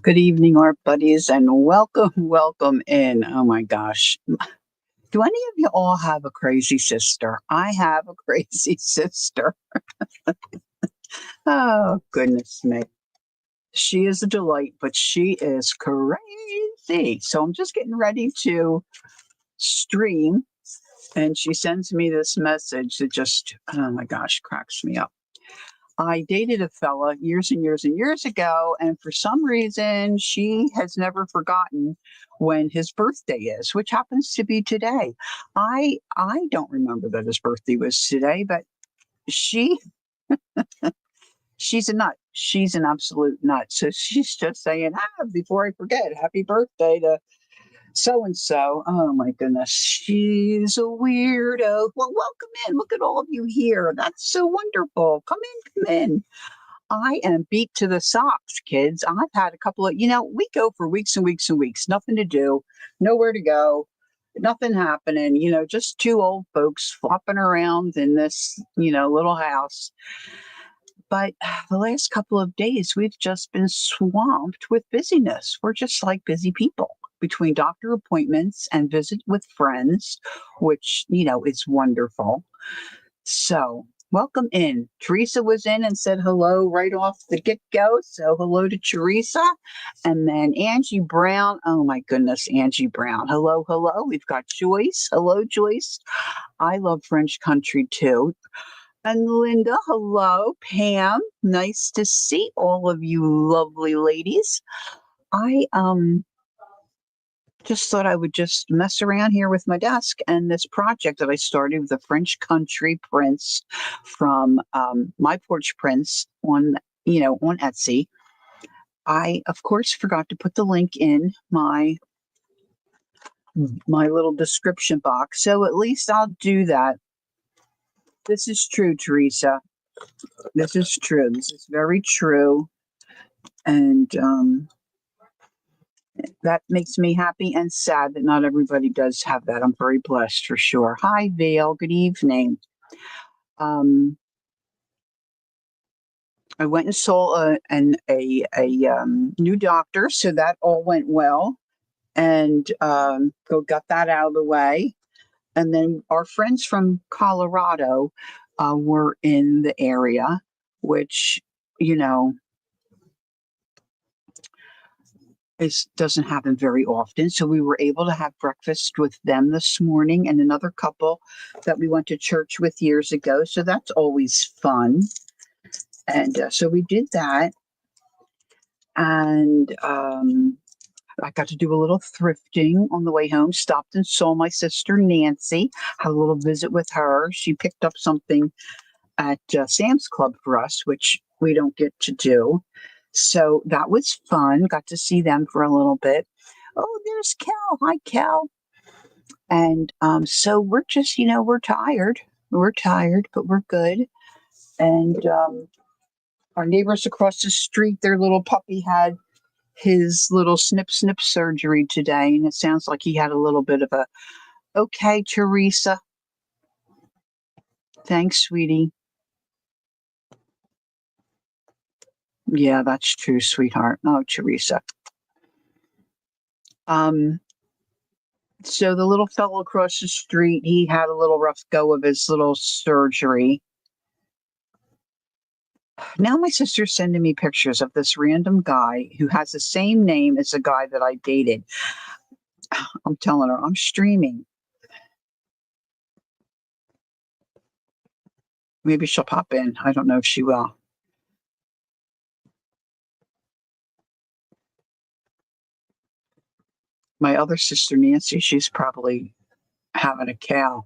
Good evening, art buddies, and welcome in. Oh my gosh. Do any of you all have a crazy sister? I have a crazy sister. Oh, goodness me. She is a delight, but she is crazy. So I'm just getting ready to stream, and she sends me this message that just, oh my gosh, cracks me up. I dated a fella years and years and years ago, and for some reason, she has never forgotten when his birthday is, which happens to be today. I don't remember that his birthday was today, but she she's a nut. She's an absolute nut. So she's just saying, before I forget, happy birthday to so and so. Oh my goodness, she's a weirdo. Well, welcome in. Look at all of you here. That's so wonderful. Come in. I am beat to the socks, kids. I've had a couple of, we go for weeks and weeks and weeks, nothing to do, nowhere to go, nothing happening, just two old folks flopping around in this, little house. But the last couple of days, we've just been swamped with busyness. We're just like busy people between doctor appointments and visit with friends, which, is wonderful. So, welcome in. Teresa was in and said hello right off the get go. So, hello to Teresa. And then Angie Brown. Oh, my goodness, Angie Brown. Hello, hello. We've got Joyce. Hello, Joyce. I love French country too. And Linda, hello. Pam, nice to see all of you lovely ladies. I just thought I would just mess around here with my desk and this project that I started with the French Country Prints from My Porch Prints on Etsy. I, of course, forgot to put the link in my little description box, so at least I'll do that. This is true, Teresa. This is true. This is very true. And that makes me happy and sad that not everybody does have that. I'm very blessed for sure. Hi, Vale. Good evening. I went and saw a new doctor, so that all went well, and got that out of the way. And then our friends from Colorado were in the area, which you know doesn't happen very often. So we were able to have breakfast with them this morning and another couple that we went to church with years ago. So that's always fun. And so we did that. And I got to do a little thrifting on the way home, stopped and saw my sister Nancy, had a little visit with her. She picked up something at Sam's Club for us, which we don't get to do. So that was fun. Got to see them for a little bit. Oh, there's Cal. Hi, Cal. And so we're just, we're tired. We're tired, but we're good. And our neighbors across the street, their little puppy had his little snip surgery today. And it sounds like he had a little bit of a, okay, Teresa. Thanks, sweetie. Yeah, that's true, sweetheart. Oh, Teresa. So the little fellow across the street, he had a little rough go of his little surgery. Now my sister's sending me pictures of this random guy who has the same name as the guy that I dated. I'm telling her, I'm streaming. Maybe she'll pop in. I don't know if she will. My other sister, Nancy, she's probably having a cow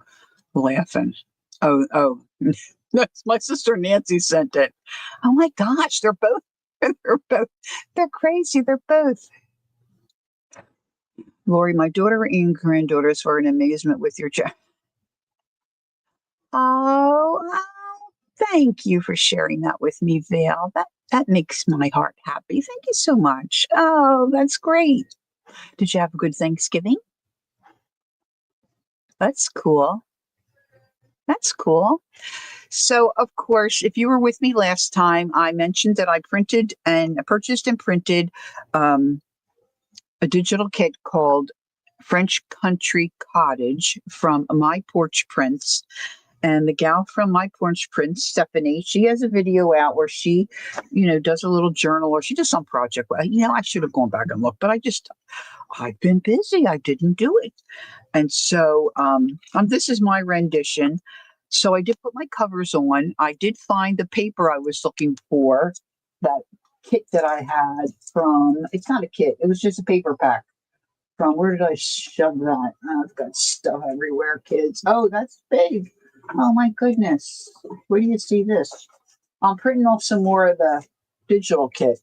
laughing. Oh, that's my sister Nancy sent it. Oh my gosh, they're they're crazy. They're both. Lori, my daughter and granddaughters were in amazement with your chat. Oh, thank you for sharing that with me, Vale. That makes my heart happy. Thank you so much. Oh, that's great. Did you have a good Thanksgiving? That's cool. That's cool. So, of course, if you were with me last time, I mentioned that I purchased and printed um, a digital kit called French Country Cottage from My Porch Prints. And the gal from My Porch Prints, Stephanie, she has a video out where she, does a little journal or she does some project. I should have gone back and looked, but I've been busy. I didn't do it. And so this is my rendition. So I did put my covers on. I did find the paper I was looking for, that kit that I had from, it's not a kit, it was just a paper pack. From where did I shove that? Oh, I've got stuff everywhere, kids. Oh, that's big. Oh my goodness. Where do you see this? I'm printing off some more of the digital kit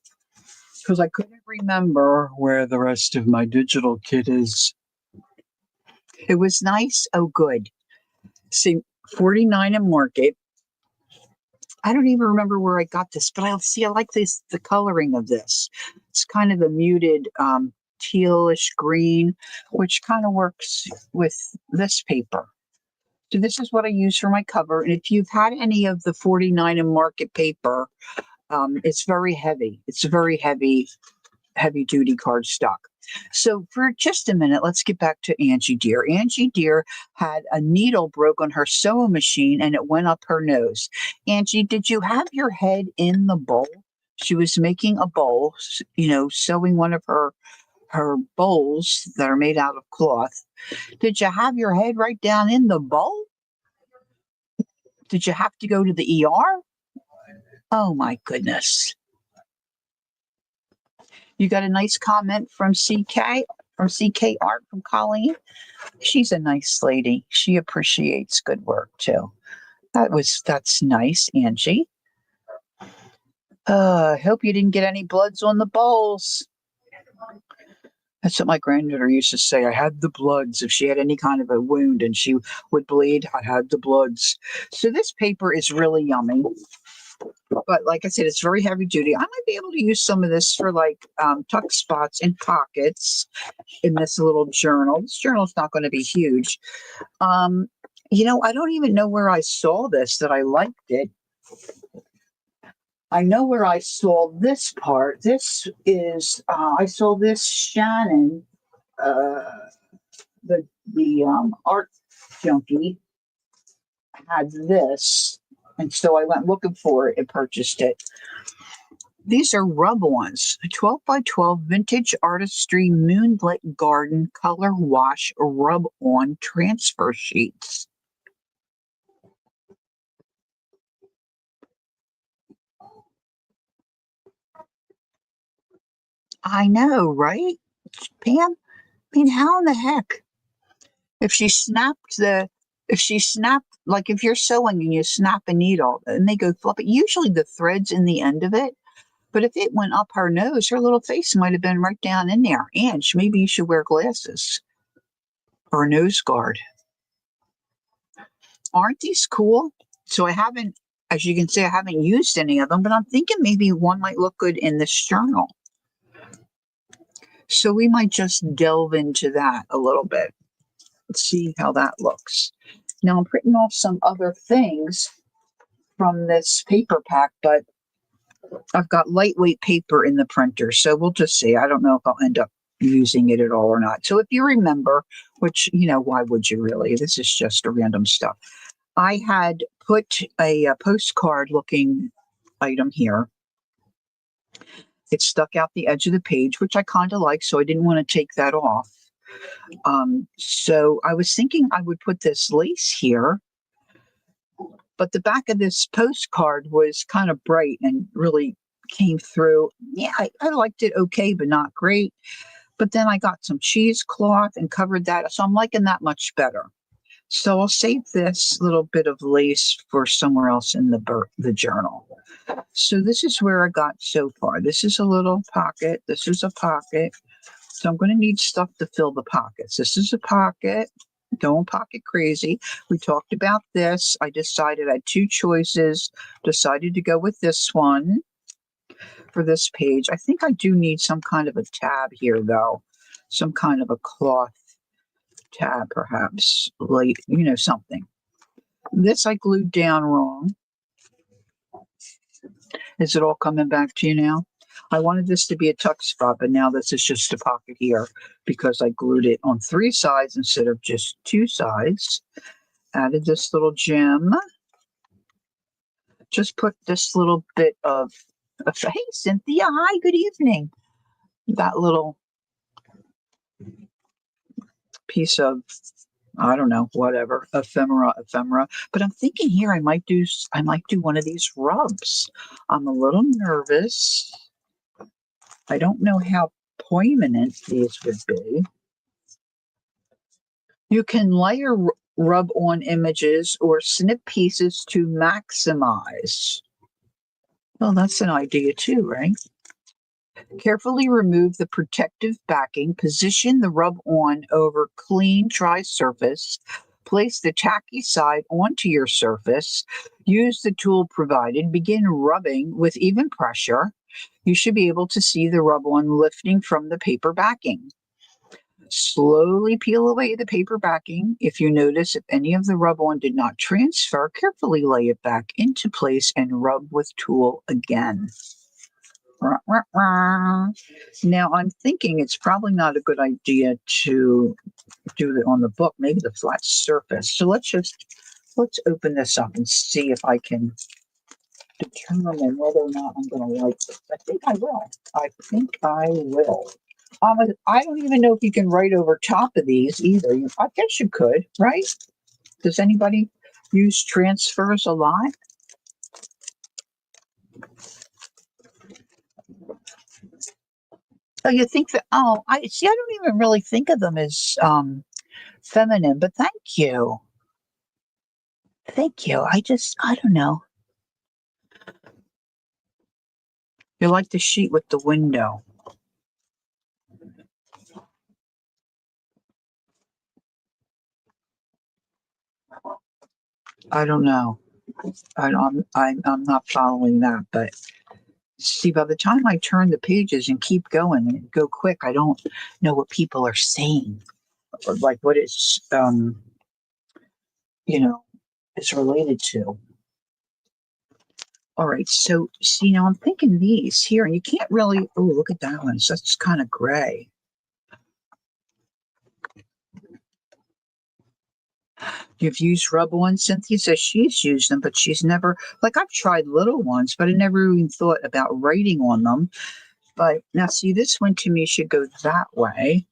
because I couldn't remember where the rest of my digital kit is. It was nice. Oh, good. See, 49 and Market. I don't even remember where I got this, but I like the coloring of this. It's kind of a muted tealish green, which kind of works with this paper. So this is what I use for my cover. And if you've had any of the 49 and Market paper, it's very heavy. It's a very heavy duty cardstock. So for just a minute, let's get back to Angie Dear. Angie Dear had a needle broke on her sewing machine and it went up her nose. Angie, did you have your head in the bowl? She was making a bowl, sewing one of her bowls that are made out of cloth. Did you have your head right down in the bowl? Did you have to go to the ER? Oh my goodness. You got a nice comment from CK Art from Colleen. She's a nice lady. She appreciates good work too. That's nice, Angie. I hope you didn't get any bloods on the bowls. That's what my granddaughter used to say. I had the bloods. If she had any kind of a wound and she would bleed, I had the bloods. So this paper is really yummy. But like I said, it's very heavy duty. I might be able to use some of this for tuck spots and pockets in this little journal. This journal's not going to be huge. I don't even know where I saw this, that I liked it. I know where I saw this part. This is, I saw this Shannon, the art junkie, had this. And so I went looking for it and purchased it. These are rub-ons, 12 by 12 vintage artistry moonlit garden color wash rub-on transfer sheets. I know, right, Pam? I mean, how in the heck? If she snapped, like if you're sewing and you snap a needle and they go flip it, usually the thread's in the end of it. But if it went up her nose, her little face might have been right down in there. And maybe you should wear glasses or a nose guard. Aren't these cool? So as you can see, I haven't used any of them, but I'm thinking maybe one might look good in this journal. So we might just delve into that a little bit. Let's see how that looks. Now I'm printing off some other things from this paper pack, but I've got lightweight paper in the printer, so we'll just see. I don't know if I'll end up using it at all or not. So if you remember, which, why would you really? This is just a random stuff. I had put a postcard looking item here. It stuck out the edge of the page, which I kind of like, so I didn't want to take that off. So I was thinking I would put this lace here, but the back of this postcard was kind of bright and really came through. Yeah, I liked it okay, but not great. But then I got some cheesecloth and covered that, so I'm liking that much better. So I'll save this little bit of lace for somewhere else in the journal. So this is where I got so far. This is a little pocket. This is a pocket. So I'm going to need stuff to fill the pockets. This is a pocket. Don't pocket crazy. We talked about this. I decided I had two choices. Decided to go with this one for this page. I think I do need some kind of a tab here, though. Some kind of a cloth tab, perhaps. Something. This I glued down wrong. Is it all coming back to you now? I wanted this to be a tuck spot, but now this is just a pocket here because I glued it on 3 sides instead of just 2 sides. Added this little gem. Just put this little bit of hey, Cynthia, hi, good evening. That little piece of, I don't know, whatever, ephemera. But I'm thinking here I might do one of these rubs. I'm a little nervous. I don't know how poignant these would be. You can layer rub on images or snip pieces to maximize. Well, that's an idea too, right? Carefully remove the protective backing. Position the rub on over clean, dry surface. Place the tacky side onto your surface. Use the tool provided. Begin rubbing with even pressure. You should be able to see the rub on lifting from the paper backing. Slowly peel away the paper backing. If you notice if any of the rub on did not transfer, carefully lay it back into place and rub with tool again. Now I'm thinking it's probably not a good idea to do it on the book, maybe the flat surface. So let's open this up and see if I can determine whether or not I'm going to like this. I think I will. I don't even know if you can write over top of these either. I guess you could, right? Does anybody use transfers a lot? Oh, you think that? Oh, I see. I don't even really think of them as feminine, but thank you. Thank you. I don't know. You're like the sheet with the window. I don't know. I'm not following that, but see, by the time I turn the pages and keep going and go quick, I don't know what people are saying, or like what you know, it's related to. All right, so see now I'm thinking these here, and you can't really. Oh, look at that one. So it's kind of gray. You've used rub ones. Cynthia says she's used them, but she's never, like, I've tried little ones, but I never even thought about writing on them. But now, see, this one to me should go that way.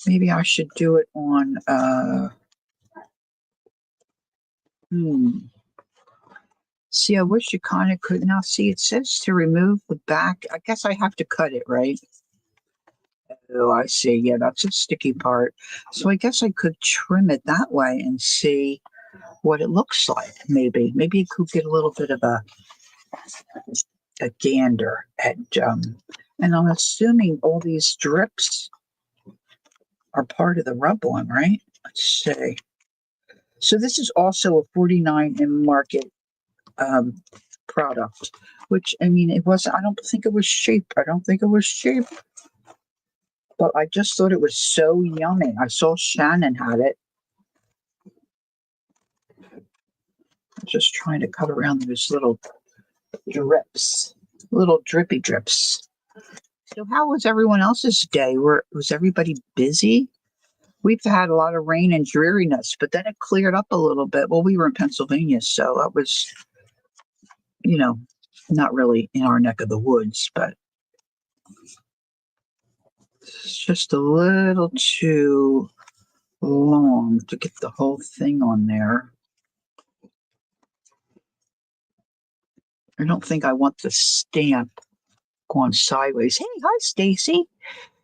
Maybe I should do it on, See, I wish you kind of could. Now, see, it says to remove the back. I guess I have to cut it, right? Oh, I see. Yeah, that's a sticky part. So I guess I could trim it that way and see what it looks like. Maybe it could get a little bit of a gander at and I'm assuming all these drips are part of the rub on, right? Let's see. So this is also a 49 in market product, which I mean it was. I don't think it was cheap. But I just thought it was so yummy. I saw Shannon had it. I'm just trying to cut around those little drips, little drippy drips. So how was everyone else's day? Was everybody busy? We've had a lot of rain and dreariness, but then it cleared up a little bit. Well, we were in Pennsylvania, so that was, not really in our neck of the woods, but it's just a little too long to get the whole thing on there. I don't think I want the stamp going sideways. Hey, hi, Stacy.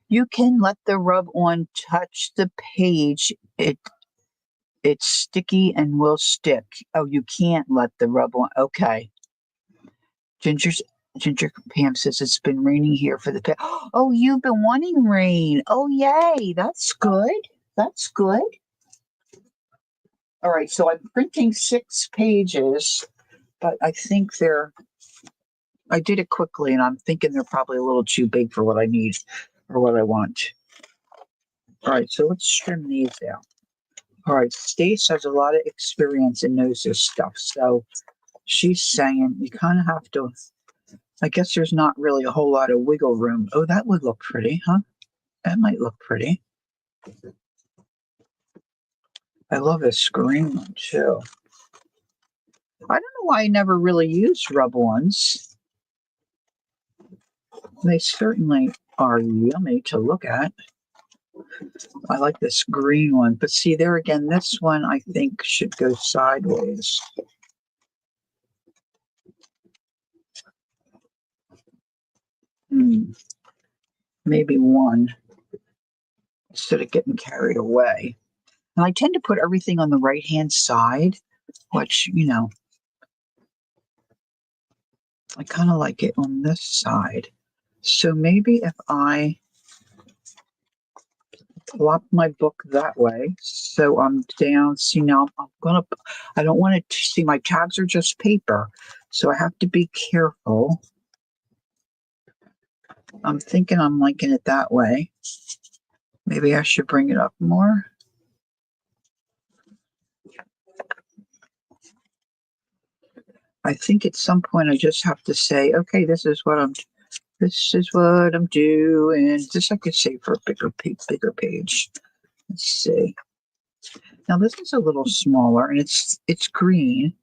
You can let the rub on touch the page. It's sticky and will stick. Oh, you can't let the rub on. Okay. Ginger Pam says it's been raining here for the past. Oh, you've been wanting rain. Oh, yay. That's good. That's good. All right. So I'm printing 6 pages, but I think I did it quickly and I'm thinking they're probably a little too big for what I need or what I want. All right. So let's trim these out. All right, Stace has a lot of experience and knows this stuff. So she's saying you kind of have to, I guess there's not really a whole lot of wiggle room. Oh, that would look pretty, huh? That might look pretty. I love this green one too. I don't know why I never really used rub ones. They certainly are yummy to look at. I like this green one, but see there again, this one I think should go sideways. Maybe one instead of getting carried away. And I tend to put everything on the right-hand side, which, I kind of like it on this side. So maybe if I flop my book that way, so I'm down. See, now I don't want to see my tags are just paper, so I have to be careful. I'm thinking I'm liking it that way. Maybe I should bring it up more. I think at some point I just have to say, okay, this is what I'm doing. Just I could say for a bigger page. Let's see. Now this is a little smaller and it's green.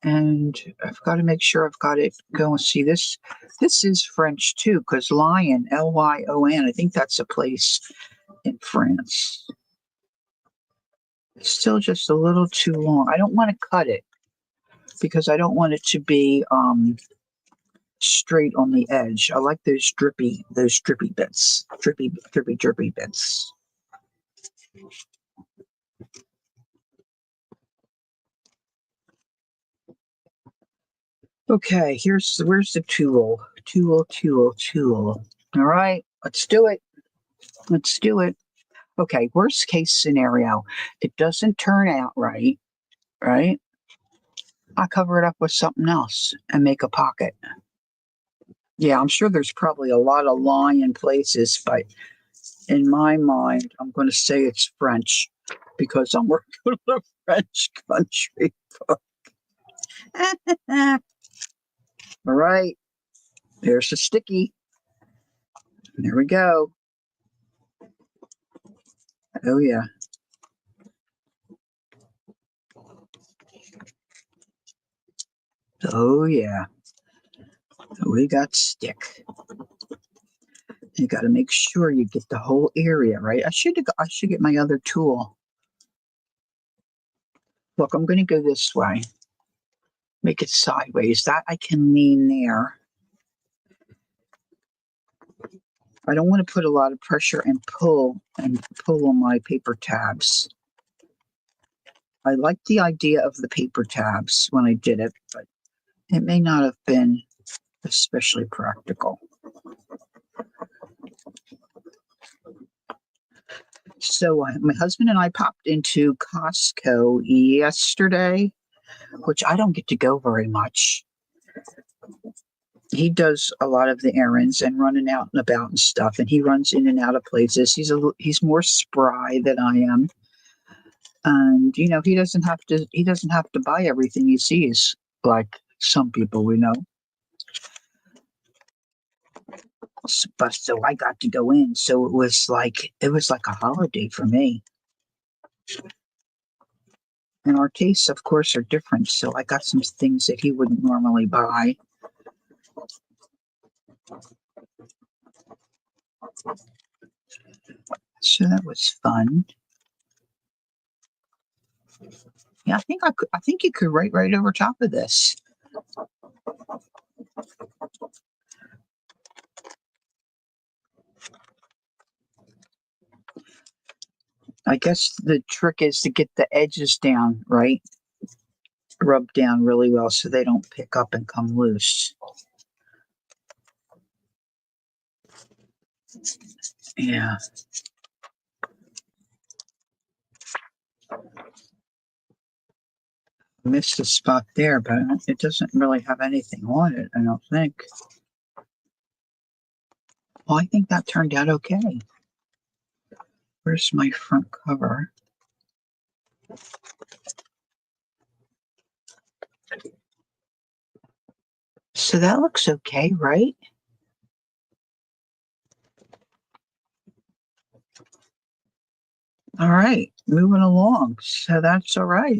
And I've got to make sure I've got it going. See, this is French too, because Lyon, Lyon, I think that's a place in France. It's still just a little too long. I don't want to cut it because I don't want it to be straight on the edge. I like those drippy bits, drippy bits. Okay, where's the tool? Tool. All right, let's do it. Okay, worst case scenario, it doesn't turn out right, right? I cover it up with something else and make a pocket. Yeah, I'm sure there's probably a lot of Lion places, but in my mind, I'm going to say it's French because I'm working with a French country book. All right, there's a sticky. There we go. Oh, yeah. Oh, yeah. We got stick. You got to make sure you get the whole area right. I should get my other tool. Look, I'm going to go this way. Make it sideways. That I can lean there. I don't want to put a lot of pressure and pull on my paper tabs. I like the idea of the paper tabs when I did it, but it may not have been especially practical. So my husband and I popped into Costco yesterday, which I don't get to go very much. He does a lot of the errands and running out and about and stuff, and he runs in and out of places. He's more spry than I am, and he doesn't have to buy everything he sees like some people we know. But so I got to go in, so it was like a holiday for me. And our tastes, of course, are different, so I got some things that he wouldn't normally buy. So that was fun. Yeah, I think you could write right over top of this. I guess the trick is to get the edges down, right? Rub down really well so they don't pick up and come loose. Yeah. Missed a spot there, but it doesn't really have anything on it, I don't think. Well, I think that turned out okay. Where's my front cover? So that looks okay, right? All right, moving along. So that's all right.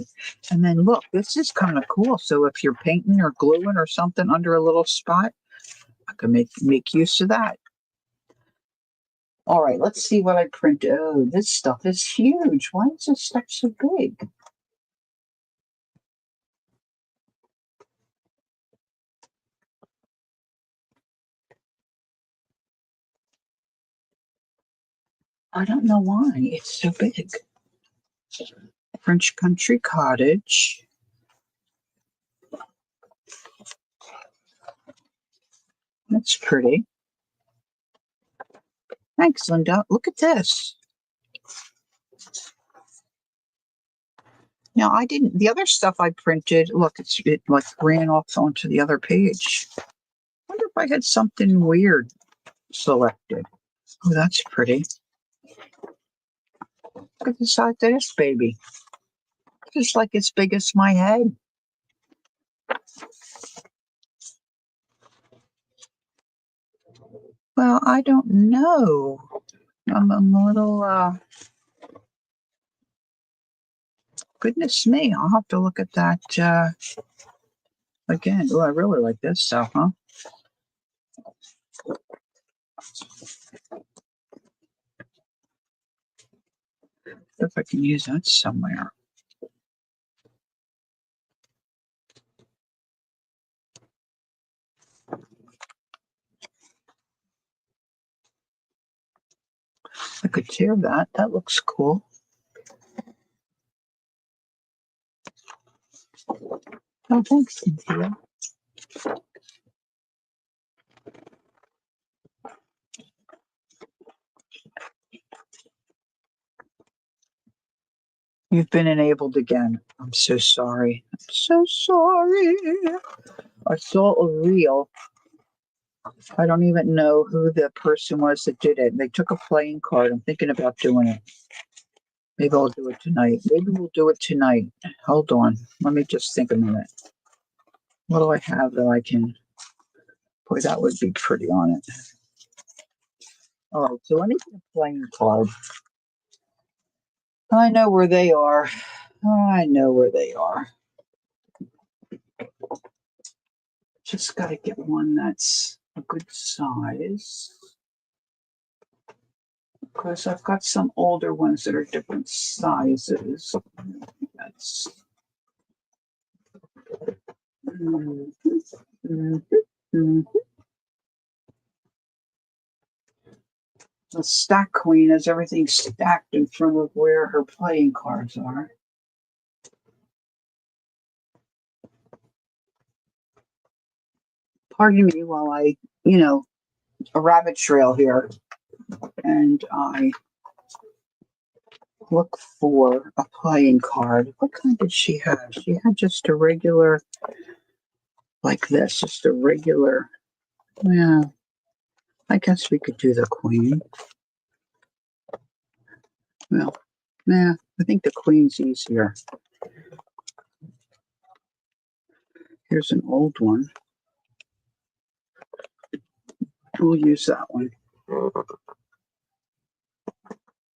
And then look, this is kind of cool. So if you're painting or gluing or something under a little spot, I can make use of that. All right, let's see what I printed. Oh, this stuff is huge. Why is this stuff so big? I don't know why it's so big. French Country Cottage. That's pretty. Thanks, Linda. Look at this. Now, I didn't, the other stuff I printed, look, it like ran off onto the other page. Wonder if I had something weird selected. Oh, that's pretty. Look at the size of this baby. Just like as big as my head. Well, I don't know. I'm a little, goodness me, I'll have to look at that again. Oh, I really like this stuff, huh? If I can use that somewhere. I could tear that. That looks cool. Oh, thanks, Cynthia. You've been enabled again. I'm so sorry. I'm so sorry. I saw a reel. I don't even know who the person was that did it. They took a playing card. I'm thinking about doing it. Maybe I'll do it tonight. Maybe we'll do it tonight. Hold on. Let me just think a minute. What do I have that I can... Boy, that would be pretty on it. All right, so let me get a playing card. I know where they are. I know where they are. Just got to get one that's a good size. Because I've got some older ones that are different sizes. That's... Mhm, mhm, mhm. The stack queen has everything stacked in front of where her playing cards are. Pardon me while I, a rabbit trail here, and I look for a playing card. What kind did she have? She had just a regular, like this, just a regular. Yeah, I guess we could do the queen. Well, nah, I think the queen's easier. Here's an old one. We'll use that one.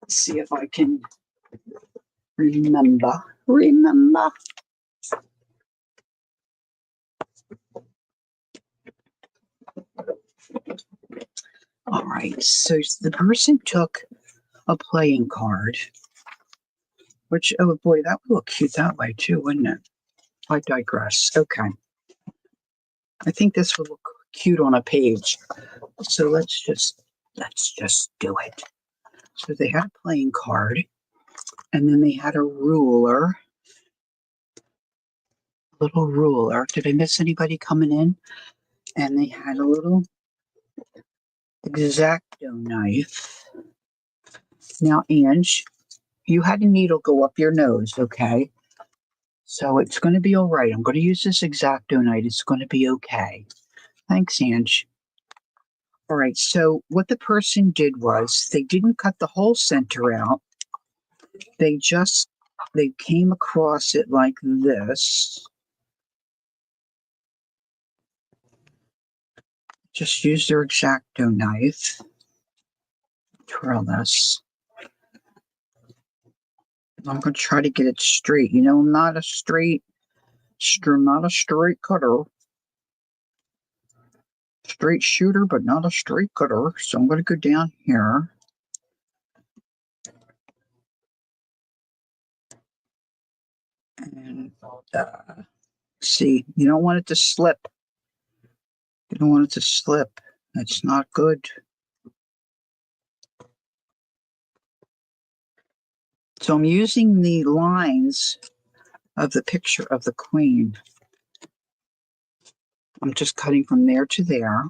Let's see if I can remember. All right, so the person took a playing card, which, oh boy, that would look cute that way too, wouldn't it? I digress. Okay. I think this would look cute on a page. So let's just do it. So they had a playing card, and then they had a ruler. Little ruler. Did I miss anybody coming in? And they had a little X-Acto knife. Now, Ange, you had a needle go up your nose, okay? So it's going to be all right. I'm going to use this X-Acto knife. It's going to be okay. Thanks, Ange. All right, so what the person did was they didn't cut the whole center out. They just they came across it like this. Just use their X-Acto knife. Twirl this. I'm going to try to get it straight. You know, I'm not a straight cutter. Straight shooter, but not a straight cutter. So I'm going to go down here. And see, you don't want it to slip. You don't want it to slip. That's not good. So I'm using the lines of the picture of the queen. I'm just cutting from there to there.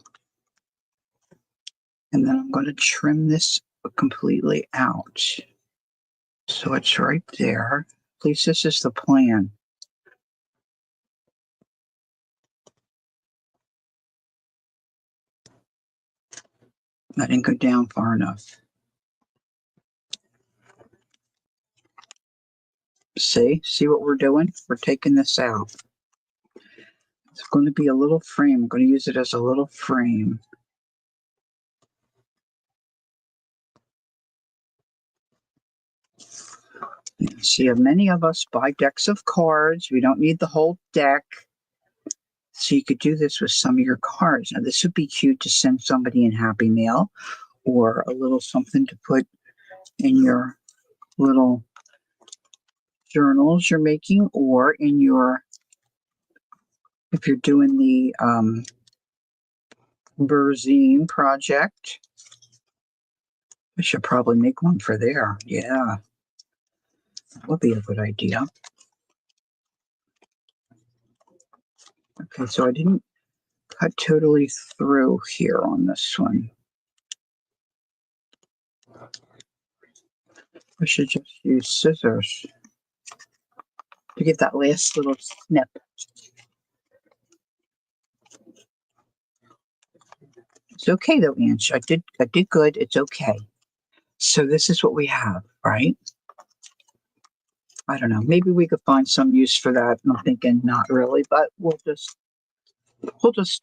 And then I'm going to trim this completely out. So it's right there. At least this is the plan. I didn't go down far enough. See what we're doing? We're taking this out. It's going to be a little frame. I'm going to use it as a little frame. See, many of us buy decks of cards. We don't need the whole deck. So you could do this with some of your cards. Now, this would be cute to send somebody in Happy Mail, or a little something to put in your little journals you're making, or in your, if you're doing the Berzine project. I should probably make one for there. Yeah, that would be a good idea. Okay, so I didn't cut totally through here on this one. I should just use scissors to get that last little snip. It's okay though, Ange. I did good. It's okay. So this is what we have, right? I don't know. Maybe we could find some use for that. I'm thinking not really, but we'll just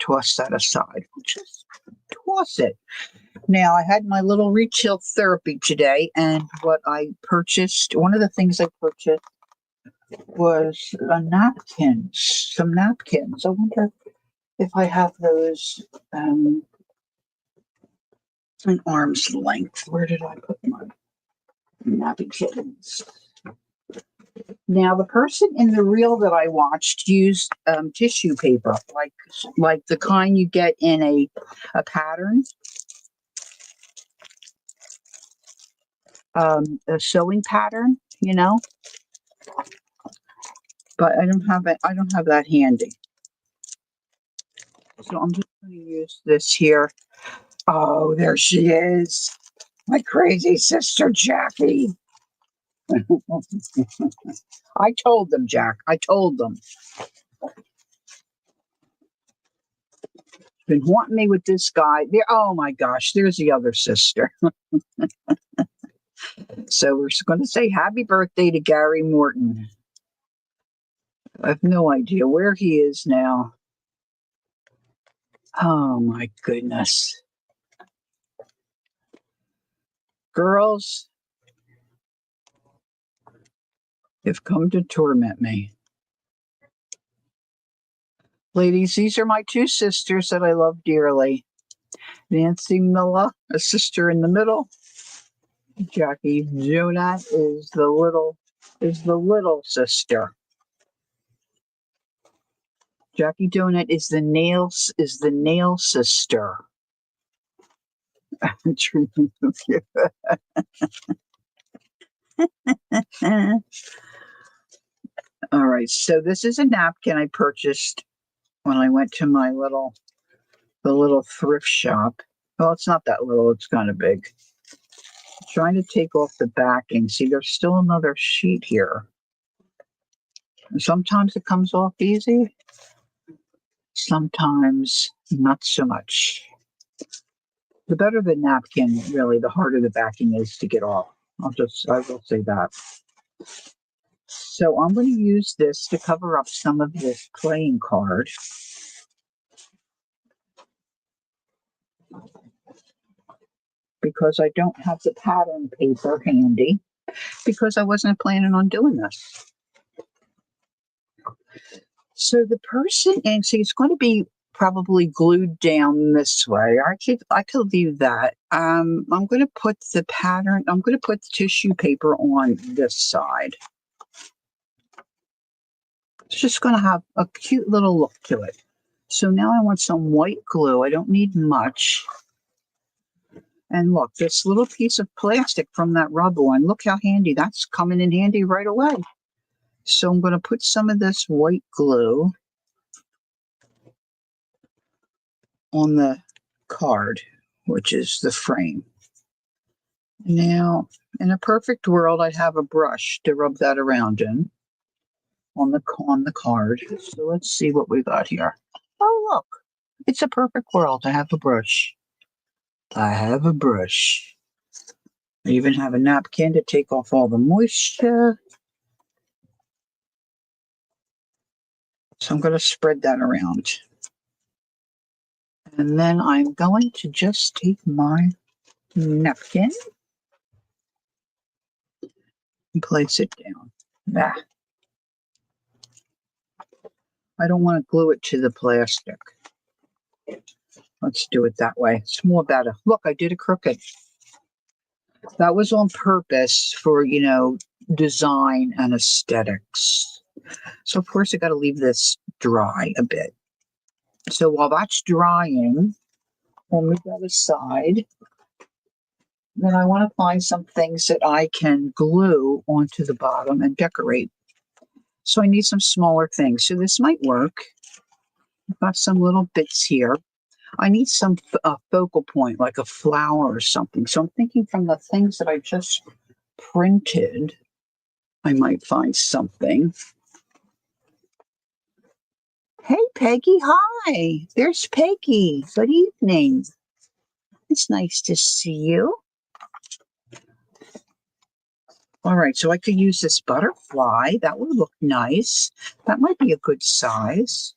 toss that aside. We'll just toss it. Now, I had my little retail therapy today, and what I purchased, one of the things I purchased was some napkins. I wonder if I have those an arm's length. Where did I put my napkins? Now, the person in the reel that I watched used tissue paper, like the kind you get in a pattern, a sewing pattern, you know. But I don't have it. I don't have that handy. So I'm just going to use this here. Oh, there she is, my crazy sister Jackie. I told them, Jack. I told them. Been wanting me with this guy. There. Oh my gosh, there's the other sister. So we're going to say happy birthday to Gary Morton. I have no idea where he is now. Oh my goodness. Girls have come to torment me. Ladies, these are my two sisters that I love dearly. Nancy Milla, a sister in the middle. Jackie Jonat is the little sister. Jackie Donut is the nail sister. All right, so this is a napkin I purchased when I went to the little thrift shop. Well, it's not that little, it's kind of big. I'm trying to take off the backing. See, there's still another sheet here. Sometimes it comes off easy. Sometimes not so much. The better the napkin, really, the harder the backing is to get off. I will say that. So I'm going to use this to cover up some of this playing card. Because I don't have the pattern paper handy, because I wasn't planning on doing this. So the person, and see, it's going to be probably glued down this way. I could leave that. I'm going to put the pattern, I'm going to put the tissue paper on this side. It's just going to have a cute little look to it. So now I want some white glue. I don't need much. And look, this little piece of plastic from that rub on, look how handy. That's coming in handy right away. So I'm going to put some of this white glue on the card, which is the frame. Now, in a perfect world, I'd have a brush to rub that around in on the card. So let's see what we got here. Oh, look, it's a perfect world. I have a brush. I have a brush. I even have a napkin to take off all the moisture. So I'm going to spread that around. And then I'm going to just take my napkin and place it down. Ah, I don't want to glue it to the plastic. Let's do it that way. It's more better. Look, I did a crooked. That was on purpose for, design and aesthetics. So, of course, I got to leave this dry a bit. So while that's drying, we'll move that aside. Then I want to find some things that I can glue onto the bottom and decorate. So I need some smaller things. So this might work. I've got some little bits here. I need some focal point, like a flower or something. So I'm thinking from the things that I just printed, I might find something. Hey, Peggy. Hi. There's Peggy. Good evening. It's nice to see you. All right, so I could use this butterfly. That would look nice. That might be a good size.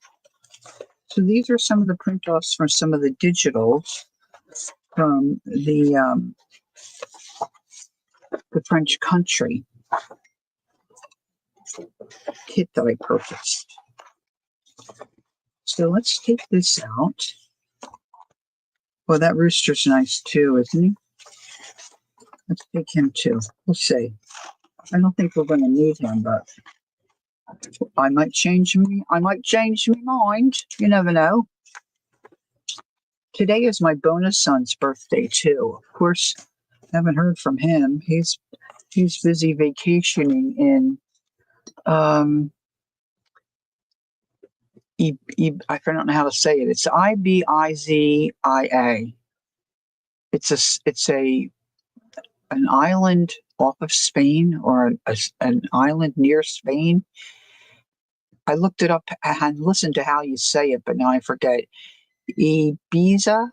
So these are some of the print-offs from some of the digitals from the French Country kit that I purchased. So let's take this out. Well, that rooster's nice too, isn't he? Let's take him too. We'll see. I don't think we're going to need him, but I might change my mind. You never know. Today is my bonus son's birthday too. Of course, I haven't heard from him. He's busy vacationing in I don't know how to say it. It's Ibizia. It's an island off of Spain, or an island near Spain. I looked it up and listened to how you say it, but now I forget. Ibiza.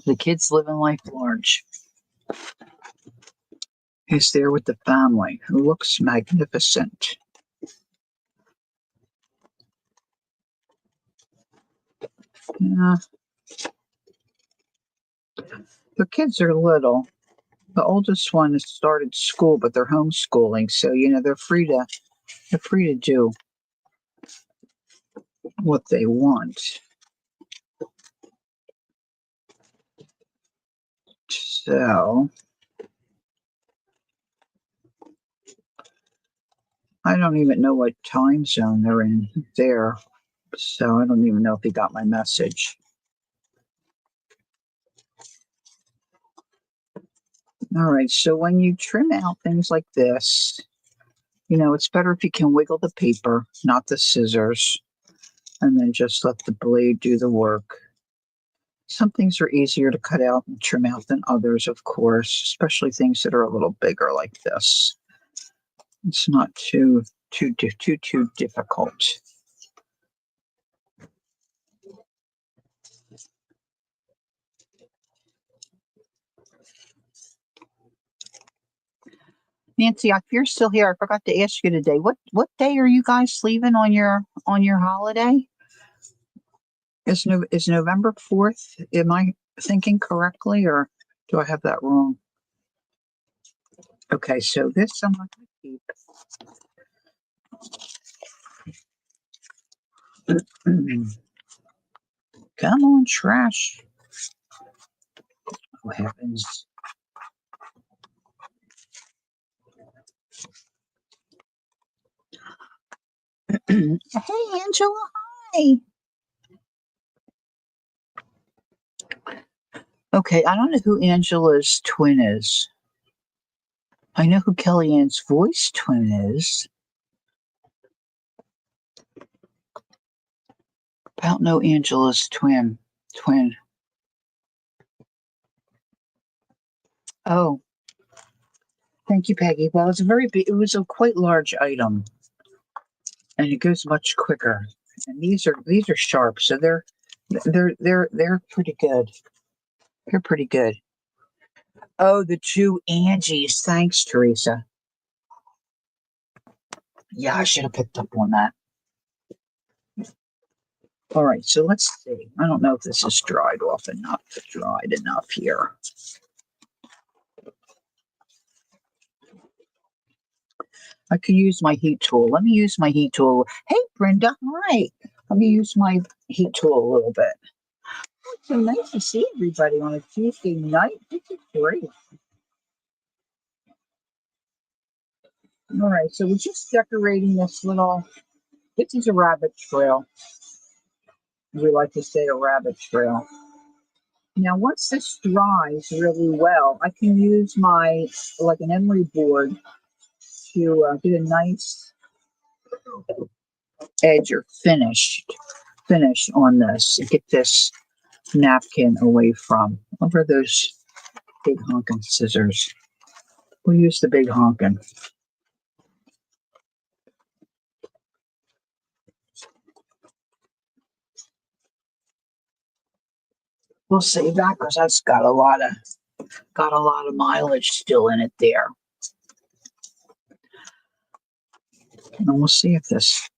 The kid's living life large. He's there with the family, who looks magnificent. Yeah. The kids are little. The oldest one has started school, but they're homeschooling, so they're free to do what they want. So I don't even know what time zone they're in there. So I don't even know if he got my message. All right, so when you trim out things like this, it's better if you can wiggle the paper, not the scissors, and then just let the blade do the work. Some things are easier to cut out and trim out than others, of course, especially things that are a little bigger like this. It's not too difficult. Nancy, if you're still here, I forgot to ask you today. What day are you guys leaving on your holiday? Is November 4th? Am I thinking correctly, or do I have that wrong? Okay, so this I'm not going to keep. Come on, trash. What happens? Hey, Angela. Hi. Okay, I don't know who Angela's twin is. I know who Kellyanne's voice twin is. I don't know Angela's twin. Twin. Oh, thank you, Peggy. Well, it's a very big. It was a quite large item, and it goes much quicker. And these are sharp, so they're pretty good. They're pretty good. Oh, the two Angies. Thanks, Teresa. Yeah, I should have picked up on that. All right, so let's see. I don't know if this is dried off enough, dried enough here. I could use my heat tool. Let me use my heat tool. Hey, Brenda. Hi. Let me use my heat tool a little bit. Oh, it's so nice to see everybody on a Tuesday night. This is great. All right, so we're just decorating this little. This is a rabbit trail. We like to say a rabbit trail. Now, once this dries really well, I can use my like an emery board to get a nice edge or finish on this. Get this napkin away from over those big honking scissors. We'll use the big honking. We'll save that because that's got a lot of mileage still in it there. And we'll see if this.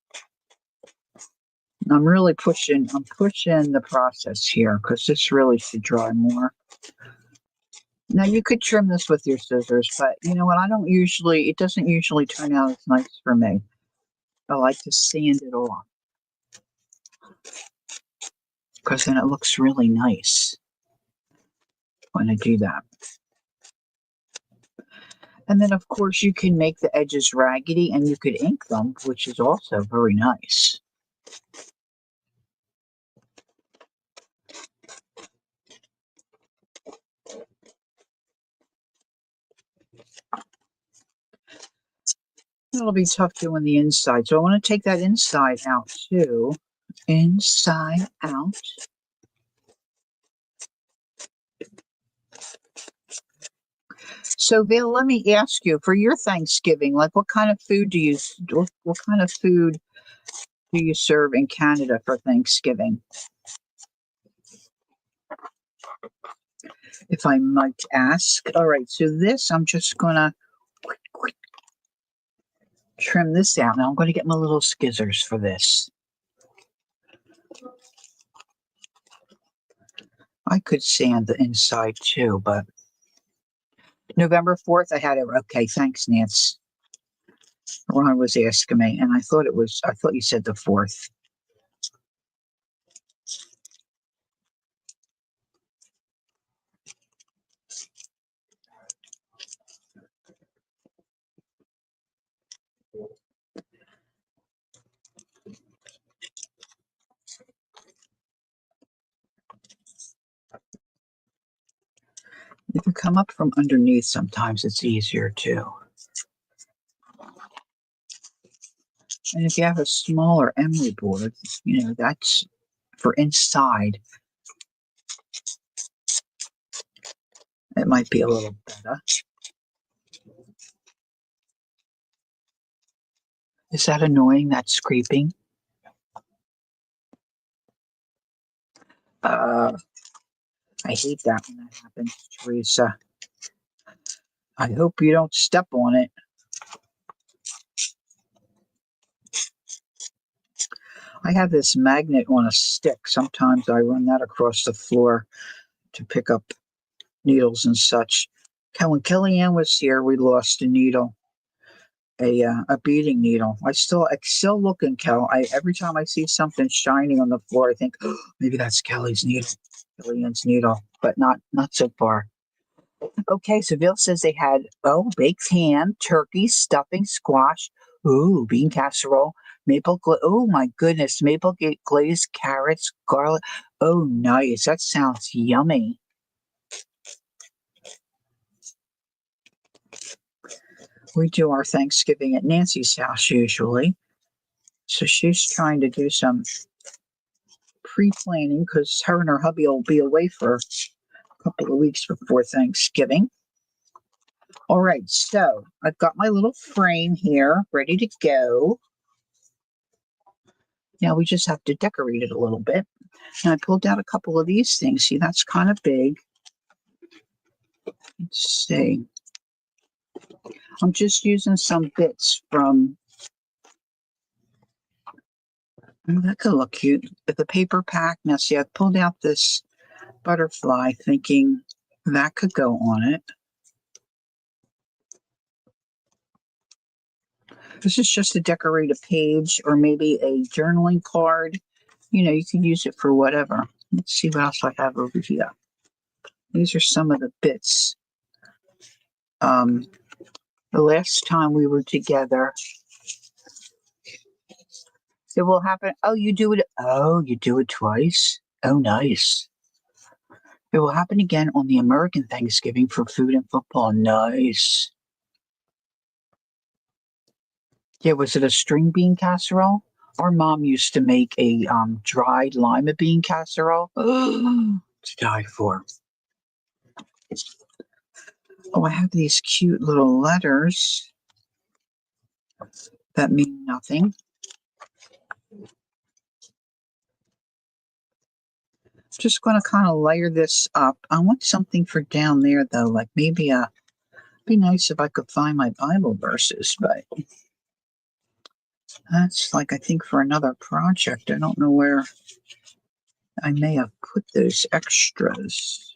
I'm pushing the process here because this really should dry more. Now you could trim this with your scissors, but you know what? It doesn't usually turn out as nice for me. I like to sand it off because then it looks really nice when I do that. And then, of course, you can make the edges raggedy and you could ink them, which is also very nice. It'll be tough doing the inside. So I want to take that inside out too. Inside out. So, Bill, let me ask you for your Thanksgiving, like what kind of food what kind of food do you serve in Canada for Thanksgiving? If I might ask. All right, so this, I'm just going to trim this out. Now I'm going to get my little scissors for this. I could sand the inside too, but November 4th, I had it. Okay, thanks, Nance. Ron was asking me, and I thought you said the 4th. If you come up from underneath, sometimes it's easier too. And if you have a smaller emery board, that's for inside. It might be a little better. Is that annoying, that scraping? I hate that when that happens, Teresa. I hope you don't step on it. I have this magnet on a stick. Sometimes I run that across the floor to pick up needles and such. When Kellyanne was here, we lost a needle, a beading needle. It's still looking, Kel. Every time I see something shiny on the floor, I think, oh, maybe that's Kelly's needle, Kellyanne's needle, but not so far. Okay, so Bill says they had baked ham, turkey, stuffing, squash, bean casserole, oh my goodness, glazed carrots, garlic. Oh, nice. That sounds yummy. We do our Thanksgiving at Nancy's house usually. So she's trying to do some pre-planning because her and her hubby will be away for a couple of weeks before Thanksgiving. All right, so I've got my little frame here ready to go. Now we just have to decorate it a little bit. And I pulled out a couple of these things. See, that's kind of big. Let's see. I'm just using some bits from, that could look cute. The paper pack. Now see, I pulled out this butterfly thinking that could go on it. This is just to decorate a page or maybe a journaling card. You can use it for whatever. Let's see what else I have over here. These are some of the bits. The last time we were together, it will happen. Oh, you do it. Oh, you do it twice. Oh, nice. It will happen again on the American Thanksgiving for food and football. Nice. Yeah, was it a string bean casserole? Our mom used to make a dried lima bean casserole. To die for. Oh, I have these cute little letters that mean nothing. Just going to kind of layer this up. I want something for down there, though, like maybe be nice if I could find my Bible verses, but that's like, I think, for another project. I don't know where I may have put those extras.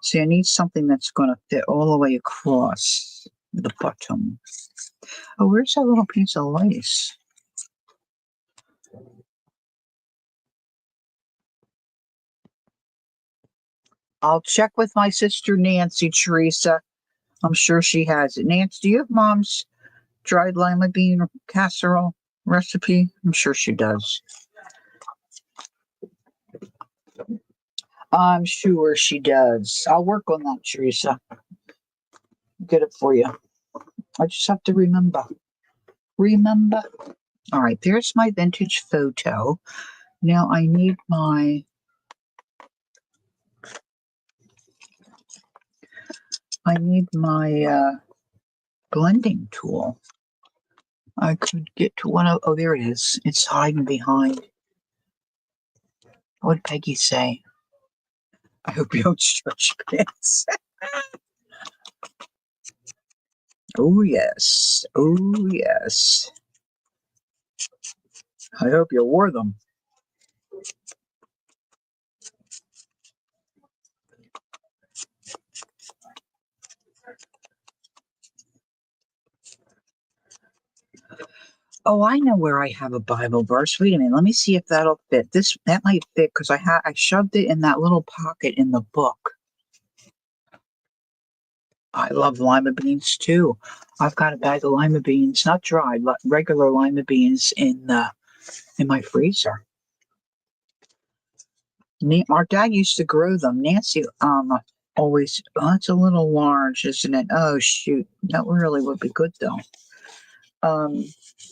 See, I need something that's going to fit all the way across the bottom. Oh, where's that little piece of lace? I'll check with my sister Nancy, Teresa. I'm sure she has it. Nancy, do you have Mom's dried lima bean casserole recipe? I'm sure she does. I'm sure she does. I'll work on that, Teresa. Get it for you. I just have to remember. Remember? All right, there's my vintage photo. Now I need my blending tool. I could get to one of, oh, there it is. It's hiding behind. What did Peggy say? I hope you don't stretch your pants. Oh, yes. Oh, yes. I hope you wore them. Oh, I know where I have a Bible verse. Wait a minute. Let me see if that'll fit. That might fit because I shoved it in that little pocket in the book. I love lima beans too. I've got a bag of lima beans, not dried, regular lima beans in my freezer. Our dad used to grow them. Nancy always, oh, it's a little large, isn't it? Oh shoot, that really would be good though.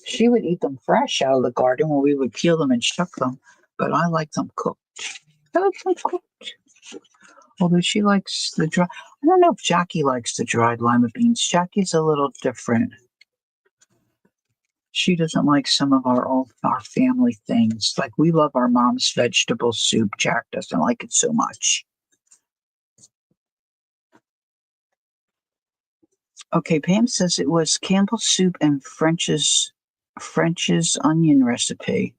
She would eat them fresh out of the garden when we would peel them and shuck them, but I like them cooked. I like them cooked. Although she likes the dry. I don't know if Jackie likes the dried lima beans. Jackie's a little different. She doesn't like some of our family things. Like we love our mom's vegetable soup. Jack doesn't like it so much. Okay, Pam says it was Campbell's soup and French's onion recipe.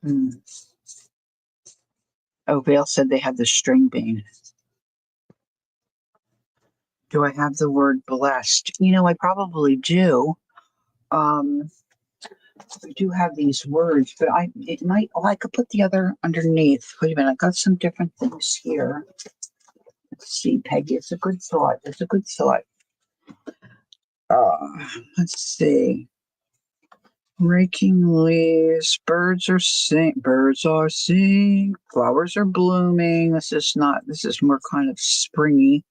Hmm. Oh, Vale said they have the string bean. Do I have the word blessed? I probably do. Um, I do have these words, but I could put the other underneath. Wait a minute, I got some different things here. Let's see, Peggy, it's a good thought. It's a good thought. Let's see. Raking leaves, birds are sing, flowers are blooming. This is more kind of springy.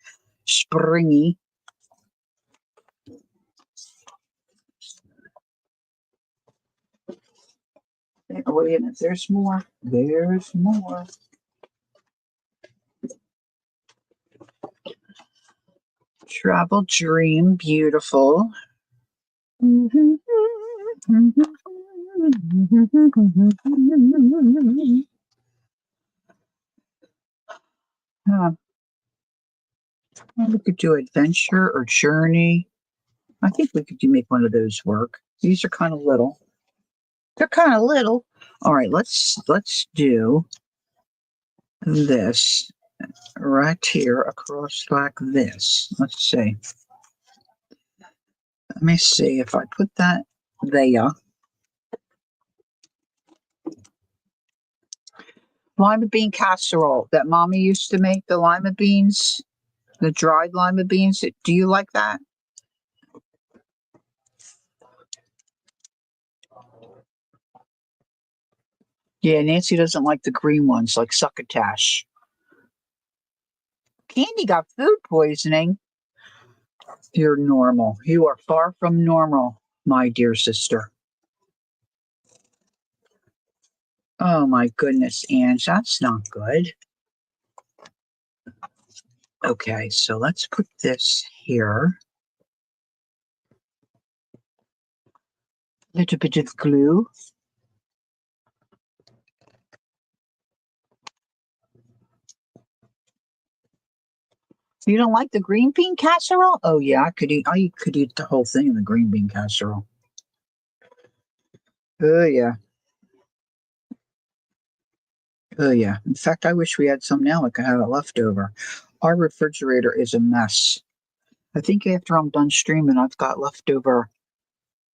Oh, wait a minute, there's more. There's more. Travel dream, beautiful. Huh. Well, we could do adventure or journey. I think we could make one of those work. These are kind of little. They're kind of little. All right, let's do this right here across like this. Let's see. Let me see if I put that there. Lima bean casserole that Mommy used to make, the lima beans, the dried lima beans. Do you like that? Yeah, Nancy doesn't like the green ones like succotash. Candy got food poisoning. You're normal. You are far from normal, my dear sister. Oh my goodness, Ange, that's not good. Okay, so let's put this here. A little bit of glue. You don't like the green bean casserole? Oh yeah, I could eat the whole thing in the green bean casserole. Oh yeah. Oh yeah. In fact, I wish we had some now. I could have it left over. Our refrigerator is a mess. I think after I'm done streaming, I've got leftover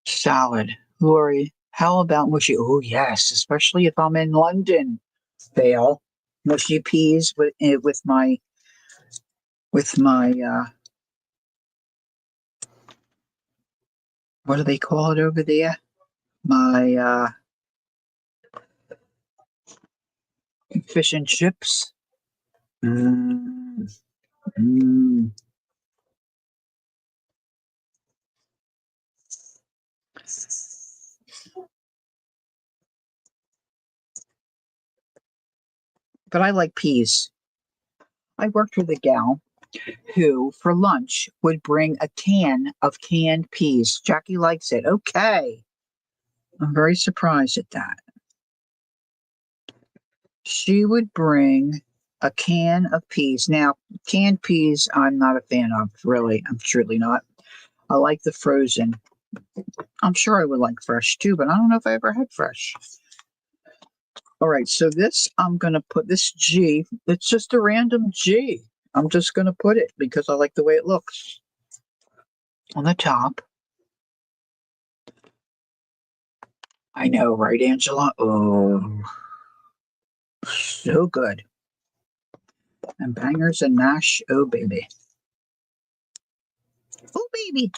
salad. Lori, how about mushy? Oh yes, especially if I'm in London. Fail. Mushy peas with my what do they call it over there? My fish and chips. Mm, mm. But I like peas. I worked with a gal who, for lunch, would bring a can of canned peas. Jackie likes it. Okay. I'm very surprised at that. She would bring a can of peas. Now, canned peas, I'm not a fan of, really. I'm truly not. I like the frozen. I'm sure I would like fresh too, but I don't know if I ever had fresh. All right, so this, I'm going to put this G. It's just a random G. I'm just going to put it because I like the way it looks on the top. I know, right, Angela? Oh, so good. And bangers and mash. Oh, baby. Oh, baby.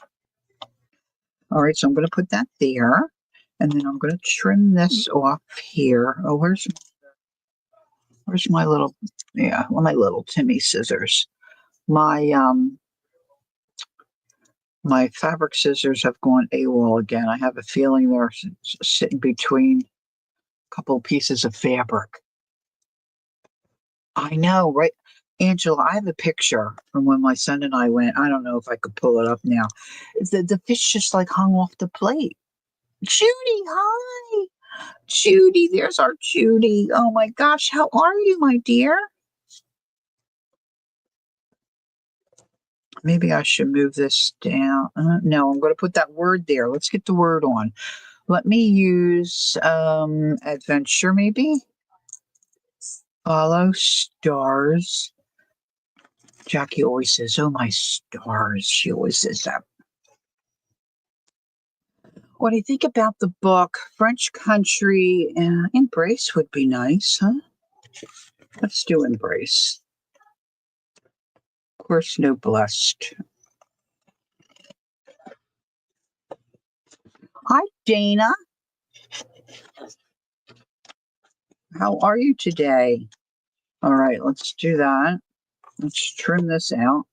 All right, so I'm going to put that there. And then I'm going to trim this off here. Oh, where's my little, yeah, well, my little Timmy scissors. My, my fabric scissors have gone AWOL again. I have a feeling they're sitting between a couple pieces of fabric. I know, right? Angela, I have a picture from when my son and I went. I don't know if I could pull it up now. The fish just like hung off the plate. Judy, hi. Judy, there's our Judy. Oh my gosh, how are you, my dear? Maybe I should move this down. No, I'm going to put that word there. Let's get the word on. Let me use adventure maybe. Follow stars. Jackie always says, "Oh, my stars." She always says that. What do you think about the book French Country? Embrace would be nice, huh? Let's do Embrace. Of course, no Blessed. Hi, Dana. How are you today? All right, let's do that. Let's trim this out.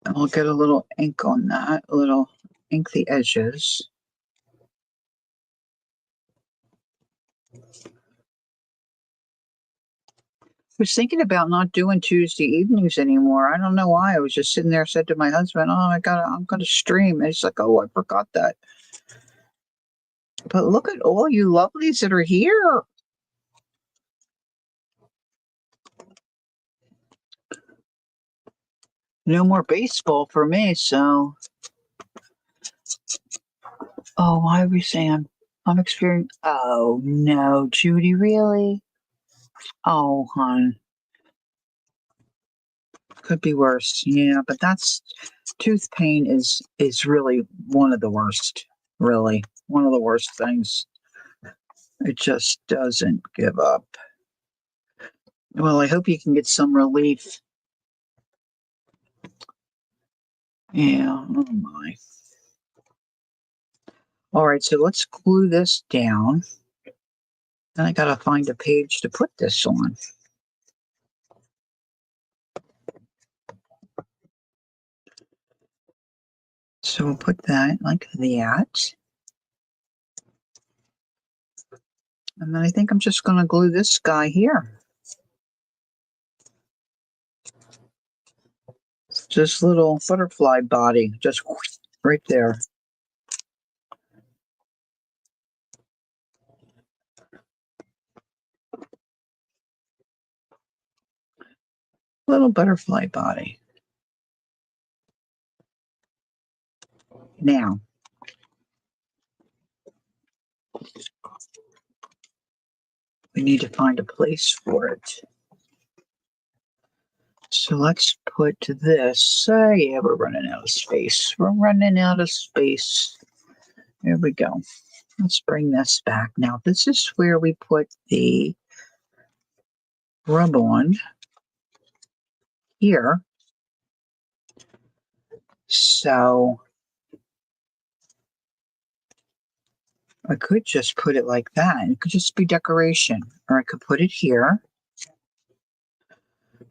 And we'll get a little ink on that, a little ink the edges. I was thinking about not doing Tuesday evenings anymore. I don't know why. I was just sitting there, said to my husband, "Oh, I'm gonna stream." And he's like, "Oh, I forgot that." But look at all you lovelies that are here. No more baseball for me, so. Oh, why are we saying I'm experiencing? Oh no, Judy, really? Oh, hon, could be worse. Yeah, but that's tooth pain is really one of the worst. Really, one of the worst things. It just doesn't give up. Well, I hope you can get some relief. Yeah. Oh my. All right, so let's glue this down. Then I gotta find a page to put this on. So we'll put that like that. And then I think I'm just gonna glue this guy here. Just little butterfly body, just right there. Little butterfly body. Now, we need to find a place for it. So let's put this. Yeah, we're running out of space. We're running out of space. There we go. Let's bring this back. Now, this is where we put the rub on here. So I could just put it like that. It could just be decoration. Or I could put it here.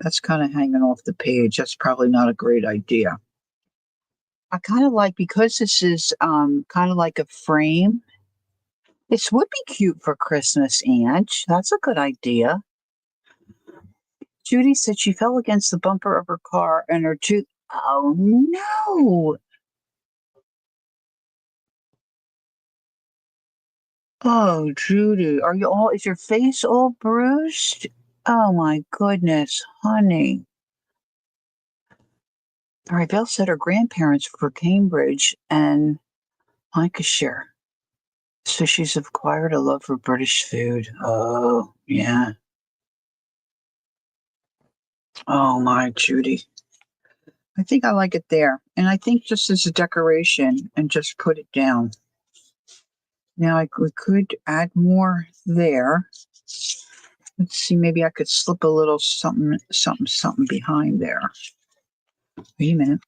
That's kind of hanging off the page. That's probably not a great idea. I kind of like, because this is kind of like a frame, this would be cute for Christmas, Ange. That's a good idea. Judy said she fell against the bumper of her car and her tooth. Oh no. Oh, Judy, is your face all bruised? Oh my goodness, honey. All right, Belle said her grandparents were Cambridge and Lancashire. So she's acquired a love for British food. Oh, yeah. Oh my, Judy. I think I like it there. And I think just as a decoration and just put it down. Now we could add more there. Let's see, maybe I could slip a little something, something, something behind there. Wait a minute.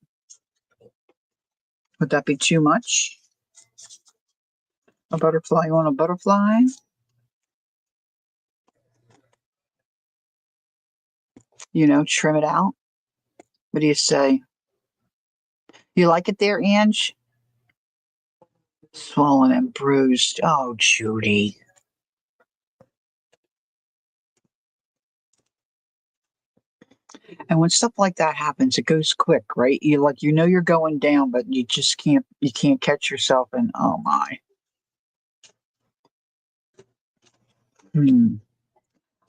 Would that be too much? A butterfly on a butterfly? Trim it out. What do you say? You like it there, Ange? Swollen and bruised. Oh, Judy. And when stuff like that happens, it goes quick, right? You're going down, but you can't catch yourself, and oh my.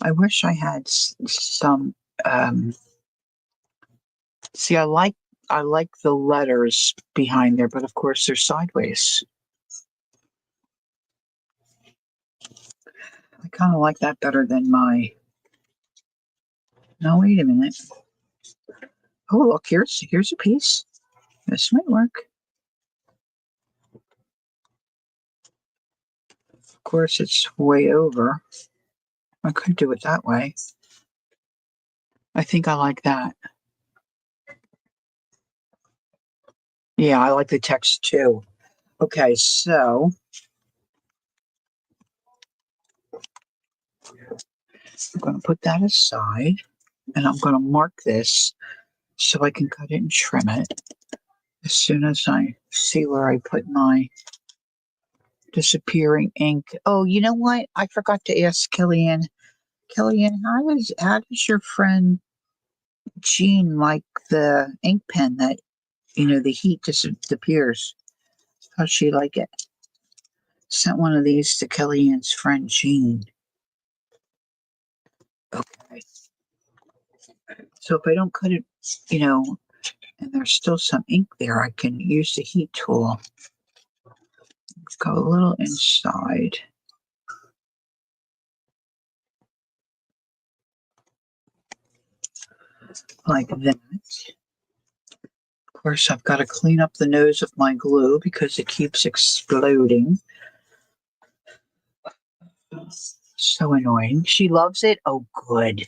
I wish I had some, um, see, I like the letters behind there, but of course they're sideways. I kind of like that better than my, no, wait a minute. Oh, look, here's a piece. This might work. Of course, it's way over. I could do it that way. I think I like that. Yeah, I like the text too. Okay, so I'm going to put that aside and I'm going to mark this so I can cut it and trim it as soon as I see where I put my disappearing ink. Oh, you know what? I forgot to ask Kellyanne. Kellyanne, how does your friend Jean like the ink pen that, the heat disappears? How'd she like it? Sent one of these to Kellyanne's friend Jean. Okay. So if I don't cut it, and there's still some ink there, I can use the heat tool. Go a little inside. Like that. Of course, I've got to clean up the nose of my glue because it keeps exploding. So annoying. She loves it? Oh, good.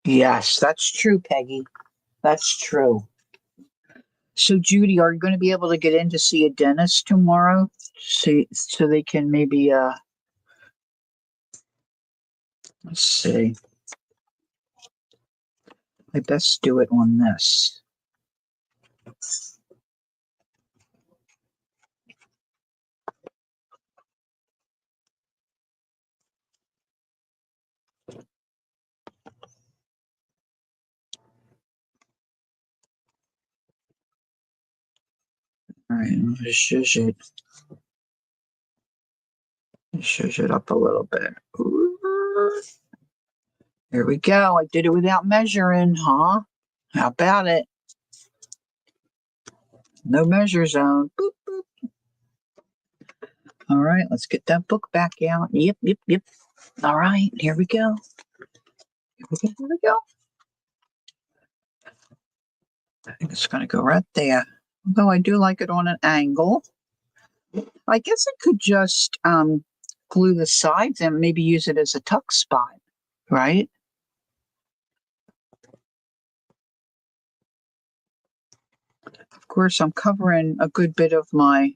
Yes, that's true, Peggy. That's true. So, Judy, are you going to be able to get in to see a dentist tomorrow? So they can maybe, let's see. I best do it on this. All right, let's shush it up a little bit. Ooh. Here we go. I did it without measuring, huh? How about it? No measure zone. Boop, boop. All right, let's get that book back out. Yep, yep, yep. All right, here we go. Here we go. Here we go. I think it's going to go right there. Although I do like it on an angle. I guess I could just glue the sides and maybe use it as a tuck spot, right? Of course, I'm covering a good bit of my.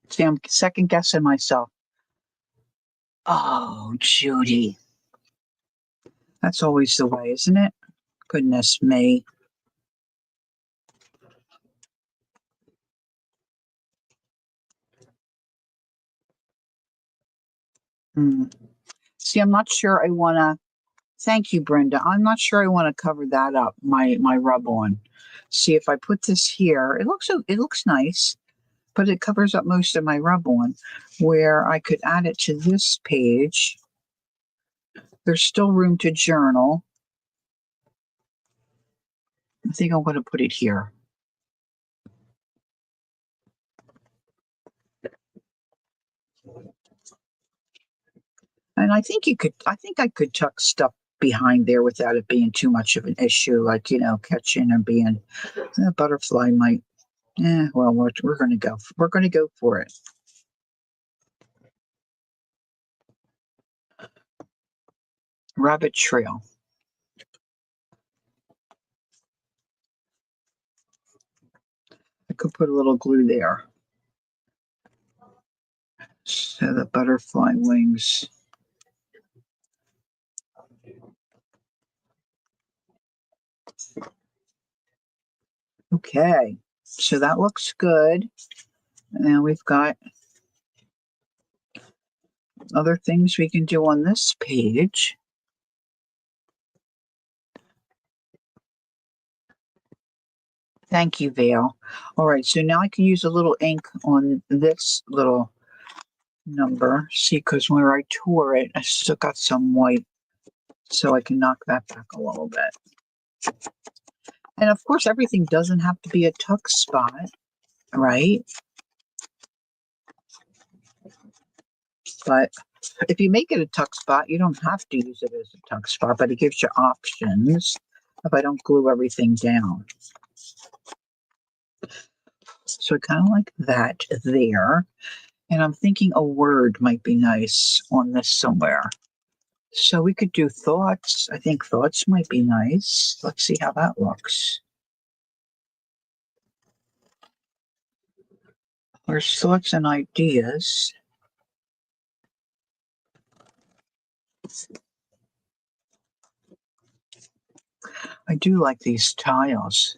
See, I'm second guessing myself. Oh, Judy. That's always the way, isn't it? Goodness me. Hmm. See, I'm not sure I want to. Thank you, Brenda. I'm not sure I want to cover that up. My rub on. See, if I put this here, it looks nice, but it covers up most of my rub on. Where I could add it to this page. There's still room to journal. I think I'm going to put it here. And I think I could tuck stuff behind there without it being too much of an issue, like, catching or being a butterfly might. Well, we're going to go. We're going to go for it. Rabbit trail. I could put a little glue there. So the butterfly wings. Okay, so that looks good. Now we've got other things we can do on this page. Thank you, Vale. All right, so now I can use a little ink on this little number. See, because where I tore it, I still got some white, so I can knock that back a little bit. And of course, everything doesn't have to be a tuck spot. right? But if you make it a tuck spot, you don't have to use it as a tuck spot, but it gives you options if I don't glue everything down. So I kind of like that there. And I'm thinking a word might be nice on this somewhere. So we could do thoughts. I think thoughts might be nice. Let's see how that looks. There's thoughts and ideas. I do like these tiles.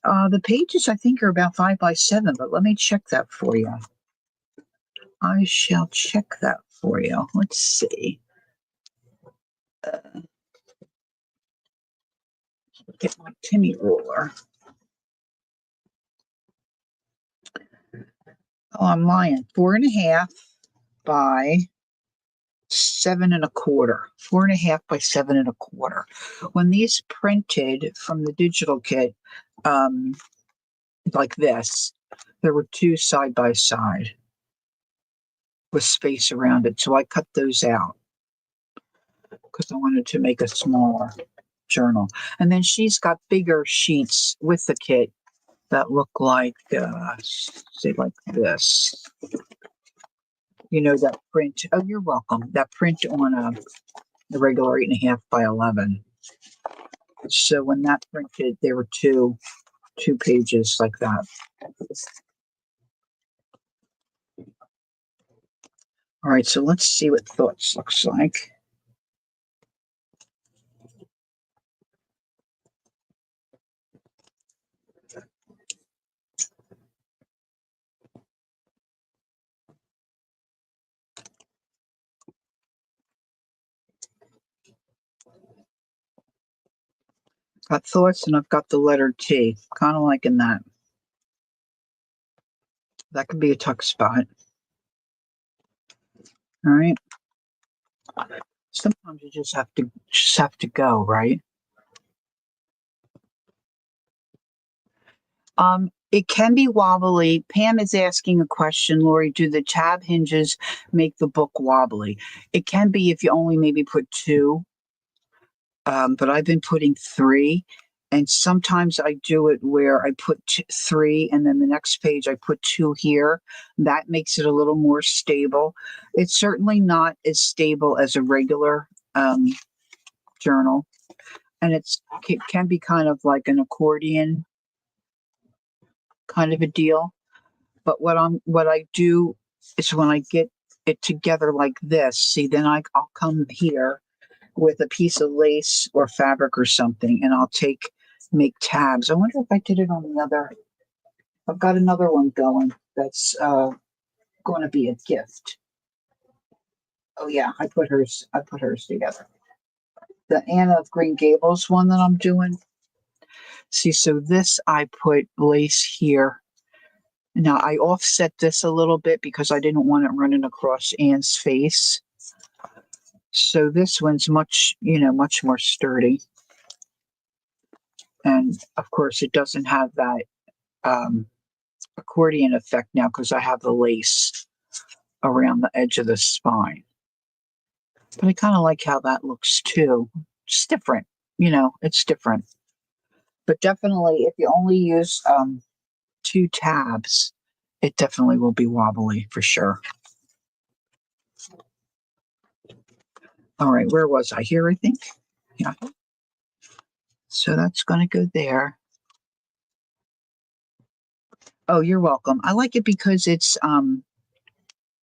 The pages I think are about 5 by 7, but let me check that for you. I shall check that for you. Let's see. Get my Timmy ruler. Oh, I'm lying. 4.5 by 7.25. 4.5 by 7.25. When these printed from the digital kit, like this, there were 2 side by side with space around it. So I cut those out because I wanted to make a smaller journal. And then she's got bigger sheets with the kit that look like, say, like this. You know, that print. Oh, you're welcome. That print on a regular 8.5 by 11. So when that printed, there were two pages like that. All right, so let's see what thoughts looks like. Got thoughts and I've got the letter T. Kind of liking that. That could be a tuck spot. All right. Sometimes you just have to go, right? It can be wobbly. Pam is asking a question, Lori. Do the tab hinges make the book wobbly? It can be if you only maybe put 2, but I've been putting 3. And sometimes I do it where I put 3 and then the next page I put 2 here. That makes it a little more stable. It's certainly not as stable as a regular journal. And it can be kind of like an accordion kind of a deal. But what I do is when I get it together like this, see, then I'll come here with a piece of lace or fabric or something, and I'll make tabs. I wonder if I did it on the other. I've got another one going that's going to be a gift. Oh yeah, I put hers together. The Anna of Green Gables one that I'm doing. See, so this I put lace here. Now I offset this a little bit because I didn't want it running across Anne's face. So this one's much more sturdy. And of course it doesn't have that accordion effect now because I have the lace around the edge of the spine. But I kind of like how that looks too. It's different, it's different. But definitely if you only use 2 tabs, it definitely will be wobbly for sure. All right, where was I? Here, I think. Yeah. So that's going to go there. Oh, you're welcome. I like it because it's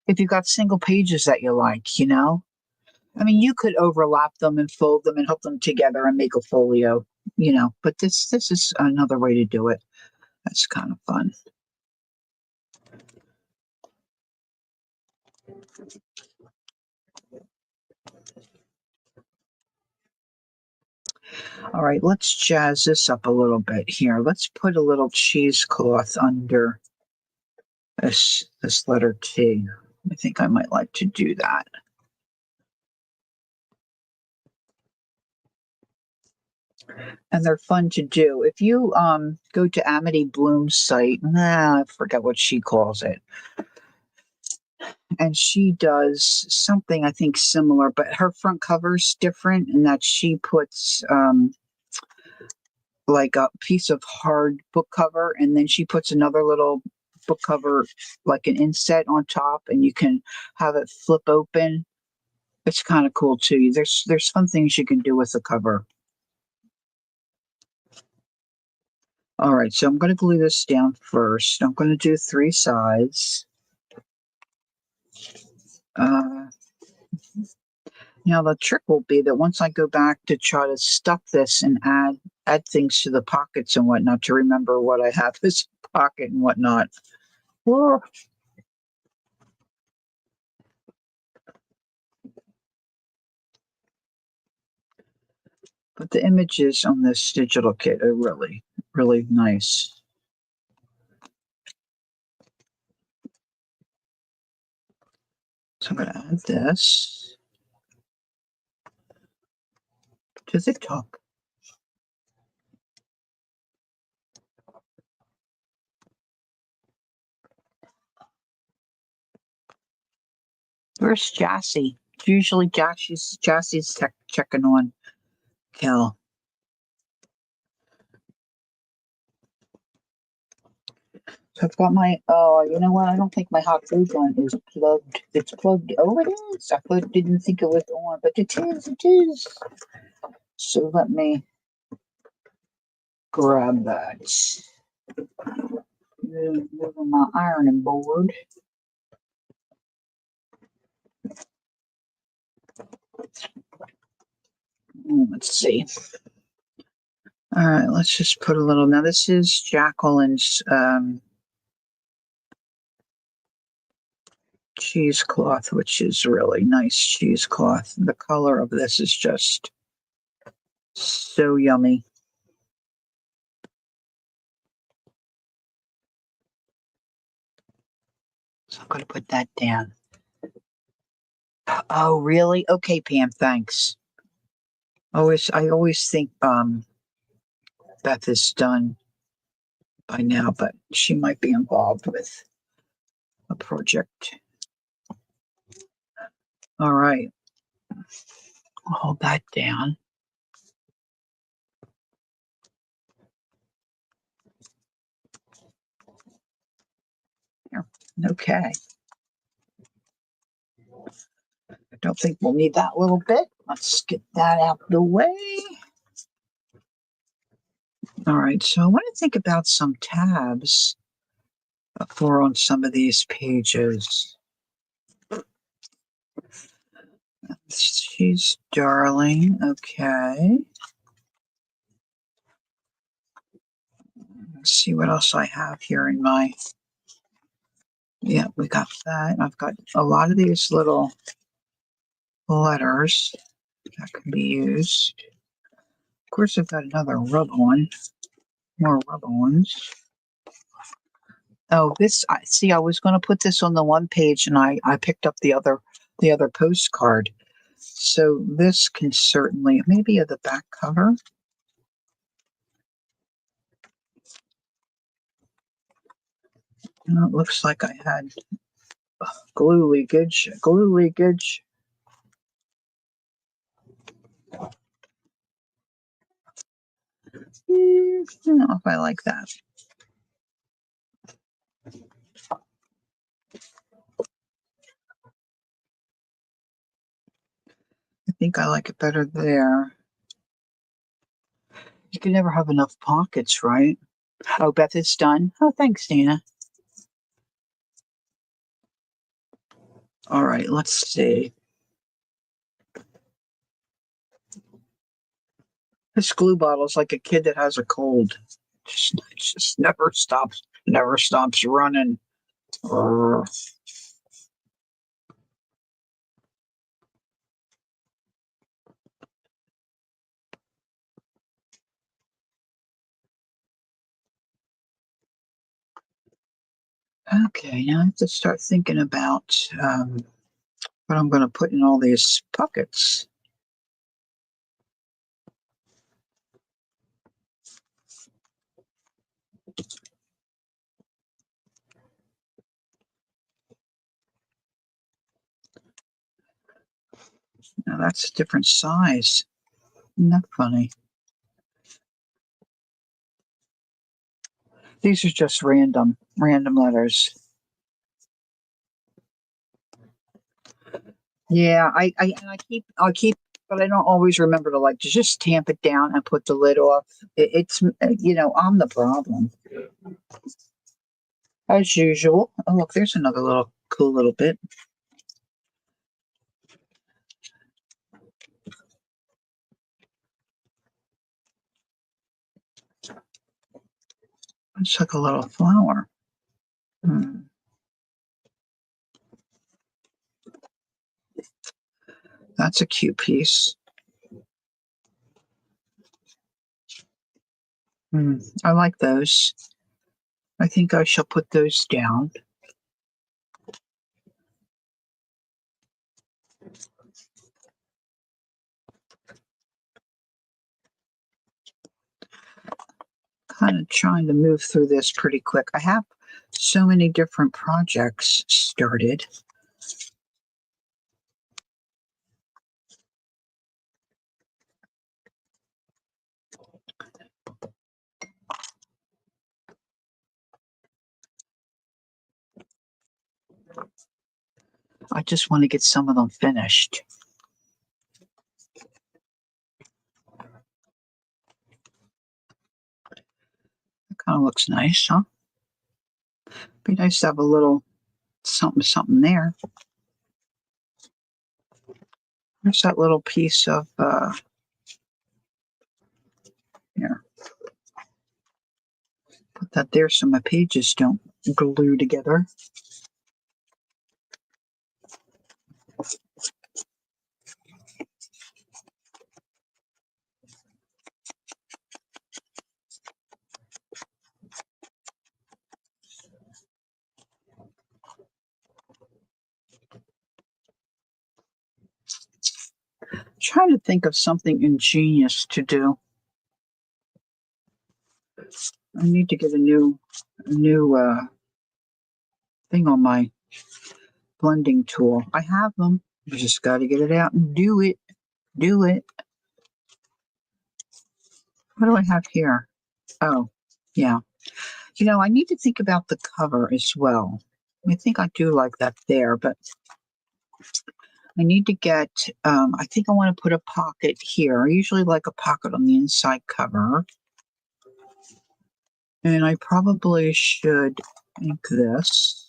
if you've got single pages that you like, I mean, you could overlap them and fold them and hook them together and make a folio, but this is another way to do it. That's kind of fun. All right, let's jazz this up a little bit here. Let's put a little cheesecloth under this letter T. I think I might like to do that. and they're fun to do. If you go to Amity Bloom's site, I forget what she calls it, and she does something I think similar, but her front cover's different in that she puts like a piece of hard book cover, and then she puts another little book cover, like an inset on top, and you can have it flip open. It's kind of cool too. There's fun things you can do with the cover. All right, so I'm going to glue this down first. I'm going to do 3 sides. Uh, Now the trick will be that once I go back to try to stuff this and add things to the pockets and whatnot, to remember what I have this pocket and whatnot. Whoa. But the images on this digital kit are really, really nice. So I'm going to add this to the top. Where's Jassy? Usually Jassy's checking on Kel. So I've got my, oh, you know what? I don't think my hot glue gun is plugged. It's plugged. Oh, it is. Didn't think it was on, but it is. It is. So let me grab that. Move my ironing board. Let's see. All right, let's just put a little. Now, this is Jacqueline's cheesecloth, which is really nice cheesecloth. The color of this is just so yummy. So I'm going to put that down. Oh, really? Okay, Pam, thanks. I always think Beth is done by now, but she might be involved with a project. All right. I'll hold that down. Here. Okay. I don't think we'll need that little bit. Let's get that out of the way. All right, so I want to think about some tabs for on some of these pages. She's darling. Okay. Let's see what else I have here in my. Yeah, we got that. I've got a lot of these little letters that can be used. Of course, I've got another rub-on. More rub-ons. Oh, this. I see. I was going to put this on the one page, and I picked up the other postcard. So this can certainly maybe at the back cover. It looks like I had glue leakage. Glue leakage. I don't know if I like that. I think I like it better there. You can never have enough pockets, right? Oh, Beth is done. Oh, thanks, Dana. All right, let's see. This glue bottle is like a kid that has a cold. Just never stops running. Okay, now I have to start thinking about what I'm going to put in all these pockets. Now that's a different size. Isn't that funny? These are just random letters. Yeah, I keep, but I don't always remember to like to just tamp it down and put the lid off. It's I'm the problem as usual. Oh look, there's another little cool little bit. It's like a little flower. Hmm. That's a cute piece. I like those. I think I shall put those down. Kind of trying to move through this pretty quick. I have so many different projects started. I just want to get some of them finished. It kind of looks nice, huh? Be nice to have a little something there. There's that little piece of here. Put that there so my pages don't glue together. Trying to think of something ingenious to do. I need to get a new thing on my blending tool. I have them. You just got to get it out and do it. Do it. What do I have here? Oh, yeah. I need to think about the cover as well. I think I do like that there, but I need to get, I think I want to put a pocket here. I usually like a pocket on the inside cover. And I probably should ink this.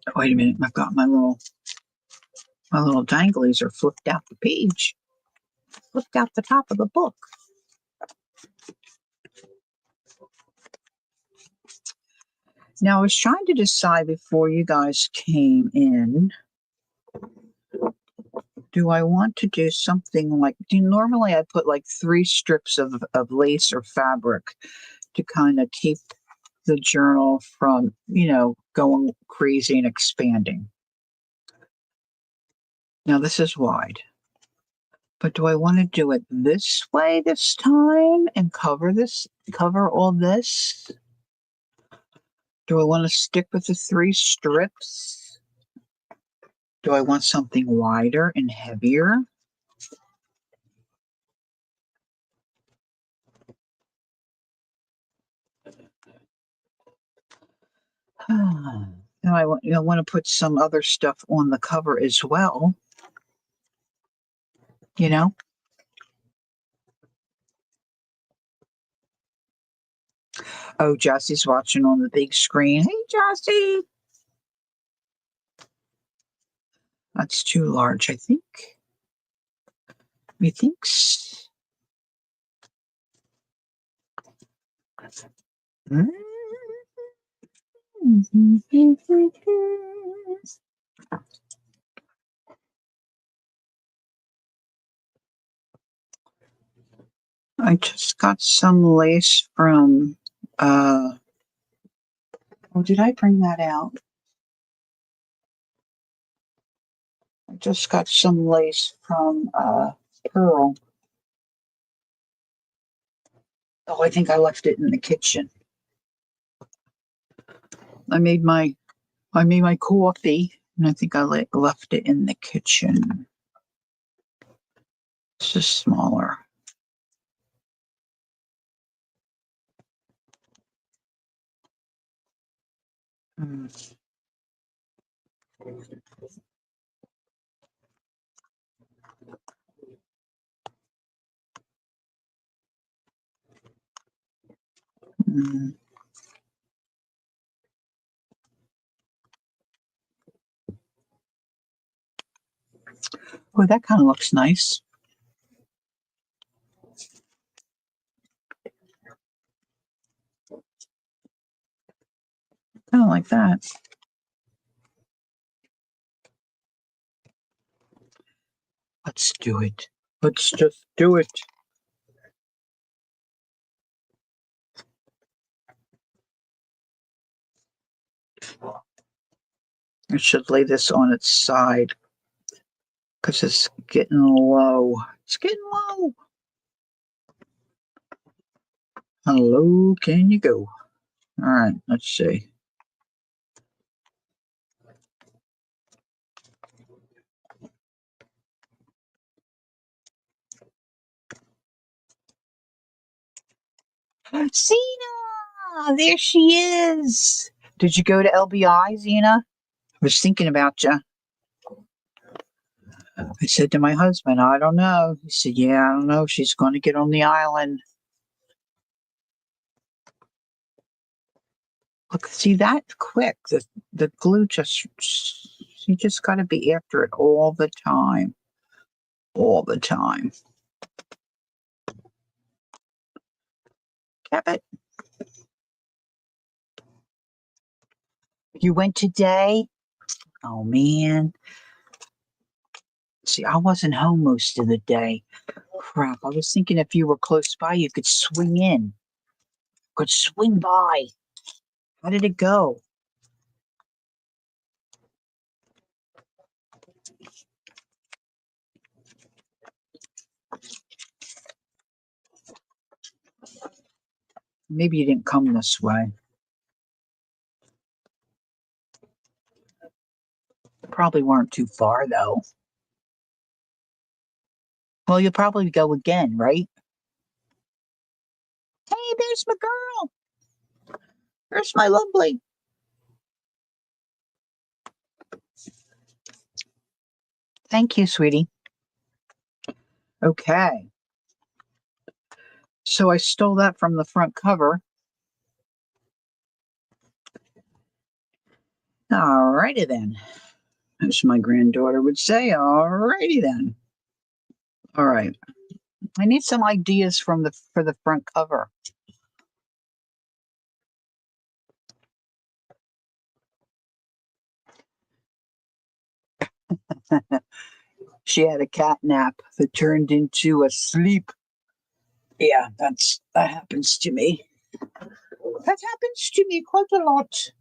Oh, wait a minute, I've got my little danglies are flipped out the page. Flipped out the top of the book. Now I was trying to decide before you guys came in. Do I want to do something like, normally I put like 3 strips of lace or fabric to kind of keep the journal from, going crazy and expanding. Now this is wide. But do I want to do it this way this time and cover all this? Do I want to stick with the 3 strips? Do I want something wider and heavier? Now I want to put some other stuff on the cover as well. Oh, Jesse's watching on the big screen. Hey, Jesse. That's too large, I think. Methinks. I just got some lace from, oh, did I bring that out? I just got some lace from Pearl. Oh, I think I left it in the kitchen. I made my I made my coffee, and I think I left it in the kitchen. It's just smaller. Mm. Mm. Oh, that kind of looks nice. Kind of like that. Let's do it. Let's just do it. I should lay this on its side because it's getting low. It's getting low. How low can you go? All right, let's see. Zena! There she is. Did you go to LBI, Zena? I was thinking about you. I said to my husband, I don't know. He said, yeah, I don't know. She's going to get on the island. Look, see that quick. The glue just, you just got to be after it all the time. All the time. Kept. You went today? Oh, man. See, I wasn't home most of the day. Crap. I was thinking if you were close by, you could swing in. Could swing by. How did it go? Maybe you didn't come this way. Probably weren't too far, though. Well, you'll probably go again, right? Hey, there's my girl. There's my lovely. Thank you, sweetie. Okay. So I stole that from the front cover. All righty then. As my granddaughter would say, all righty then. All right. I need some ideas from the for the front cover. She had a cat nap that turned into a sleep. Yeah, that happens to me. That happens to me quite a lot.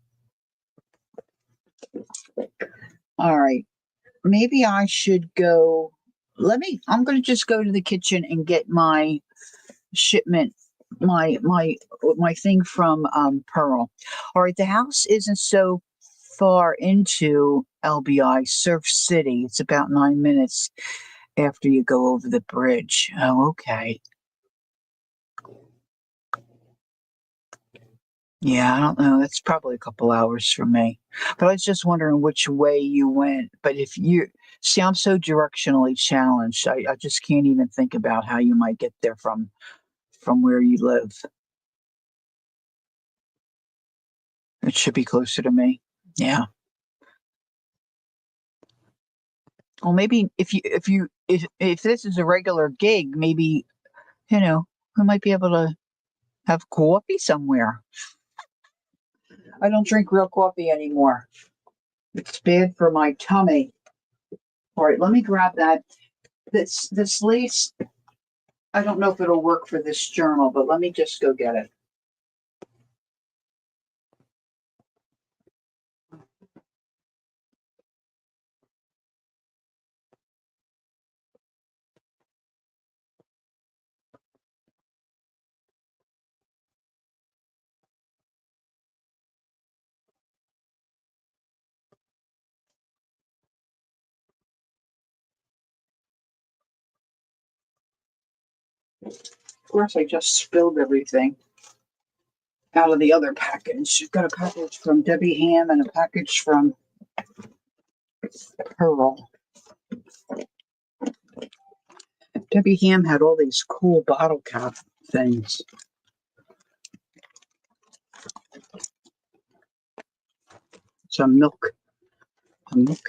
All right. Maybe I should go. I'm going to just go to the kitchen and get my shipment, my thing from Pearl. All right, the house isn't so far into LBI Surf City. It's about 9 minutes after you go over the bridge. Oh, okay. Yeah, I don't know. That's probably a couple hours from me. But I was just wondering which way you went. But if you see, I'm so directionally challenged. I just can't even think about how you might get there from where you live. It should be closer to me. Yeah. Well, maybe if this is a regular gig, maybe we might be able to have coffee somewhere. I don't drink real coffee anymore. It's bad for my tummy. All right, let me grab that. This lace. I don't know if it'll work for this journal, but let me just go get it. Of course, I just spilled everything out of the other package. Got a package from Debbie Ham and a package from Pearl. Debbie Ham had all these cool bottle cap things. It's a milk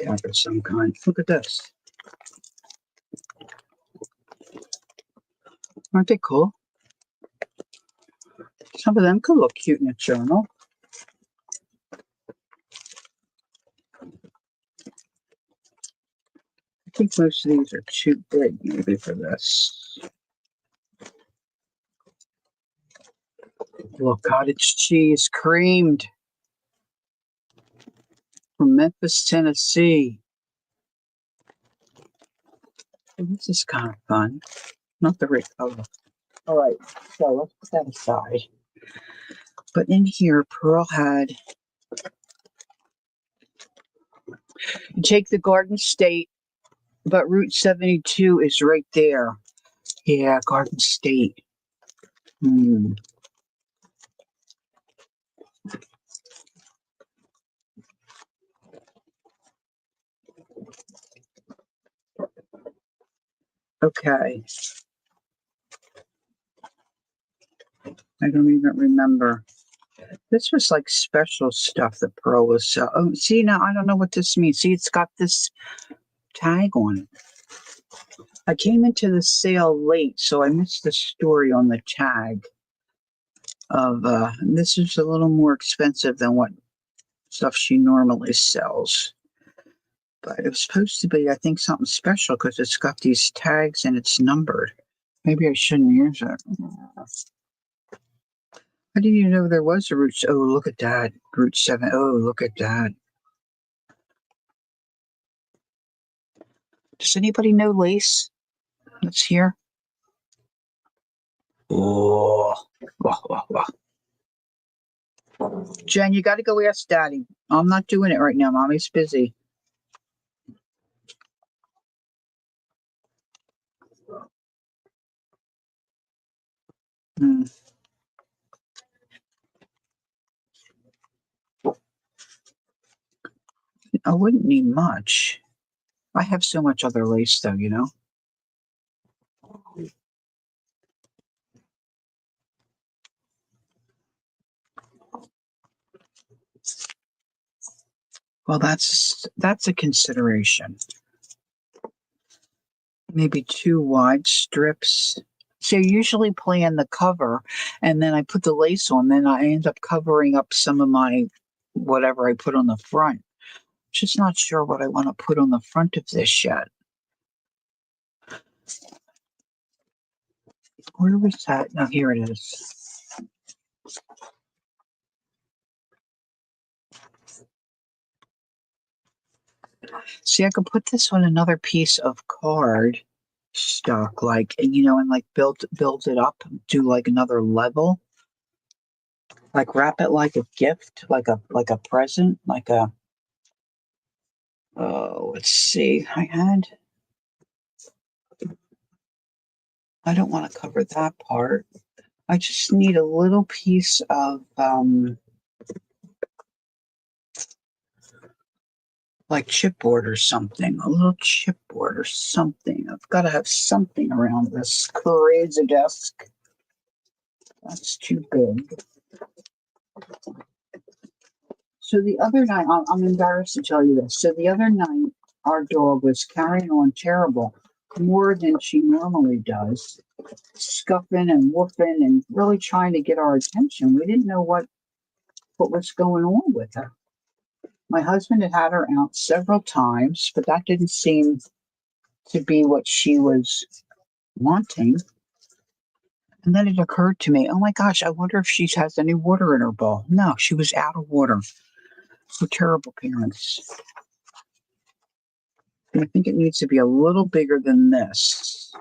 cap of some kind. Look at this. Aren't they cool? Some of them could look cute in a journal. I think most of these are too big maybe for this. Little cottage cheese creamed from Memphis, Tennessee. This is kind of fun. Not the right color. All right, so let's put that aside. But in here, Pearl had, you take the Garden State, but Route 72 is right there. Yeah, Garden State. Okay. I don't even remember. This was like special stuff that Pearl was selling. Oh, see, now I don't know what this means. See, it's got this tag on it. I came into the sale late, so I missed the story on the tag of, this is a little more expensive than what stuff she normally sells. But it was supposed to be, I think, something special because it's got these tags and it's numbered. Maybe I shouldn't use it. How did you know there was a Route? Oh, look at that. Route 7. Oh, look at that. Does anybody know lace that's here? Oh. Jen, you got to go ask Daddy. I'm not doing it right now. Mommy's busy. I wouldn't need much. I have so much other lace, though, you know? Well, that's a consideration. Maybe 2 wide strips. So I usually plan the cover, and then I put the lace on. Then I end up covering up some of my whatever I put on the front. Just not sure what I want to put on the front of this yet. Where was that? No, here it is. See, I could put this on another piece of card stock, like, you know, and like build it up, do like another level, like wrap it like a gift, like a present, like a. Oh, let's see. I don't want to cover that part. I just need a little piece of like chipboard or something, a little chipboard or something. I've got to have something around this crazy desk. That's too big. So the other night, I'm embarrassed to tell you this. So the other night, our dog was carrying on terrible, more than she normally does, scuffing and whooping and really trying to get our attention. We didn't know what was going on with her. My husband had her out several times, but that didn't seem to be what she was wanting. And then it occurred to me, oh my gosh, I wonder if she has any water in her bowl. No, she was out of water. We're terrible parents. I think it needs to be a little bigger than this.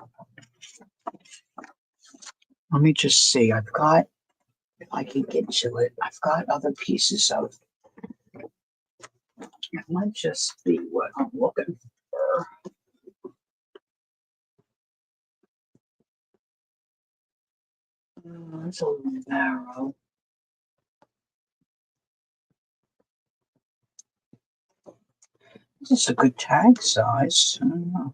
Let me just see. I've got, if I can get to it, I've got other pieces of. It might just be what I'm looking for. It's a little narrow. This is a good tag size. I don't know.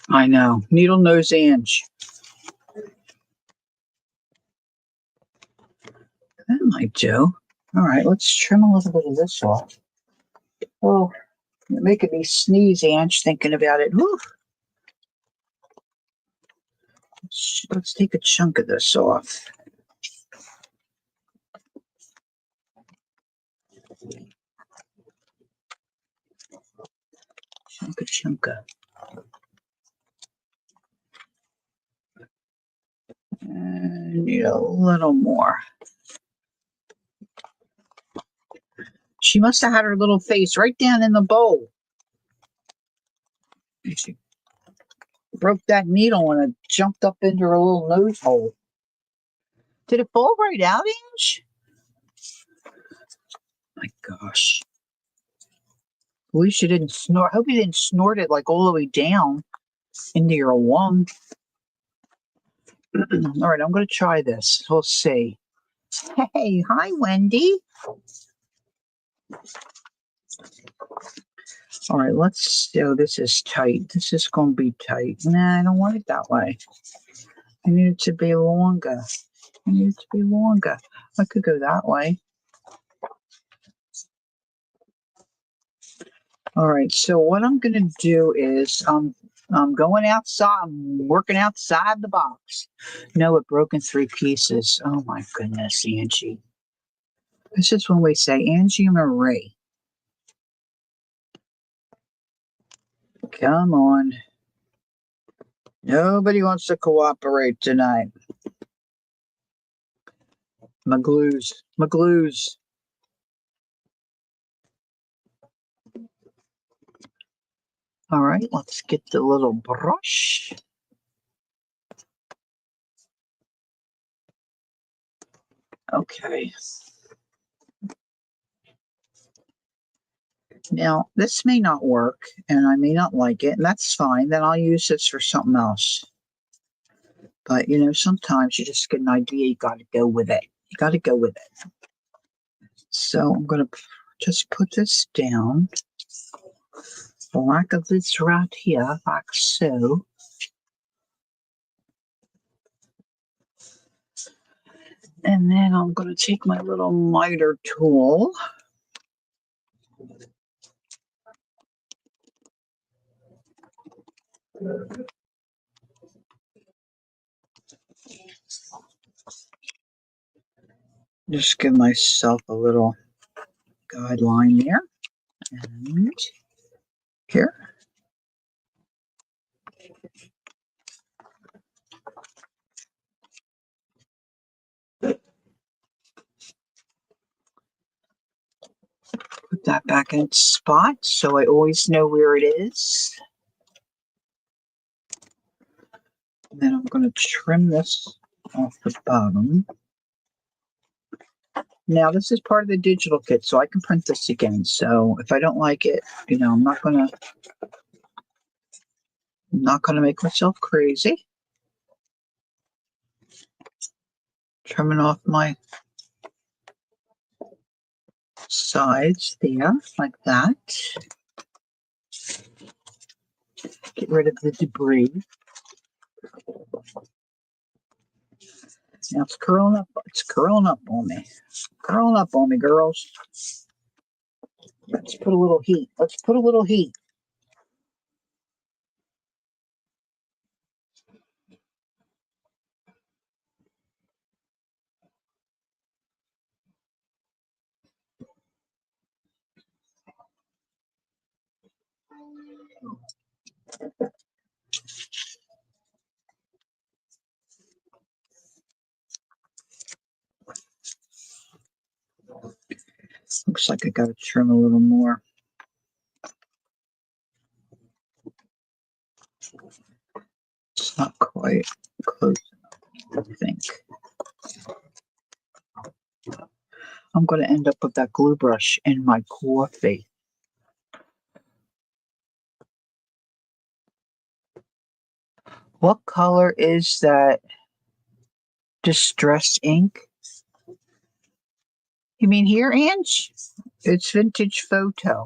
I know. Needle nose Ange. That might do. All right, let's trim a little bit of this off. Oh, you're making me sneeze, Ange, thinking about it. Whew. Let's take a chunk of this off. Chunka. And need a little more. She must have had her little face right down in the bowl. She broke that needle and it jumped up into her little nose hole. Did it fall right out, Ange? My gosh. At least you didn't snort. I hope you didn't snort it like all the way down into your lung. All right, I'm going to try this. We'll see. Hey, hi, Wendy. All right, let's. Oh, this is tight. This is going to be tight. Nah, I don't want it that way. I need it to be longer. I could go that way. All right, so what I'm going to do is I'm going outside. I'm working outside the box. No, it broke in 3 pieces. Oh, my goodness, Angie. This is when we say Angie Marie. Come on. Nobody wants to cooperate tonight. My glues. All right, let's get the little brush. Okay. Now, this may not work, and I may not like it, and that's fine. Then I'll use this for something else. But, sometimes you just get an idea. You got to go with it. So I'm going to just put this down. Like this right here, like so. And then I'm going to take my little miter tool. Just give myself a little guideline there. And here. Put that back in its spot so I always know where it is. And then I'm going to trim this off the bottom. Now, this is part of the digital kit, so I can print this again. So if I don't like it, I'm not going to make myself crazy. Trimming off my sides there, like that. Get rid of the debris. Now it's curling up. It's curling up on me. Curling up on me, girls. Let's put a little heat. Looks like I got to trim a little more. It's not quite close enough, I think. I'm going to end up with that glue brush in my coffee. What color is that distress ink? You mean here, Ange? It's Vintage Photo.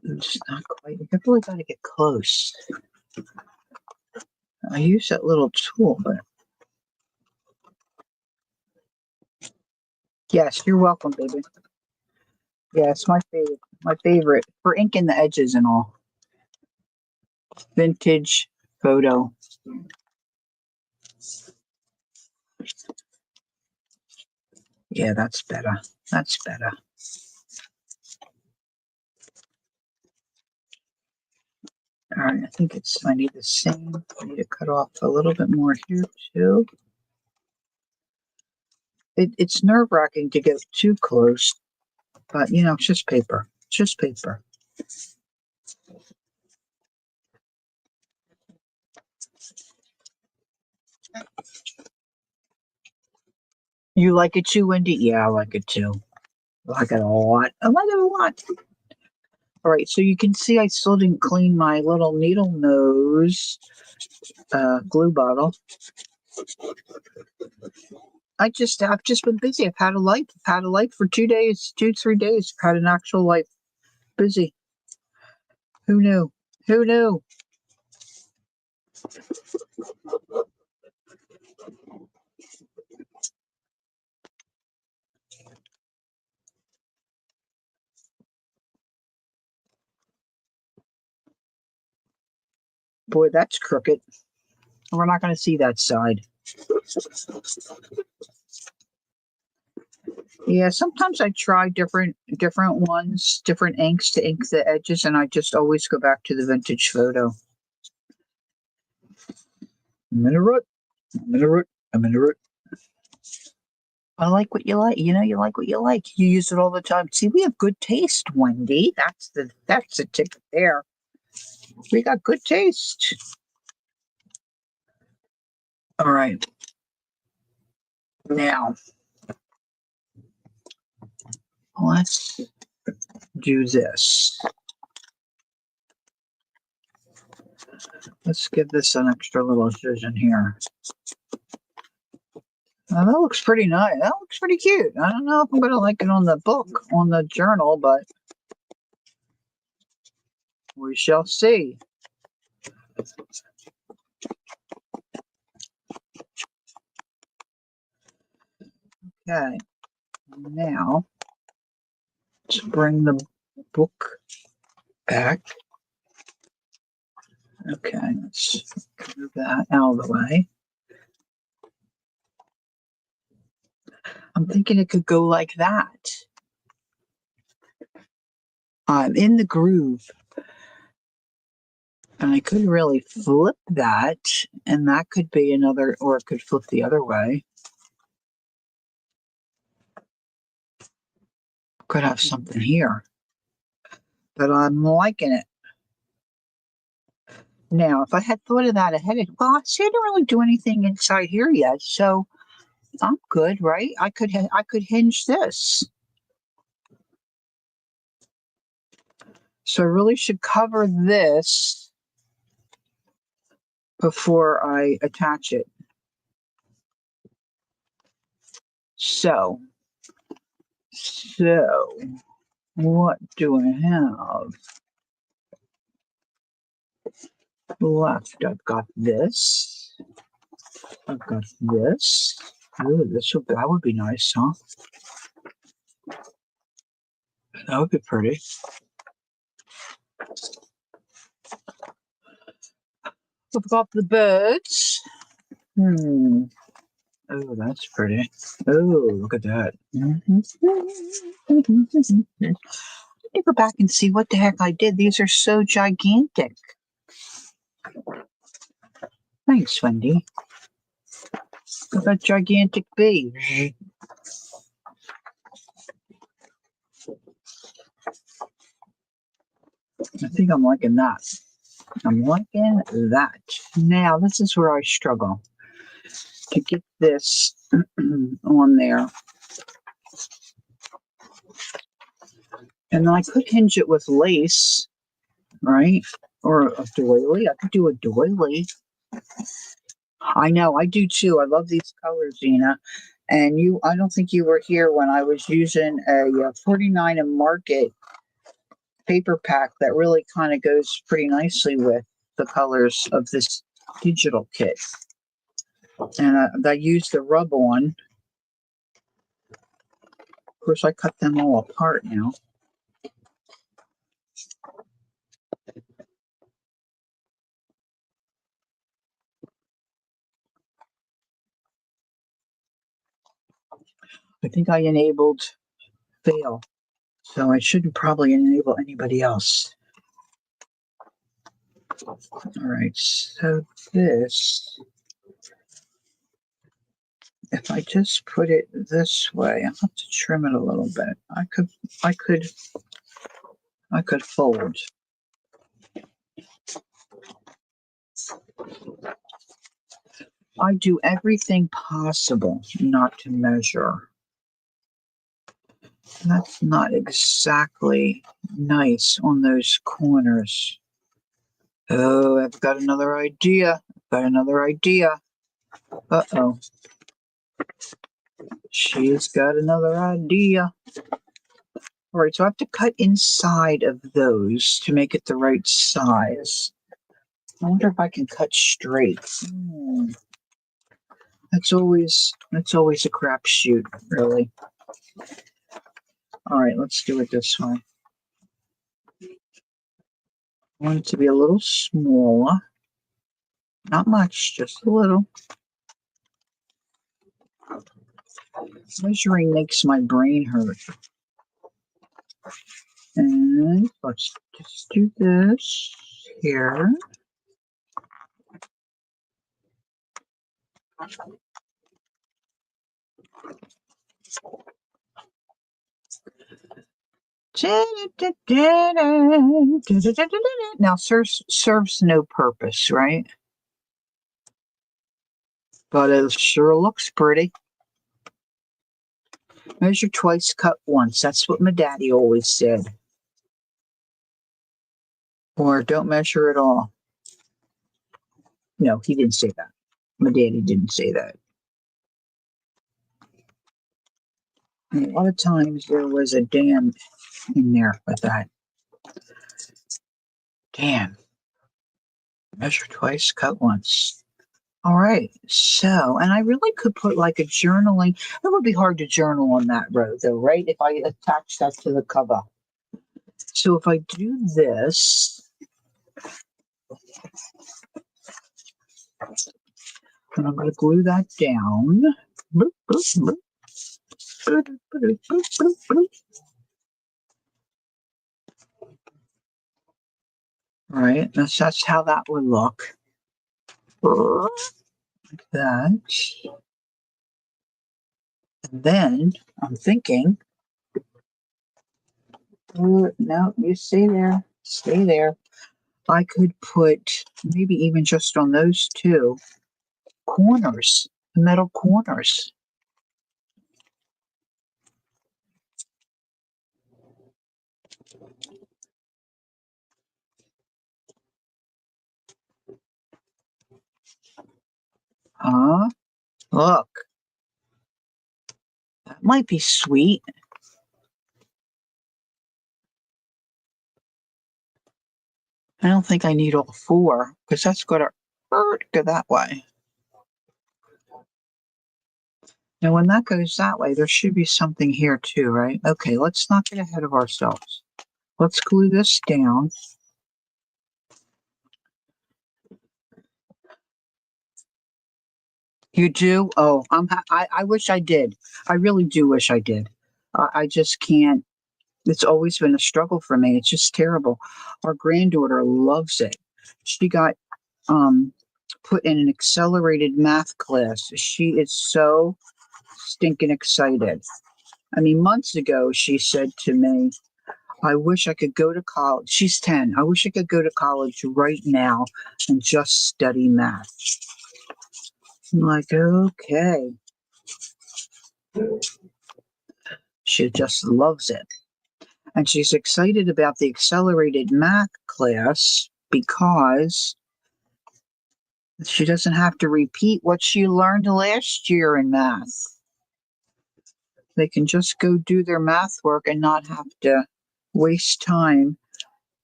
It's not quite. I really got to get close. I use that little tool, but yes, you're welcome, baby. Yeah, it's my favorite. My favorite for inking the edges and all. Vintage Photo. Yeah, that's better. That's better. All right, I think I need the same. I need to cut off a little bit more here too. It's nerve-wracking to get too close, but it's just paper. It's just paper. You like it too, Wendy? Yeah, I like it too. I like it a lot. I like it a lot. All right, so you can see I still didn't clean my little needle nose glue bottle. I've just been busy. I've had a life. I've had a life for 2 days, 3 days. I've had an actual life. Busy. Who knew? Who knew? Boy, that's crooked. We're not going to see that side. Yeah, sometimes I try different ones, different inks to ink the edges, and I just always go back to the Vintage Photo. I'm in a rut. I'm in a rut. I'm in a rut. I like what you like. You like what you like. You use it all the time. See, we have good taste, Wendy. That's the ticket there. We got good taste. All right. Now, let's do this. Let's give this an extra little incision here. Now, that looks pretty nice. That looks pretty cute. I don't know if I'm going to like it on the book, on the journal, but we shall see. Okay. Now, let's bring the book back. Okay, let's move that out of the way. I'm thinking it could go like that. I'm in the groove. And I could really flip that, and that could be another, or it could flip the other way. Could have something here. But I'm liking it. Now, if I had thought of that ahead of, well, see, I didn't really do anything inside here yet, so I'm good, right? I could hinge this. So I really should cover this before I attach it. So what do I have left? I've got this. I've got this. Oh, that would be nice, huh? That would be pretty. We've got the birds. Oh, that's pretty. Oh, look at that. Let me go back and see what the heck I did. These are so gigantic. Thanks, Wendy. Look at that gigantic bee. I think I'm liking that. I'm liking that. Now, this is where I struggle to get this on there. And then I could hinge it with lace, right? Or a doily. I could do a doily. I know, I do too. I love these colors, Gina. And I don't think you were here when I was using a 49 and Market paper pack that really kind of goes pretty nicely with the colors of this digital kit. And I used the rub on. Of course, I cut them all apart now. I think I enabled fail, so I shouldn't probably enable anybody else. All right, so this, if I just put it this way, I have to trim it a little bit. I could fold. I do everything possible not to measure. That's not exactly nice on those corners. Oh, I've got another idea. Uh-oh. She's got another idea. All right, so I have to cut inside of those to make it the right size. I wonder if I can cut straight. That's always a crapshoot, really. All right, let's do it this way. I want it to be a little smaller. Not much, just a little. Measuring makes my brain hurt. And let's just do this here. Now, serves no purpose, right? But it sure looks pretty. Measure twice, cut once. That's what my daddy always said. Or don't measure at all. No, he didn't say that. My daddy didn't say that. And a lot of times there was a damn in there with that. Damn. Measure twice, cut once. All right. So, and I really could put like a journaling. It would be hard to journal on that row, though, right? If I attach that to the cover. So if I do this, and I'm going to glue that down. Bloop, bloop, bloop. Bloop, bloop, bloop, bloop, bloop. Right, that's how that would look. Like that. And then I'm thinking, no, you stay there. Stay there. I could put maybe even just on those two corners, metal corners. Look. That might be sweet. I don't think I need all four because that's going to go that way. Now, when that goes that way, there should be something here too, right? Okay, let's not get ahead of ourselves. Let's glue this down. You do? Oh, I wish I did. I really do wish I did. I just can't. It's always been a struggle for me. It's just terrible. Our granddaughter loves it. She got put in an accelerated math class. She is so stinking excited. I mean, months ago, she said to me, I wish I could go to college. She's 10. I wish I could go to college right now and just study math. I'm like, okay. She just loves it. And she's excited about the accelerated math class because she doesn't have to repeat what she learned last year in math. They can just go do their math work and not have to waste time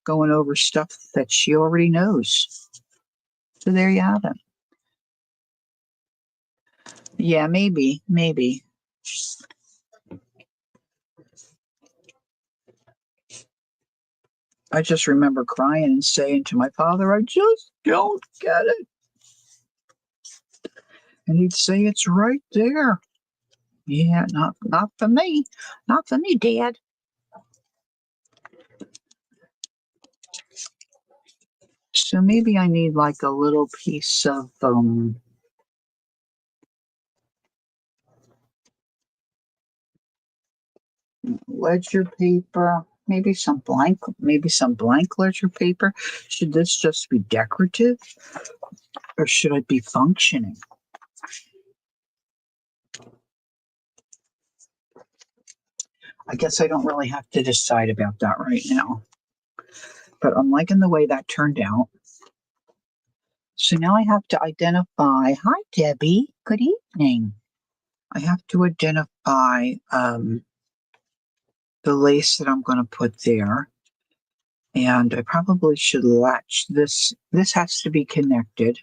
going over stuff that she already knows. So there you have it. Yeah, maybe. I just remember crying and saying to my father, I just don't get it. And he'd say, it's right there. Yeah, not for me. Not for me, Dad. So maybe I need like a little piece of ledger paper, maybe some blank ledger paper. Should this just be decorative or should it be functioning? I guess I don't really have to decide about that right now. But I'm liking the way that turned out. So now I have to identify. Hi, Debbie. Good evening. I have to identify the lace that I'm going to put there. And I probably should latch this. This has to be connected.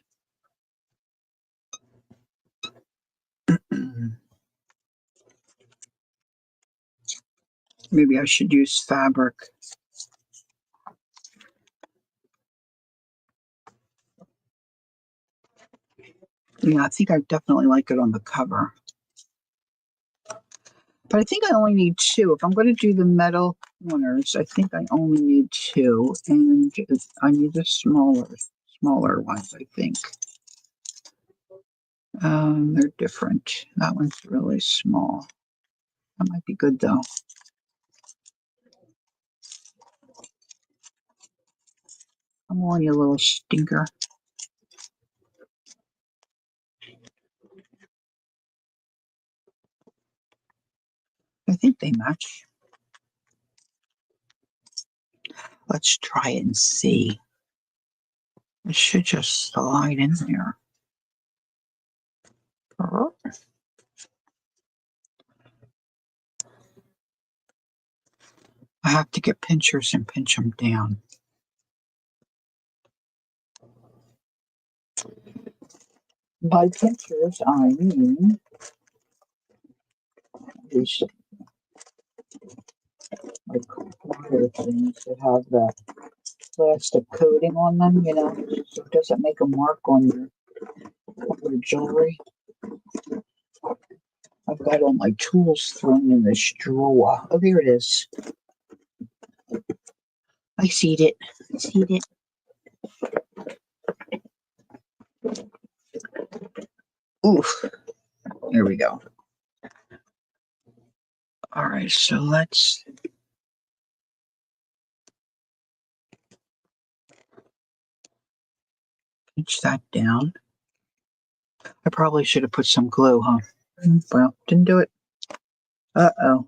Maybe I should use fabric. Yeah, I think I definitely like it on the cover. But I think I only need two. If I'm going to do the metal corners, I think I only need two. And I need the smaller ones, I think. They're different. That one's really small. That might be good though. Come on, you little stinker. I think they match. Let's try it and see. It should just slide in there. I have to get pinchers and pinch them down. By pinchers, I mean these like wire things that have that plastic coating on them, so it doesn't make a mark on your jewelry. I've got all my tools thrown in this drawer. Oh, here it is. I seed it. Oof. Here we go. All right, so let's pinch that down. I probably should have put some glue, huh? Well, didn't do it. Uh-oh.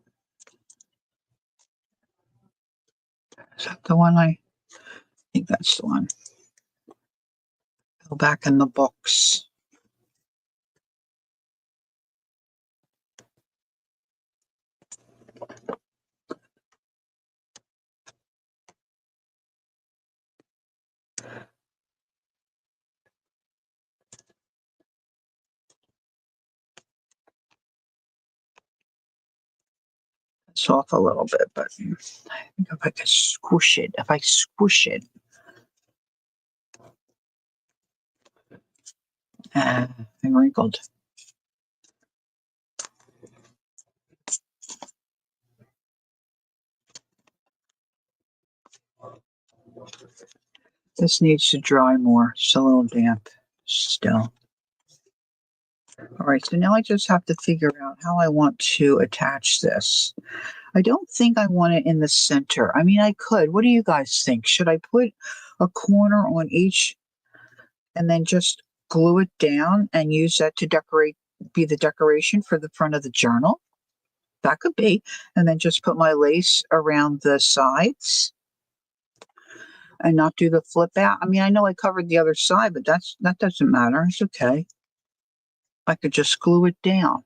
Is that the one? I think that's the one. Go back in the box. It's off a little bit, but I think if I could squish it, I wrinkled. This needs to dry more. It's a little damp still. All right, so now I just have to figure out how I want to attach this. I don't think I want it in the center. I mean, I could. What do you guys think? Should I put a corner on each and then just glue it down and use that to be the decoration for the front of the journal? That could be. And then just put my lace around the sides and not do the flip out. I mean, I know I covered the other side, but that doesn't matter. It's okay. I could just glue it down.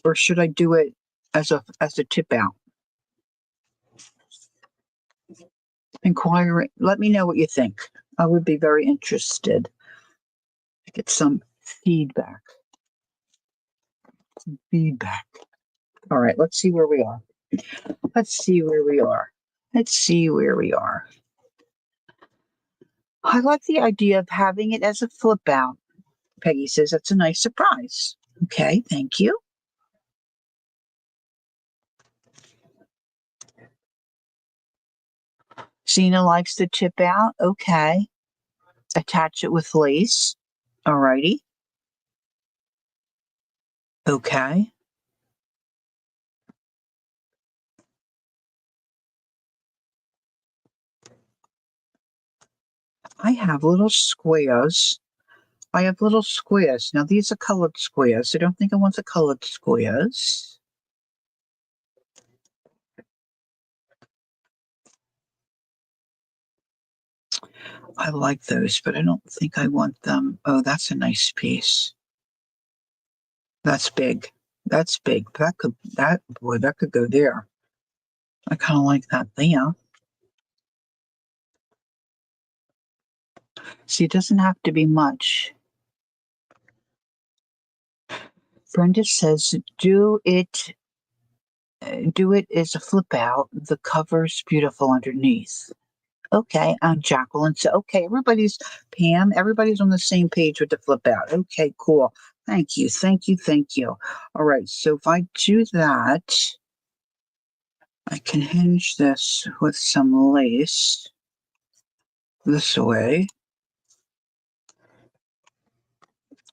Or should I do it as a tip out? Inquire. Let me know what you think. I would be very interested to get some feedback. All right, let's see where we are. Let's see where we are. I like the idea of having it as a flip out. Peggy says that's a nice surprise. Okay, thank you. Zena likes to tip out. Okay. Attach it with lace. Alrighty. Okay. I have little squares. Now these are colored squares. I don't think I want the colored squares. I like those, but I don't think I want them. Oh, that's a nice piece. That's big. That could go there. I kind of like that there. See, it doesn't have to be much. Brenda says, do it as a flip out. The cover's beautiful underneath. Okay, Jacqueline. So, okay, Pam, everybody's on the same page with the flip out. Okay, cool. Thank you. All right, so if I do that, I can hinge this with some lace this way,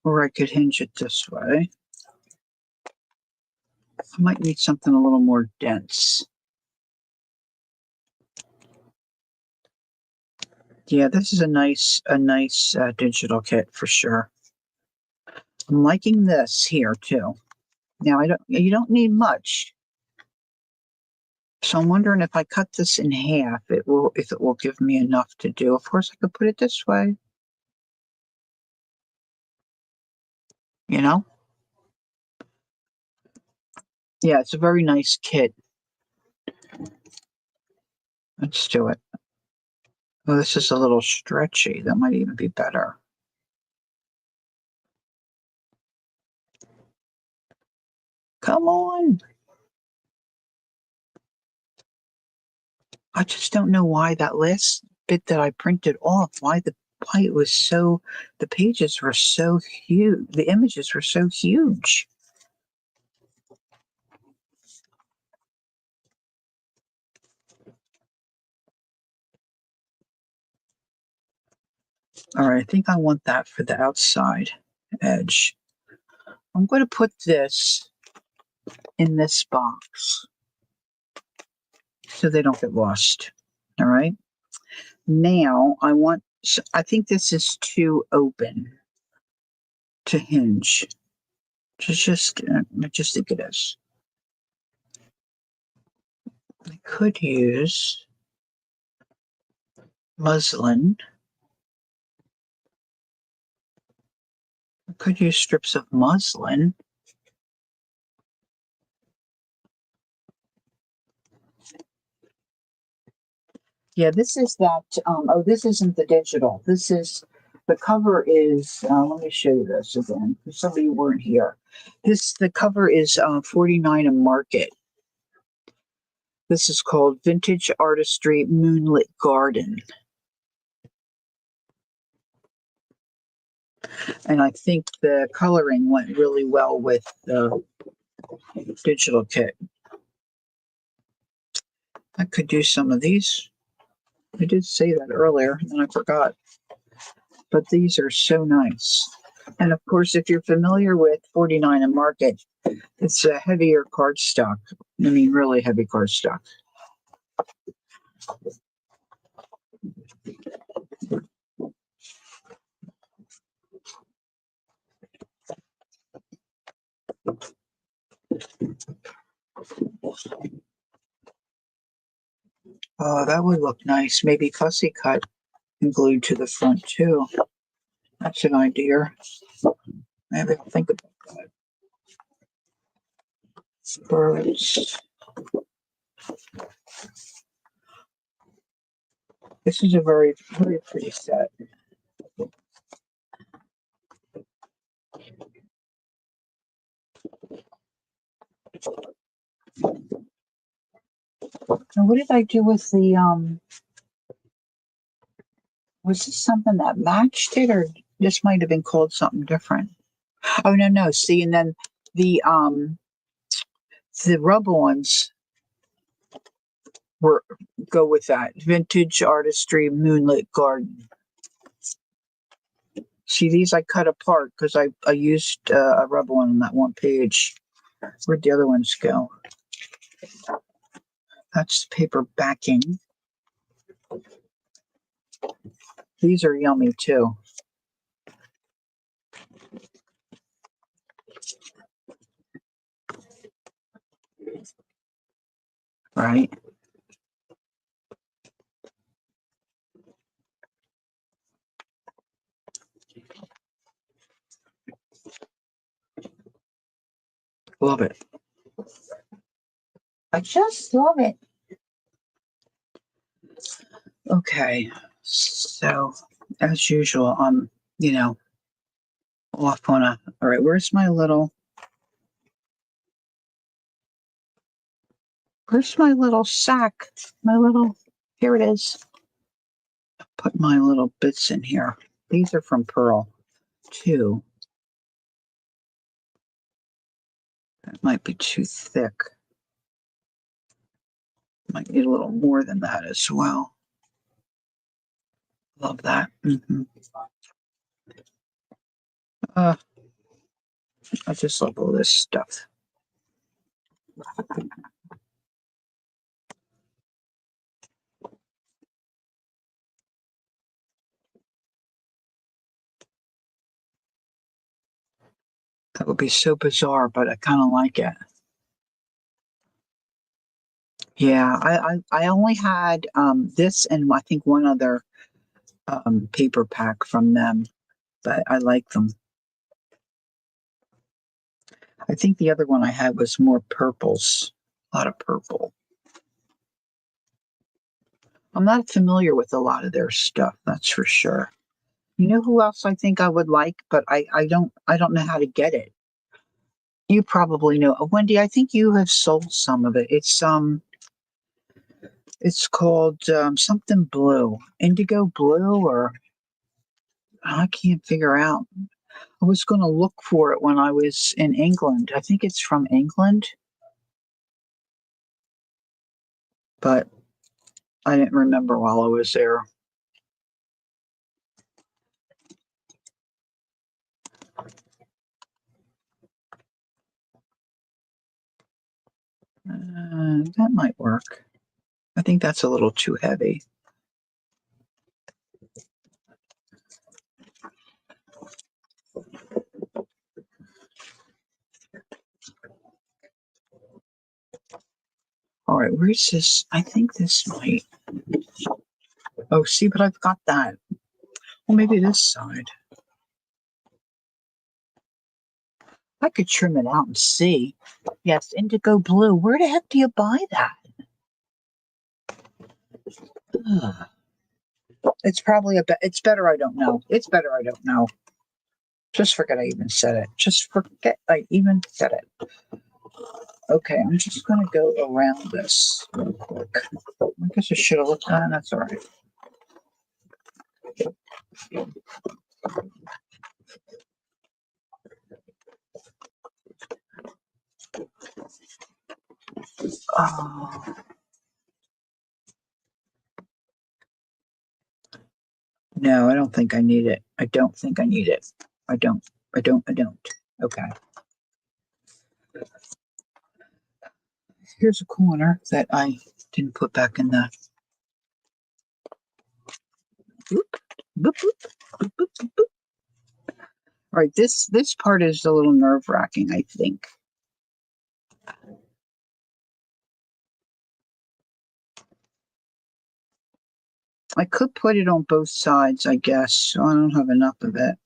or I could hinge it this way. I might need something a little more dense. Yeah, this is a nice digital kit for sure. I'm liking this here too. Now you don't need much. So I'm wondering if I cut this in half, if it will give me enough to do. Of course, I could put it this way. You know? Yeah, it's a very nice kit. Let's do it. Oh, this is a little stretchy. That might even be better. Come on. I just don't know why that last bit that I printed off, why it was so, the pages were so huge. The images were so huge. All right, I think I want that for the outside edge. I'm going to put this in this box so they don't get lost. All right. Now I think this is too open to hinge. I just think it is. I could use muslin. I could use strips of muslin. Yeah, this is that. This isn't the digital. The cover is. Let me show you this again. For some of you weren't here. The cover is $49 a market. This is called Vintage Artistry Moonlit Garden. And I think the coloring went really well with the digital kit. I could do some of these. I did say that earlier, and I forgot. But these are so nice. And of course, if you're familiar with $49 a market, it's a heavier cardstock. I mean, really heavy cardstock. Oh, that would look nice. Maybe fussy cut and glued to the front too. That's an idea. Maybe I'll think about that. Birds. This is a very, very pretty set. Now, what did I do with the was this something that matched it, or this might have been called something different? Oh, no, no. See, and then the um the rub-ons were go with that. Vintage Artistry Moonlit Garden. See, these I cut apart because I used a rub-on on that one page. Where'd the other ones go? That's the paper backing. These are yummy too. Right? Love it. I just love it. Okay. So, as usual, you know, off on a. All right, where's my little sack? Here it is. Put my little bits in here. These are from Pearl, too. That might be too thick. Might need a little more than that as well. Love that. I just love all this stuff. That would be so bizarre, but I kind of like it. Yeah, I only had this and I think one other paper pack from them, but I like them. I think the other one I had was more purples, a lot of purple. I'm not familiar with a lot of their stuff, that's for sure. You know who else I think I would like, but I don't know how to get it. You probably know. Wendy, I think you have sold some of it. It's called something blue. Indigo blue, or I can't figure out. I was going to look for it when I was in England. I think it's from England, but I didn't remember while I was there. That might work. I think that's a little too heavy. All right, where's this? I think this might. Oh, see, but I've got that. Well, maybe this side. I could trim it out and see. Yes, indigo blue. Where the heck do you buy that? Ugh. It's probably it's better I don't know. It's better I don't know. Just forget I even said it. Just forget I even said it. Okay, I'm just going to go around this real quick. I guess I should have looked at it. That's all right. Oh, no, I don't think I need it. I don't think I need it. I don't. I don't. Okay. Here's a corner that I didn't put back in the. Boop, boop, boop, boop, boop, boop, boop. All right, this part is a little nerve-wracking, I think. I could put it on both sides, I guess. So I don't have enough of it.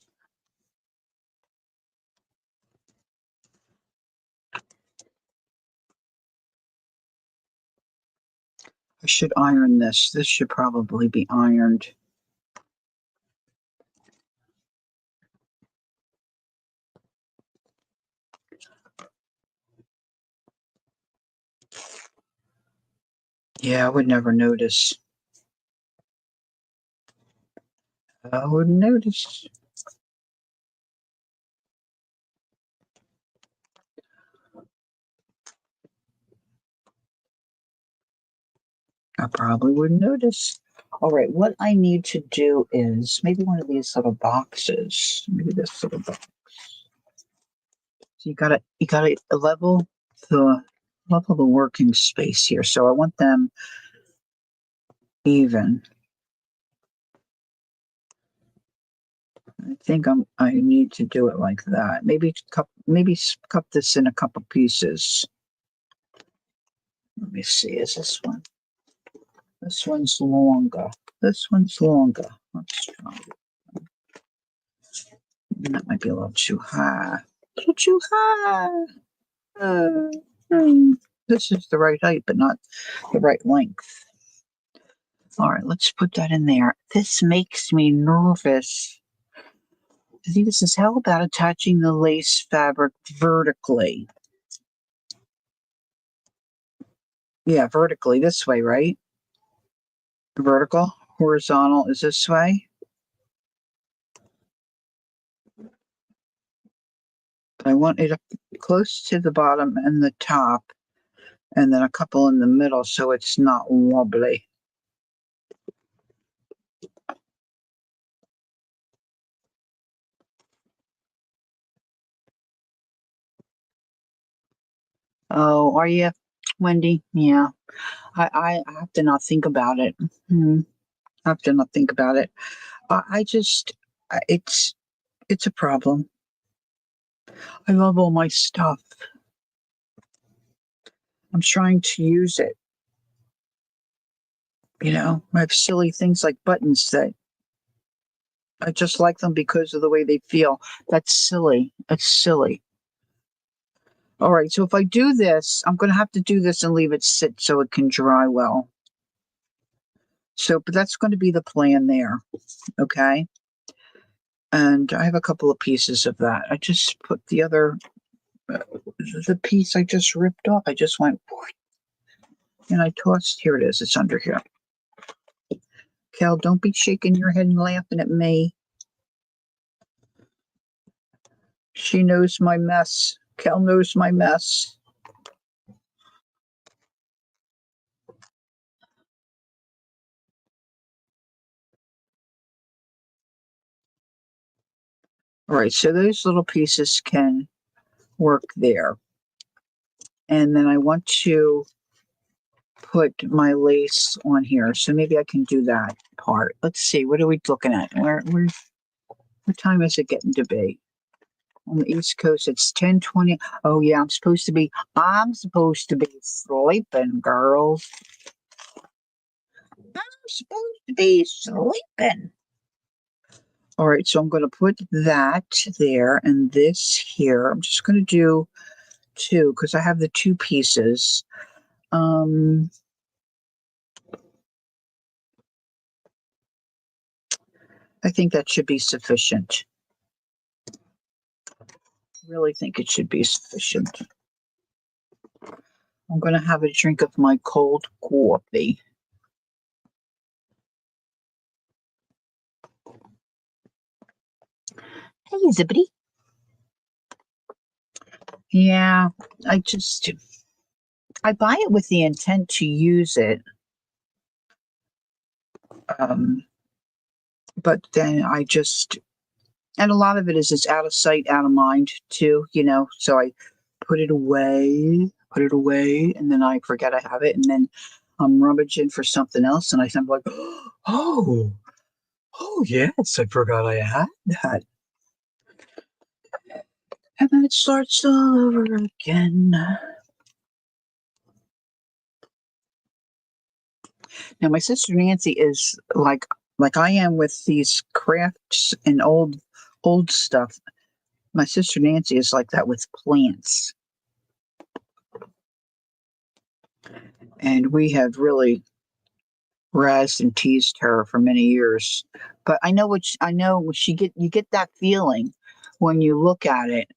I should iron this. This should probably be ironed. Yeah, I would never notice. I wouldn't notice. I probably wouldn't notice. All right, what I need to do is maybe one of these little boxes. Maybe this little box. So you gotta level the working space here. So I want them even. I think I need to do it like that. Maybe cut this in a couple pieces. Let me see. Is this one? This one's longer. This one's longer. Let's try it. That might be a little too high. A little too high. This is the right height, but not the right length. All right, let's put that in there. This makes me nervous. I think this is how about attaching the lace fabric vertically? Yeah, vertically this way, right? Vertical, horizontal is this way. I want it up close to the bottom and the top, and then a couple in the middle so it's not wobbly. Oh, are you, Wendy? Yeah. I have to not think about it. I have to not think about it. I just, it's a problem. I love all my stuff. I'm trying to use it. I have silly things like buttons that I just like them because of the way they feel. That's silly. It's silly. All right, so if I do this, I'm going to have to do this and leave it sit so it can dry well. So, but that's going to be the plan there, okay? And I have a couple of pieces of that. I just put the other, the piece I just ripped off. I just went, and I tossed, here it is, it's under here. Cal, don't be shaking your head and laughing at me. She knows my mess. Cal knows my mess. All right, so those little pieces can work there. And then I want to put my lace on here. So maybe I can do that part. Let's see, what are we looking at? What time is it getting to be? On the East Coast, it's 10:20. Oh yeah, I'm supposed to be sleeping, girls. I'm supposed to be sleeping. All right, so I'm going to put that there and this here. I'm just going to do two because I have the two pieces. I think that should be sufficient. Really think it should be sufficient. I'm going to have a drink of my cold coffee. Hey, Zippity. Yeah, I buy it with the intent to use it. But then and a lot of it is it's out of sight, out of mind too, so I put it away. put it away, and then I forget I have it, and then I'm rummaging for something else, and I'm like, oh, oh yes, I forgot I had that. And then it starts all over again. Now my sister Nancy is like I am with these crafts and old stuff. My sister Nancy is like that with plants. And we have really razzed and teased her for many years. But I know you get that feeling when you look at it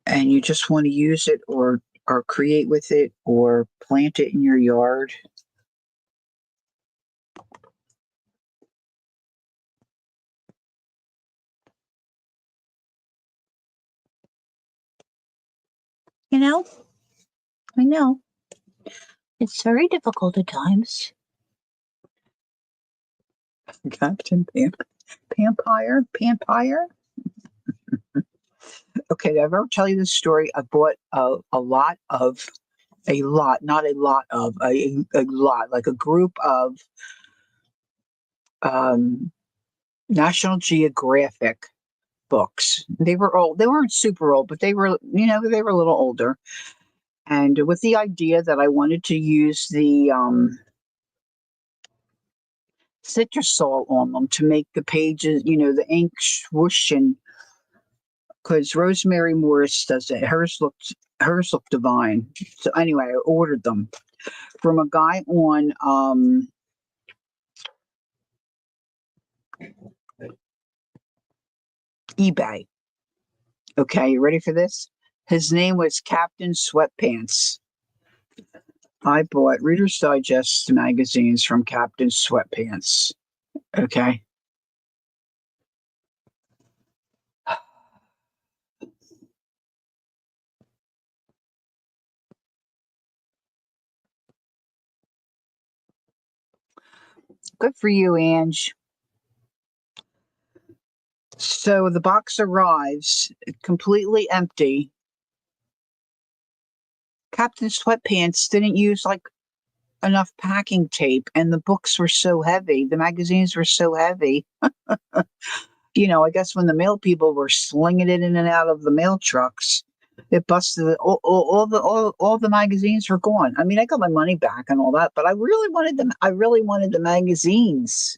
and you just want to use it or create with it or plant it in your yard. You know, I know. It's very difficult at times. Captain Pampire. Okay, did I ever tell you this story? I bought not a lot of, a lot, like a group of um, National Geographic books. They were old. They weren't super old, but they were a little older. And with the idea that I wanted to use the citrus salt on them to make the pages, the ink swoosh, and because Rosemary Morris does it. Hers looked divine. So anyway, I ordered them from a guy on eBay. Okay, you ready for this? His name was Captain Sweatpants. I bought Reader's Digest magazines from Captain Sweatpants. Okay. Good for you, Ange. So the box arrives completely empty. Captain Sweatpants didn't use like enough packing tape, and the books were so heavy. The magazines were so heavy. I guess when the mail people were slinging it in and out of the mail trucks, it busted all the magazines were gone. I mean, I got my money back and all that, but I really wanted them. I really wanted the magazines.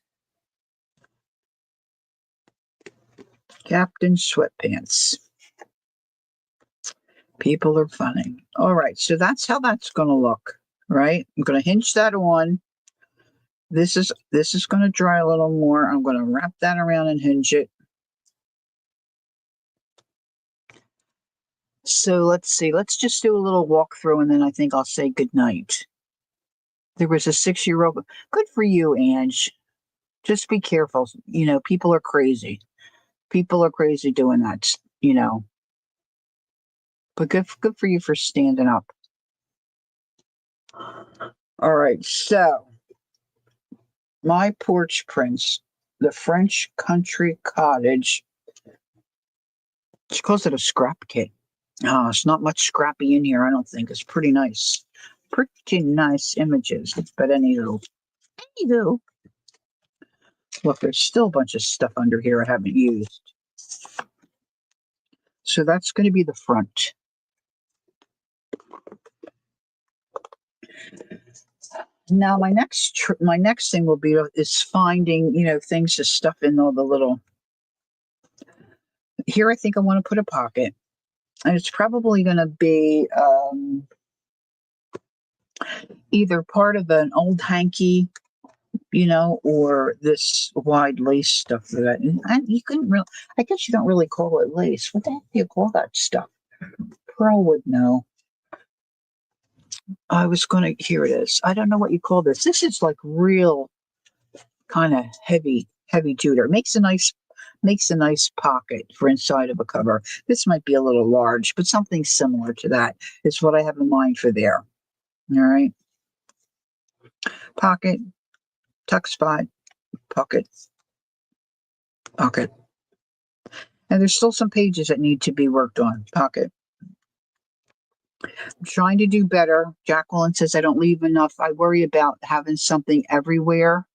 Captain Sweatpants. People are funny. All right, so that's how that's going to look, right? I'm going to hinge that on. This is going to dry a little more. I'm going to wrap that around and hinge it. So let's see. Let's just do a little walkthrough, and then I think I'll say good night. There was a 6-year-old. Good for you, Ange. Just be careful. People are crazy. People are crazy doing that. But good for you for standing up. All right. So My Porch Prints, the French Country Cottage. She calls it a scrap kit. Oh, it's not much scrappy in here, I don't think. It's pretty nice. Pretty nice images. But anywho. Look, there's still a bunch of stuff under here I haven't used. So that's going to be the front. Now my next thing will be is finding things to stuff in all the little. Here I think I want to put a pocket, and it's probably going to be either part of an old hanky, or this wide lace stuff that you couldn't really. I guess you don't really call it lace. What the heck do you call that stuff? Pearl would know. Here it is. I don't know what you call this. This is like real kind of heavy duty. It makes a nice pocket for inside of a cover. This might be a little large, but something similar to that is what I have in mind for there. All right. Pocket, tuck spot, pocket. And there's still some pages that need to be worked on. Pocket. I'm trying to do better. Jacqueline says I don't leave enough. I worry about having something everywhere.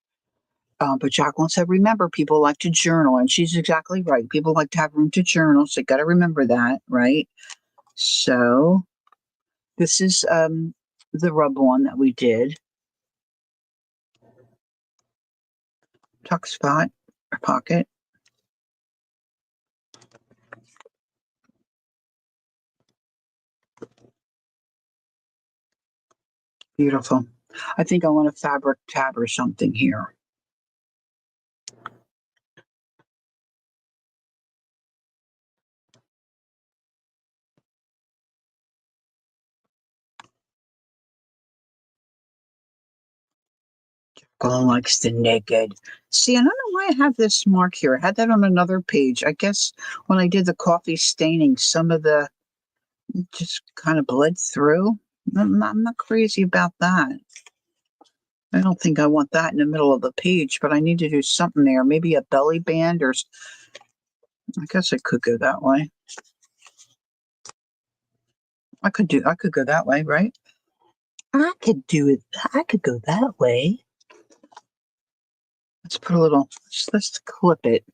But Jacqueline said, remember, people like to journal, and she's exactly right. People like to have room to journal, so you got to remember that, right? So this is the rub one that we did. Tuck spot or pocket. Beautiful. I think I want a fabric tab or something here. Jacqueline likes the naked. See, I don't know why I have this mark here. I had that on another page. I guess when I did the coffee staining, some of the just kind of bled through. I'm not crazy about that. I don't think I want that in the middle of the page, but I need to do something there. Maybe a belly band or I guess I could go that way. I could go that way, right? I could do it. I could go that way. Let's put a little, let's clip it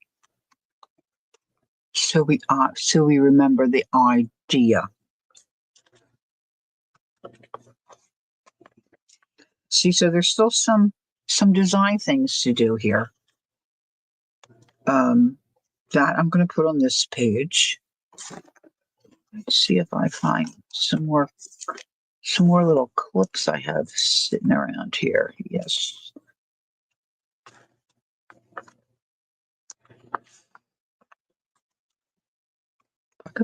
so we remember the idea. See, so there's still some design things to do here. That I'm going to put on this page. Let's see if I find some more little clips I have sitting around here. Yes.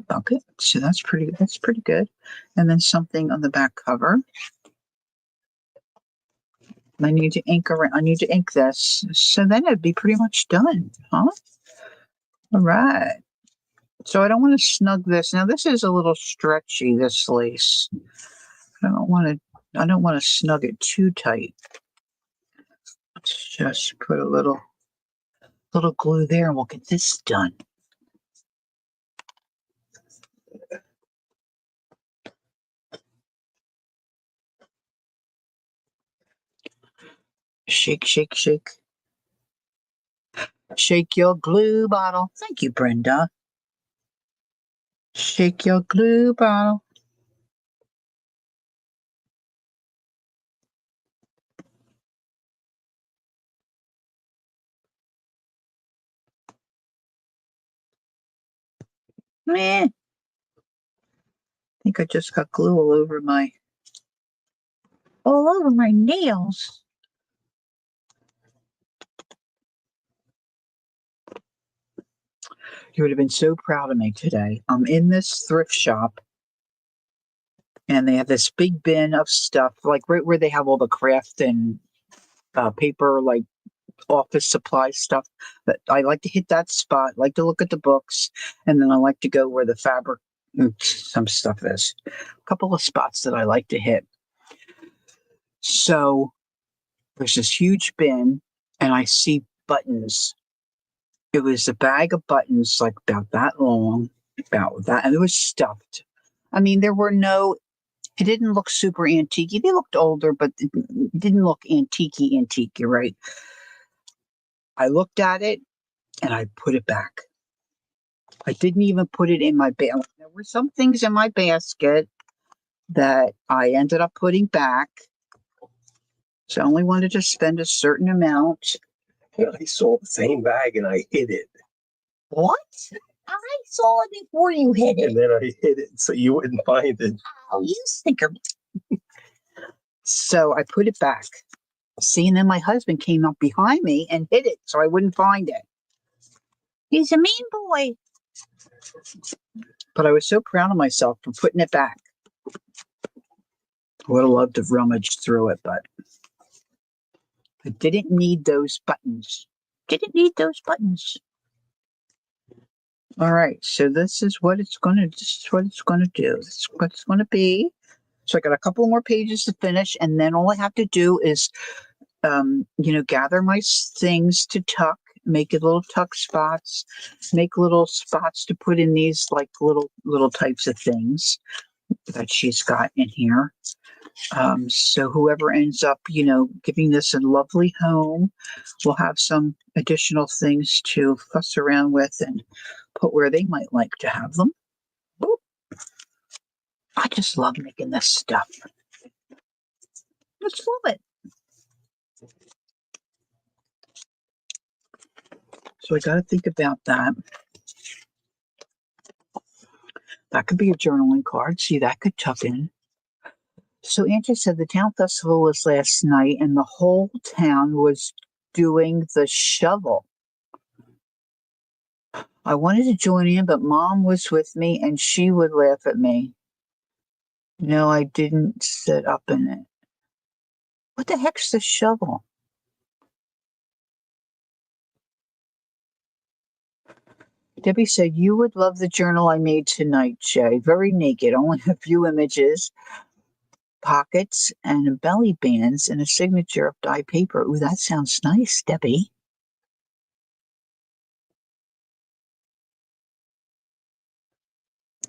Bucket. So that's pretty good. And then something on the back cover. I need to ink this. So then it'd be pretty much done, huh? All right. So I don't want to snug this. Now this is a little stretchy, this lace. I don't want to snug it too tight. Let's just put a little glue there and we'll get this done. Shake, shake, shake. Shake your glue bottle. Thank you, Brenda. Shake your glue bottle. Meh. I think I just got glue all over my nails. You would have been so proud of me today. I'm in this thrift shop and they have this big bin of stuff, like right where they have all the craft and paper, like office supply stuff. But I like to hit that spot, like to look at the books, and then I like to go where the fabric some stuff is. A couple of spots that I like to hit. So there's this huge bin and I see buttons. It was a bag of buttons, like about that long, about that, and it was stuffed. I mean, it didn't look super antique. They looked older, but it didn't look antique, you're right. I looked at it and I put it back. I didn't even put it in my basket. There were some things in my basket that I ended up putting back. So I only wanted to spend a certain amount. I saw the same bag and I hid it. What? I saw it before you hid it. And then I hid it so you wouldn't find it. Oh, you stinker. So I put it back. See, and then my husband came up behind me and hid it so I wouldn't find it. He's a mean boy. But I was so proud of myself for putting it back. I would have loved to rummage through it, but I didn't need those buttons. All right, so this is what it's going to do. This is what it's going to be. So I got a couple more pages to finish, and then all I have to do is, gather my things to tuck, make it little tuck spots, make little spots to put in these like little types of things. that she's got in here. So whoever ends up, giving this a lovely home will have some additional things to fuss around with and put where they might like to have them. Ooh, I just love making this stuff. I just love it. So I got to think about that. That could be a journaling card. See, that could tuck in. So Angie said the town festival was last night and the whole town was doing the shovel. I wanted to join in, but Mom was with me and she would laugh at me. No, I didn't sit up in it. What the heck's the shovel? Debbie said, you would love the journal I made tonight, Jay. Very naked, only a few images, pockets, and belly bands, and a signature of dyed paper. Ooh, that sounds nice, Debbie.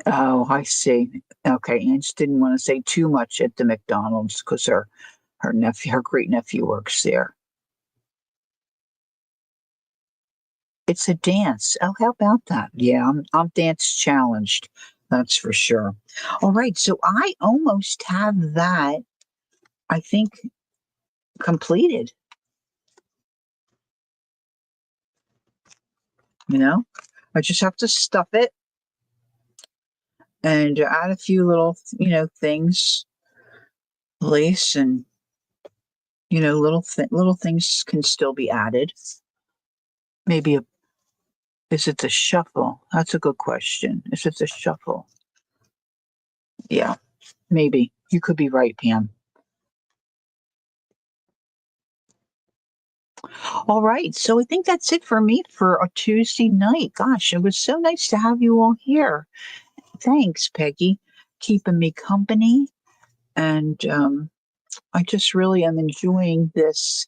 Oh, I see. Okay, Ange didn't want to say too much at the McDonald's because her great nephew works there. It's a dance. Oh, how about that? Yeah, I'm dance challenged. That's for sure. All right, so I almost have that, I think, completed. I just have to stuff it and add a few little, things, lace and, little things can still be added. Maybe is it the shuffle? That's a good question. Is it the shuffle? Yeah, maybe. You could be right, Pam. All right. So I think that's it for me for a Tuesday night. Gosh, it was so nice to have you all here. Thanks, Peggy, keeping me company. And I just really am enjoying this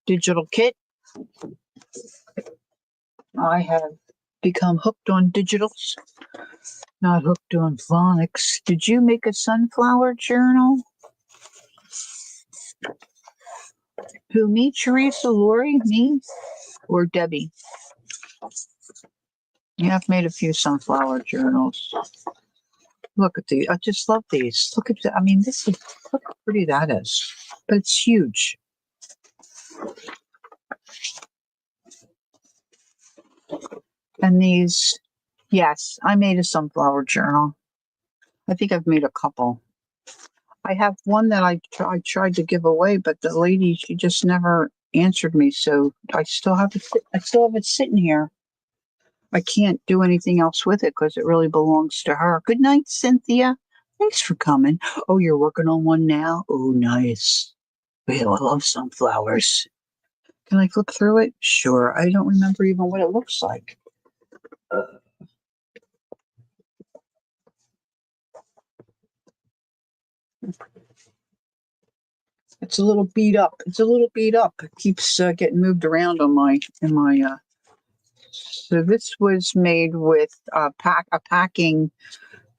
digital kit. I have become hooked on digitals, not hooked on phonics. Did you make a sunflower journal? Who, me, Teresa, Lori, me, or Debbie? Yeah, I've made a few sunflower journals. Look at these. I just love these. Look at I mean, look how pretty that is. But it's huge. And these, yes, I made a sunflower journal. I think I've made a couple. I have one that I tried to give away, but the lady, she just never answered me. So I still have it. I still have it sitting here. I can't do anything else with it because it really belongs to her. Good night, Cynthia. Thanks for coming. Oh, you're working on one now? Oh, nice. Well, I love sunflowers. Can I flip through it? Sure. I don't remember even what it looks like. It's a little beat up. It keeps getting moved around on my. So this was made with a packaging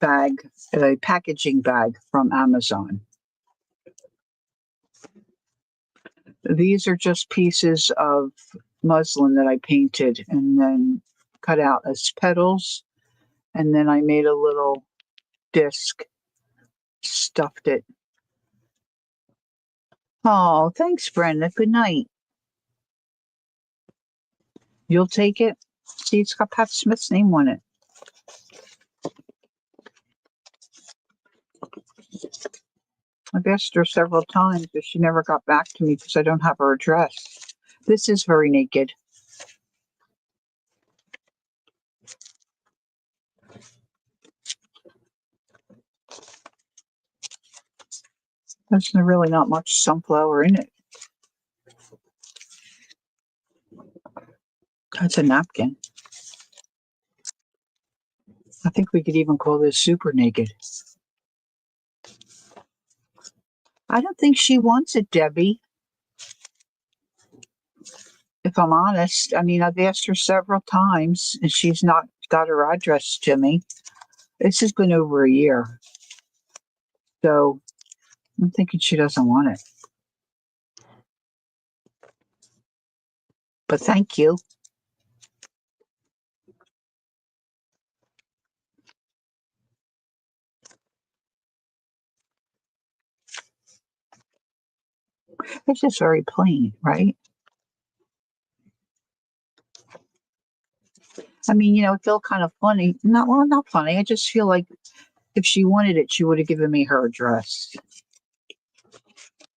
bag from Amazon. These are just pieces of muslin that I painted and then cut out as petals, and then I made a little disc, stuffed it. Oh, thanks, Brenda. Good night. You'll take it? See, it's got Pat Smith's name on it. I've asked her several times, but she never got back to me because I don't have her address. This is very naked. There's really not much sunflower in it. That's a napkin. I think we could even call this super naked. I don't think she wants it, Debbie. If I'm honest, I mean, I've asked her several times and she's not got her address to me. This has been over a year. So I'm thinking she doesn't want it. But thank you. It's just very plain, right? I mean, it felt kind of funny. Not funny. I just feel like if she wanted it, she would have given me her address.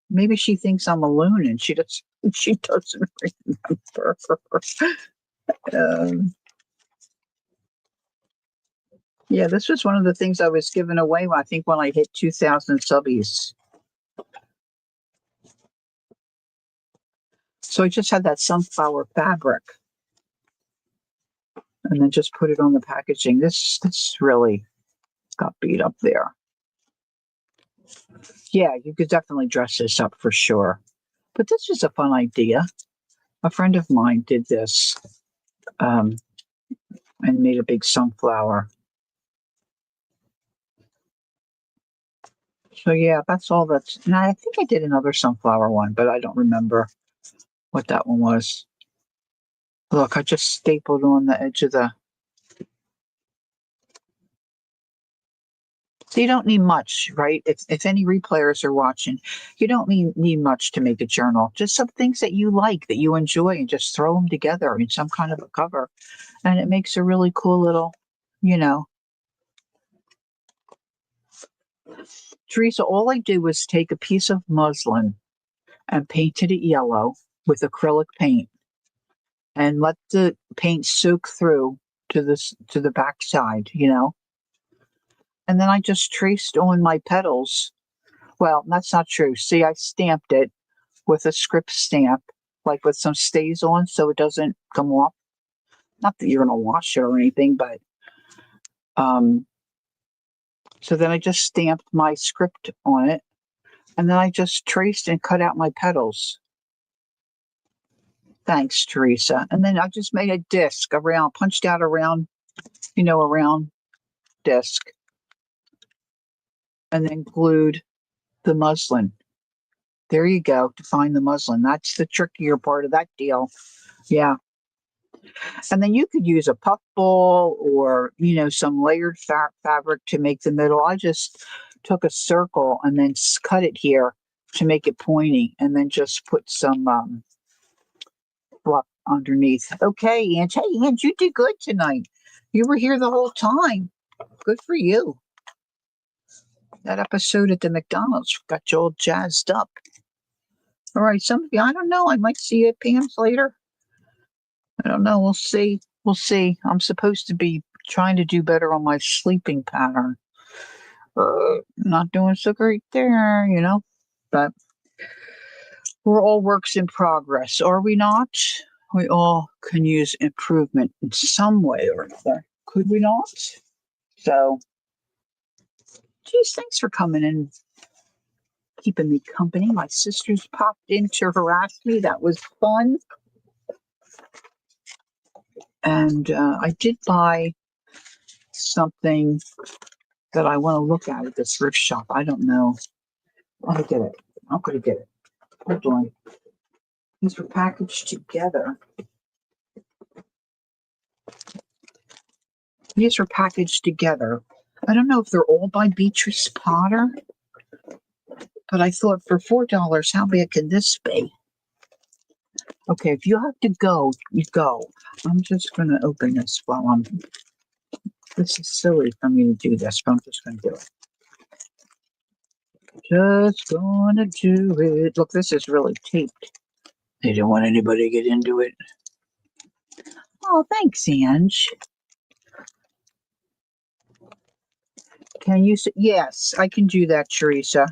Maybe she thinks I'm a loon and she doesn't remember. Um, yeah, this was one of the things I was giving away when I hit 2,000 subbies. So I just had that sunflower fabric and then just put it on the packaging. This really got beat up there. Yeah, you could definitely dress this up for sure. But this is a fun idea. A friend of mine did this um, and made a big sunflower. So yeah, that's all that's. And I think I did another sunflower one, but I don't remember what that one was. Look, I just stapled on the edge of the. So you don't need much, right? If any replayers are watching, you don't need much to make a journal. Just some things that you like, that you enjoy, and just throw them together in some kind of a cover. And it makes a really cool little, you know. Teresa, all I did was take a piece of muslin and painted it yellow with acrylic paint and let the paint soak through to the back side. And then I just traced on my petals. Well, that's not true. See, I stamped it with a script stamp, like with some stays on so it doesn't come off. Not that you're gonna wash it or anything, but so then I just stamped my script on it, and then I just traced and cut out my petals. Thanks, Teresa. And then I just made a disc around, punched out a round disc, and then glued the muslin. There you go, to find the muslin. That's the trickier part of that deal. Yeah. And then you could use a puffball or, some layered fabric to make the middle. I just took a circle and then cut it here to make it pointy and then just put some fluff underneath. Okay, Ange. Hey, Ange, you did good tonight. You were here the whole time. Good for you. That episode at the McDonald's got you all jazzed up. All right, some of you, I don't know. I might see you at Pam's later. I don't know. We'll see. We'll see. I'm supposed to be trying to do better on my sleeping pattern. Not doing so great there. But we're all works in progress, are we not? We all can use improvement in some way or another. Could we not? So, geez, thanks for coming in, keeping me company. My sisters popped in to harass me. That was fun. And I did buy something that I want to look at this thrift shop. I don't know. Let me get it. I'm going to get it. Hold on. These were packaged together. These were packaged together. I don't know if they're all by Beatrice Potter, but I thought for $4, how big can this be? Okay, if you have to go, you go. I'm just going to open this while I'm. This is silly for me to do this, but I'm just going to do it. Just gonna do it. Look, this is really taped. They don't want anybody to get into it. Oh, thanks, Ange. Can you say yes? I can do that, Teresa.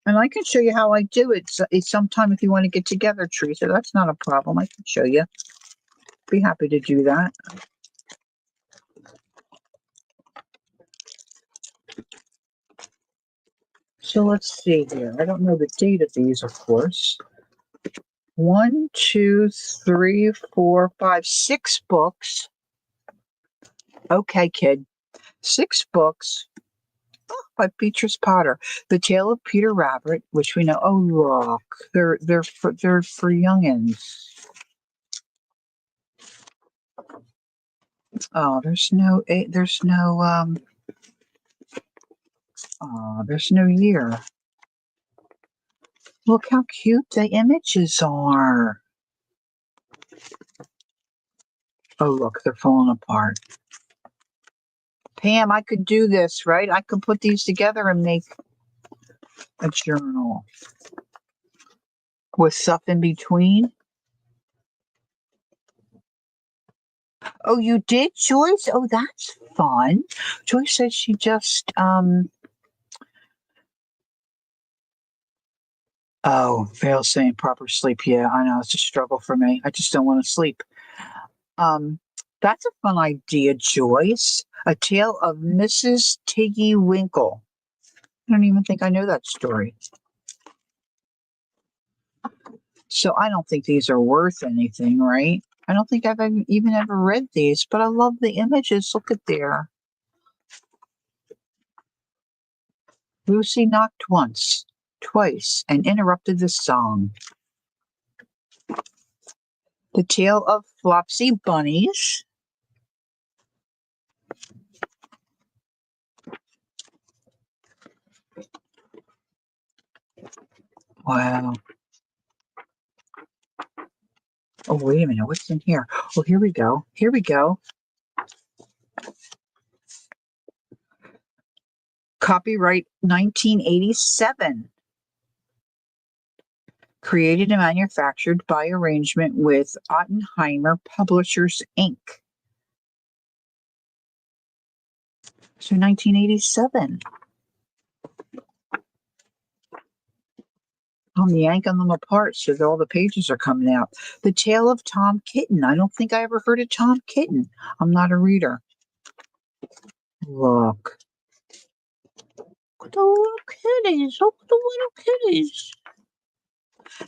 And I can show you how I do it. It's sometime if you want to get together, Teresa. That's not a problem. I can show you. Be happy to do that. So let's see here. I don't know the date of these, of course. 1, 2, 3, 4, 5, 6 books. Okay, kid. 6 books by Beatrice Potter. The Tale of Peter Rabbit, which we know. Oh, look, they're for youngins. Oh, there's no year. Look how cute the images are. Oh, look, they're falling apart. Pam, I could do this, right? I could put these together and make a journal with stuff in between. Oh, you did, Joyce? Oh, that's fun. Joyce said she just oh, fail saying proper sleep. Yeah, I know it's a struggle for me. I just don't want to sleep. Um, that's a fun idea, Joyce. A tale of Mrs. Tiggy Winkle. I don't even think I know that story. So I don't think these are worth anything, right? I don't think I've even ever read these, but I love the images. Look at there. Lucy knocked once, twice, and interrupted the song. The Tale of Flopsy Bunnies. Wow. Oh, wait a minute. What's in here? Oh, here we go. Here we go. Copyright 1987. Created and manufactured by arrangement with Ottenheimer Publishers, Inc. So 1987. I'm yanking them apart so that all the pages are coming out. The Tale of Tom Kitten. I don't think I ever heard of Tom Kitten. I'm not a reader. Look. Look at the little kitties. Look at the little kitties.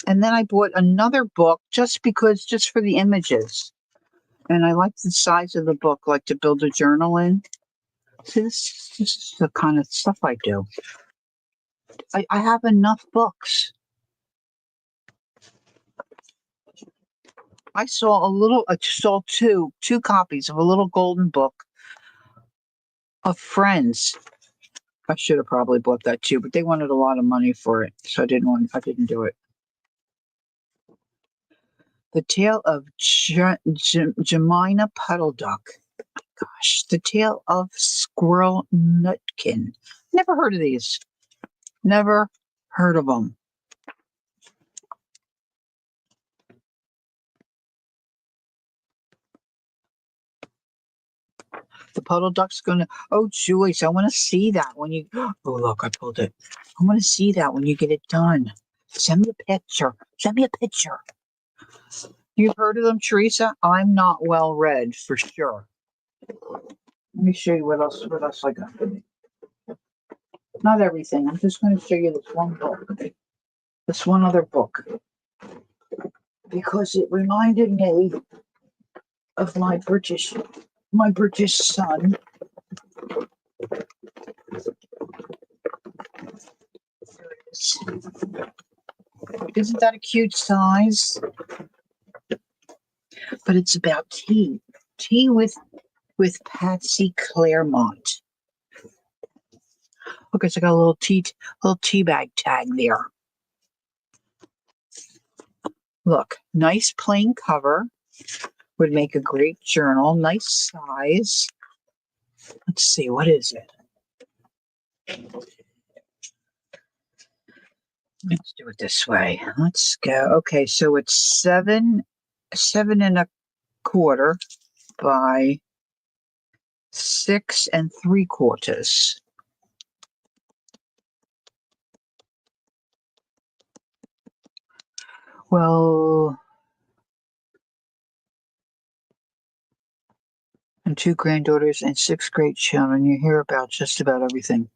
And then I bought another book just for the images. And I like the size of the book, like to build a journal in. See, this is the kind of stuff I do. I have enough books. I saw two copies of a little golden book of Friends. I should have probably bought that too, but they wanted a lot of money for it, so I didn't do it. The Tale of Jemina Puddle Duck. Gosh, The Tale of Squirrel Nutkin. Never heard of these. Never heard of them. The puddle duck's gonna. Oh, Joyce, I want to see that when you. Oh, look, I pulled it. I want to see that when you get it done. Send me a picture. Send me a picture. You've heard of them, Teresa? I'm not well read for sure. Let me show you what else I got. Not everything. I'm just going to show you this one book. This one other book. Because it reminded me of my British son. Isn't that a cute size? But it's about tea. Tea with Patsy Claremont. Look, it's got a little tea bag tag there. Look, nice plain cover. Would make a great journal. Nice size. Let's see, what is it? Let's do it this way. Let's go. Okay, so it's 7.25 by 6.75. Well, and 2 granddaughters and 6 great children. You hear about just about everything.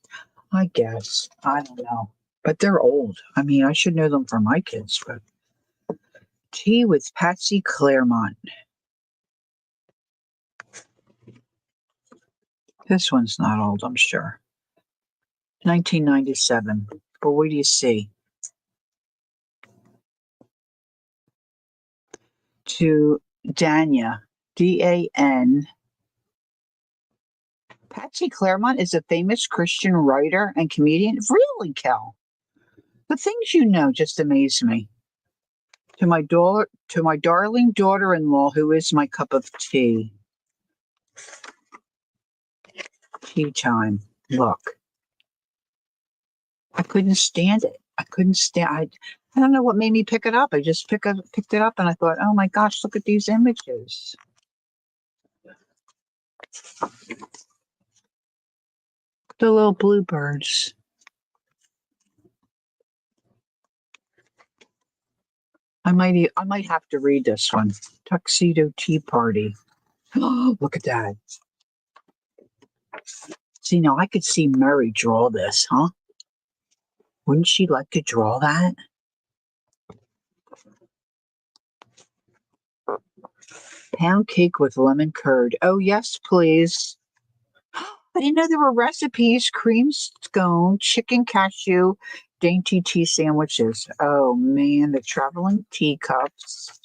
I guess. I don't know. But they're old. I mean, I should know them for my kids, but Tea with Patsy Claremont. This one's not old, I'm sure. 1997. But what do you see? To Danya, Dan. Patsy Claremont is a famous Christian writer and comedian. Really, Kel? The things you know just amaze me. To my darling daughter-in-law, who is my cup of tea. Tea time. Look, I couldn't stand it. I couldn't stand. I don't know what made me pick it up. I just picked it up, and I thought, oh my gosh, look at these images. The little bluebirds. I might have to read this one. Tuxedo Tea Party. Look at that. See, now I could see Murray draw this, huh? Wouldn't she like to draw that? Pound cake with lemon curd. Oh, yes, please. I didn't know there were recipes. Cream scone, chicken cashew, dainty tea sandwiches. Oh, man, the traveling teacups.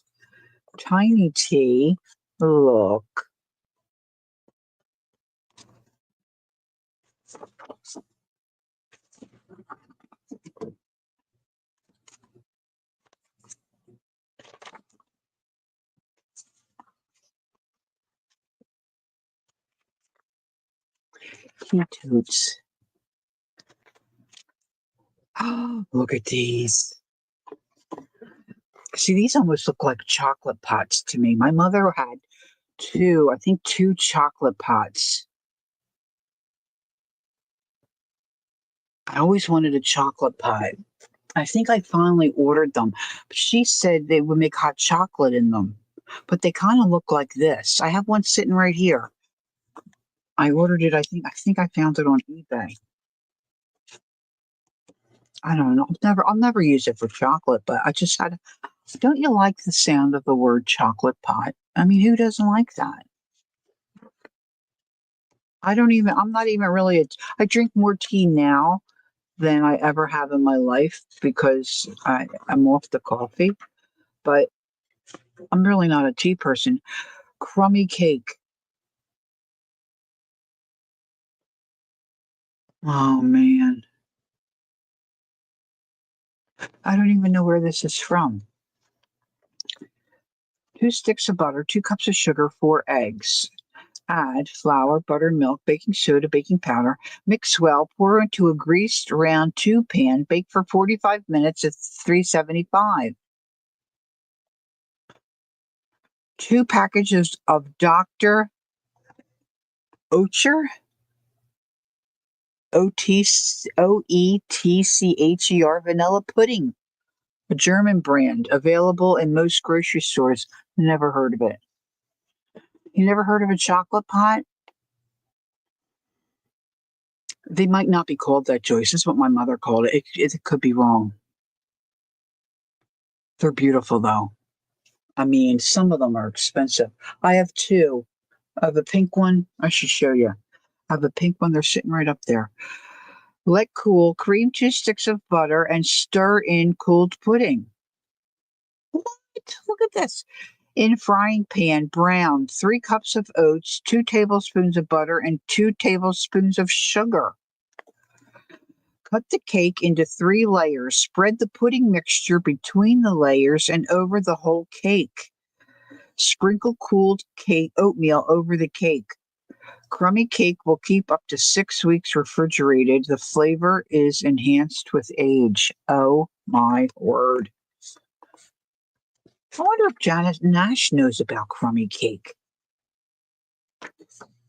Tiny tea. Look. Tea toots. Oh, look at these. See, these almost look like chocolate pots to me. My mother had two chocolate pots. I always wanted a chocolate pot. I think I finally ordered them. She said they would make hot chocolate in them, but they kind of look like this. I have one sitting right here. I ordered it. I think I found it on eBay. I don't know. I'll never use it for chocolate, but I just had. Don't you like the sound of the word chocolate pot? I mean, who doesn't like that? I'm not even really, I drink more tea now than I ever have in my life because I'm off the coffee, but I'm really not a tea person. Crummy cake. Oh man. I don't even know where this is from. 2 sticks of butter, 2 cups of sugar, 4 eggs. Add flour, butter, milk, baking soda, baking powder. Mix well. Pour into a greased round tube pan. Bake for 45 minutes at 375. 2 packages of Dr. Oetker, Oetcher vanilla pudding, a German brand available in most grocery stores. Never heard of it. You never heard of a chocolate pot? They might not be called that, Joyce. This is what my mother called it. It could be wrong. They're beautiful, though. I mean, some of them are expensive. I have two. I have a pink one. I should show you. I have a pink one. They're sitting right up there. Let cool. Cream 2 sticks of butter and stir in cooled pudding. What? Look at this. In frying pan, brown 3 cups of oats, 2 tablespoons of butter, and 2 tablespoons of sugar. Cut the cake into 3 layers. Spread the pudding mixture between the layers and over the whole cake. Sprinkle cooled oatmeal over the cake. Crummy cake will keep up to 6 weeks refrigerated. The flavor is enhanced with age. Oh my word. I wonder if Janet Nash knows about crummy cake.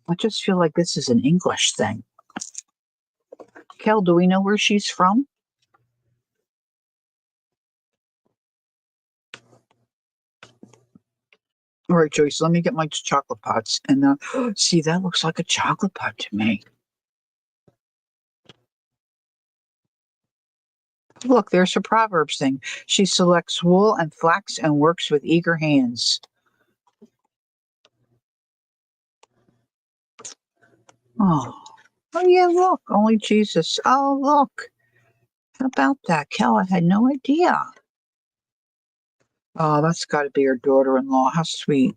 I just feel like this is an English thing. Kel, do we know where she's from? All right, Joyce, let me get my chocolate pots. And see, that looks like a chocolate pot to me. Look, there's a Proverbs thing. She selects wool and flax and works with eager hands. Oh, oh yeah, look, only Jesus. Oh, look. How about that? Kel, I had no idea. Oh, that's got to be her daughter-in-law. How sweet.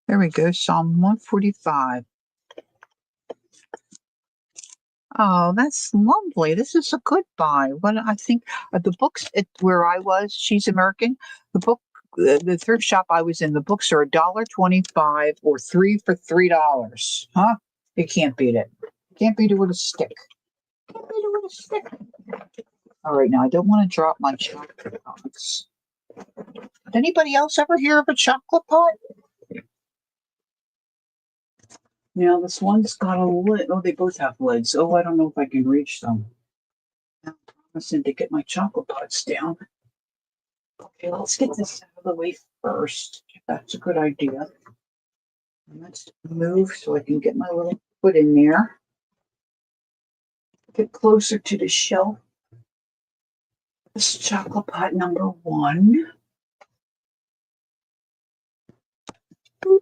There we go. Psalm 145. Oh, that's lovely. This is a good buy. What I think the books where I was, she's American. The book, the thrift shop I was in, the books are $1.25 or three for $3. Huh? You can't beat it. Can't beat it with a stick. Can't beat it with a stick. All right, now I don't want to drop my chocolate pots. Did anybody else ever hear of a chocolate pot? Now this one's got a lid. Oh, they both have lids. Oh, I don't know if I can reach them. I'm promising to get my chocolate pots down. Okay, let's get this out of the way first. That's a good idea. And let's move so I can get my little foot in there. Get closer to the shelf. This is chocolate pot number 1. Boop.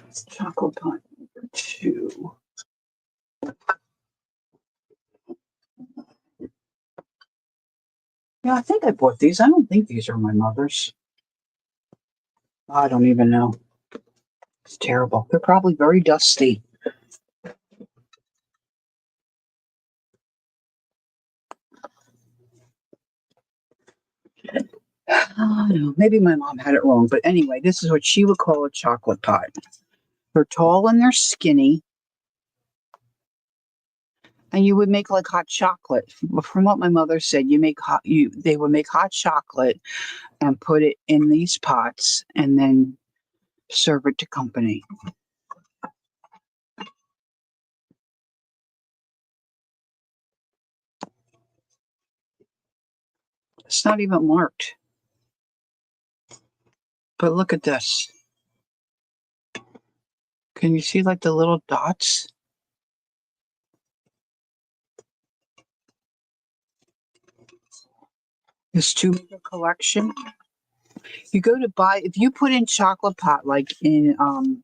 It's chocolate pot number 2. Yeah, I think I bought these. I don't think these are my mother's. I don't even know. It's terrible. They're probably very dusty. Oh, no. Maybe my mom had it wrong, but anyway, this is what she would call a chocolate pot. They're tall and they're skinny, and you would make like hot chocolate. From what my mother said, they would make hot chocolate and put it in these pots and then serve it to company. It's not even marked. But look at this. Can you see like the little dots? This 2-meter collection. You go to buy, if you put in chocolate pot like in on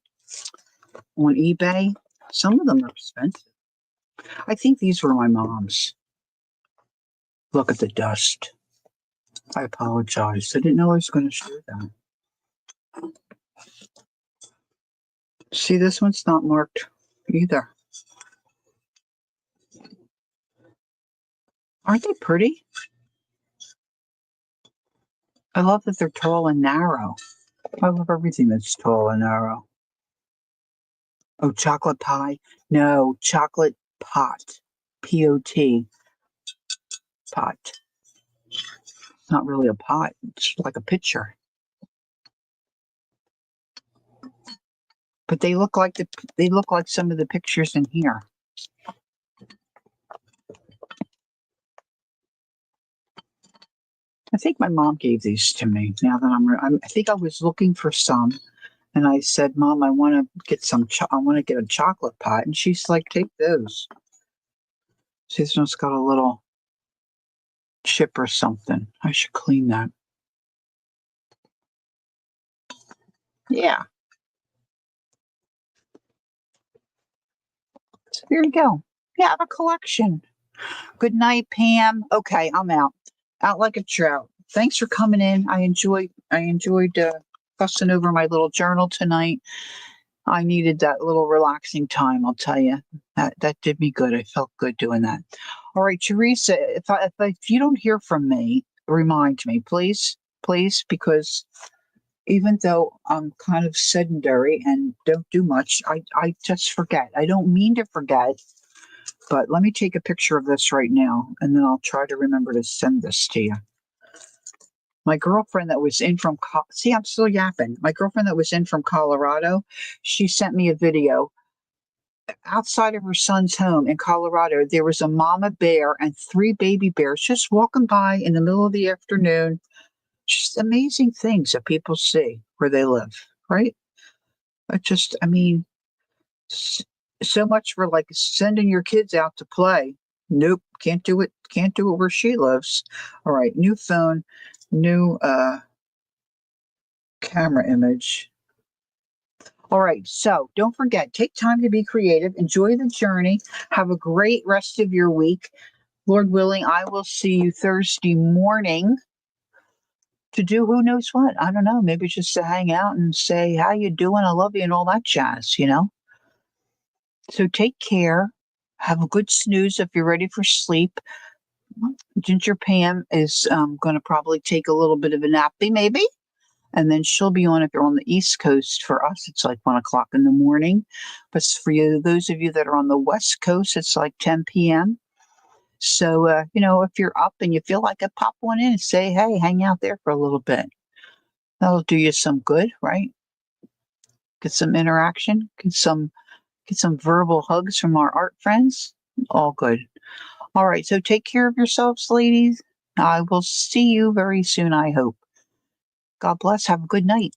eBay, some of them are expensive. I think these were my mom's. Look at the dust. I apologize. I didn't know I was going to show that. See, this one's not marked either. Aren't they pretty? I love that they're tall and narrow. I love everything that's tall and narrow. Oh, chocolate pie? No, chocolate pot. Pot. Pot. It's not really a pot. It's like a pitcher. But they look like some of the pictures in here. I think my mom gave these to me. Now that I think I was looking for some, and I said, "Mom, I want to get I want to get a chocolate pot," and she's like, "Take those." This one's got a little chip or something. I should clean that. Yeah. So there you go. Yeah, a collection. Good night, Pam. Okay, I'm out. Out like a trout. Thanks for coming in. I enjoyed fussing over my little journal tonight. I needed that little relaxing time, I'll tell you. That did me good. I felt good doing that. All right, Teresa, if you don't hear from me, remind me, please, please, because even though I'm kind of sedentary and don't do much, I just forget. I don't mean to forget, but let me take a picture of this right now, and then I'll try to remember to send this to you. My girlfriend that was in from see, I'm still yapping. My girlfriend that was in from Colorado, she sent me a video. Outside of her son's home in Colorado, there was a mama bear and 3 baby bears just walking by in the middle of the afternoon. Just amazing things that people see where they live, right? I mean, so much for like sending your kids out to play. Nope, can't do it. Can't do it where she lives. All right, new phone, new camera image. All right. So don't forget, take time to be creative. Enjoy the journey. Have a great rest of your week. Lord willing, I will see you Thursday morning to do who knows what. I don't know. Maybe just to hang out and say, how you doing? I love you and all that jazz. So take care. Have a good snooze if you're ready for sleep. Ginger Pam is going to probably take a little bit of a nappy, maybe. And then she'll be on if you're on the East Coast. For us, it's like 1 o'clock in the morning. But for you, those of you that are on the West Coast, it's like 10 p.m. So, if you're up and you feel like it, pop one in and say, hey, hang out there for a little bit. That'll do you some good, right? Get some interaction, get some verbal hugs from our art friends. All good. All right. So take care of yourselves, ladies. I will see you very soon, I hope. God bless. Have a good night.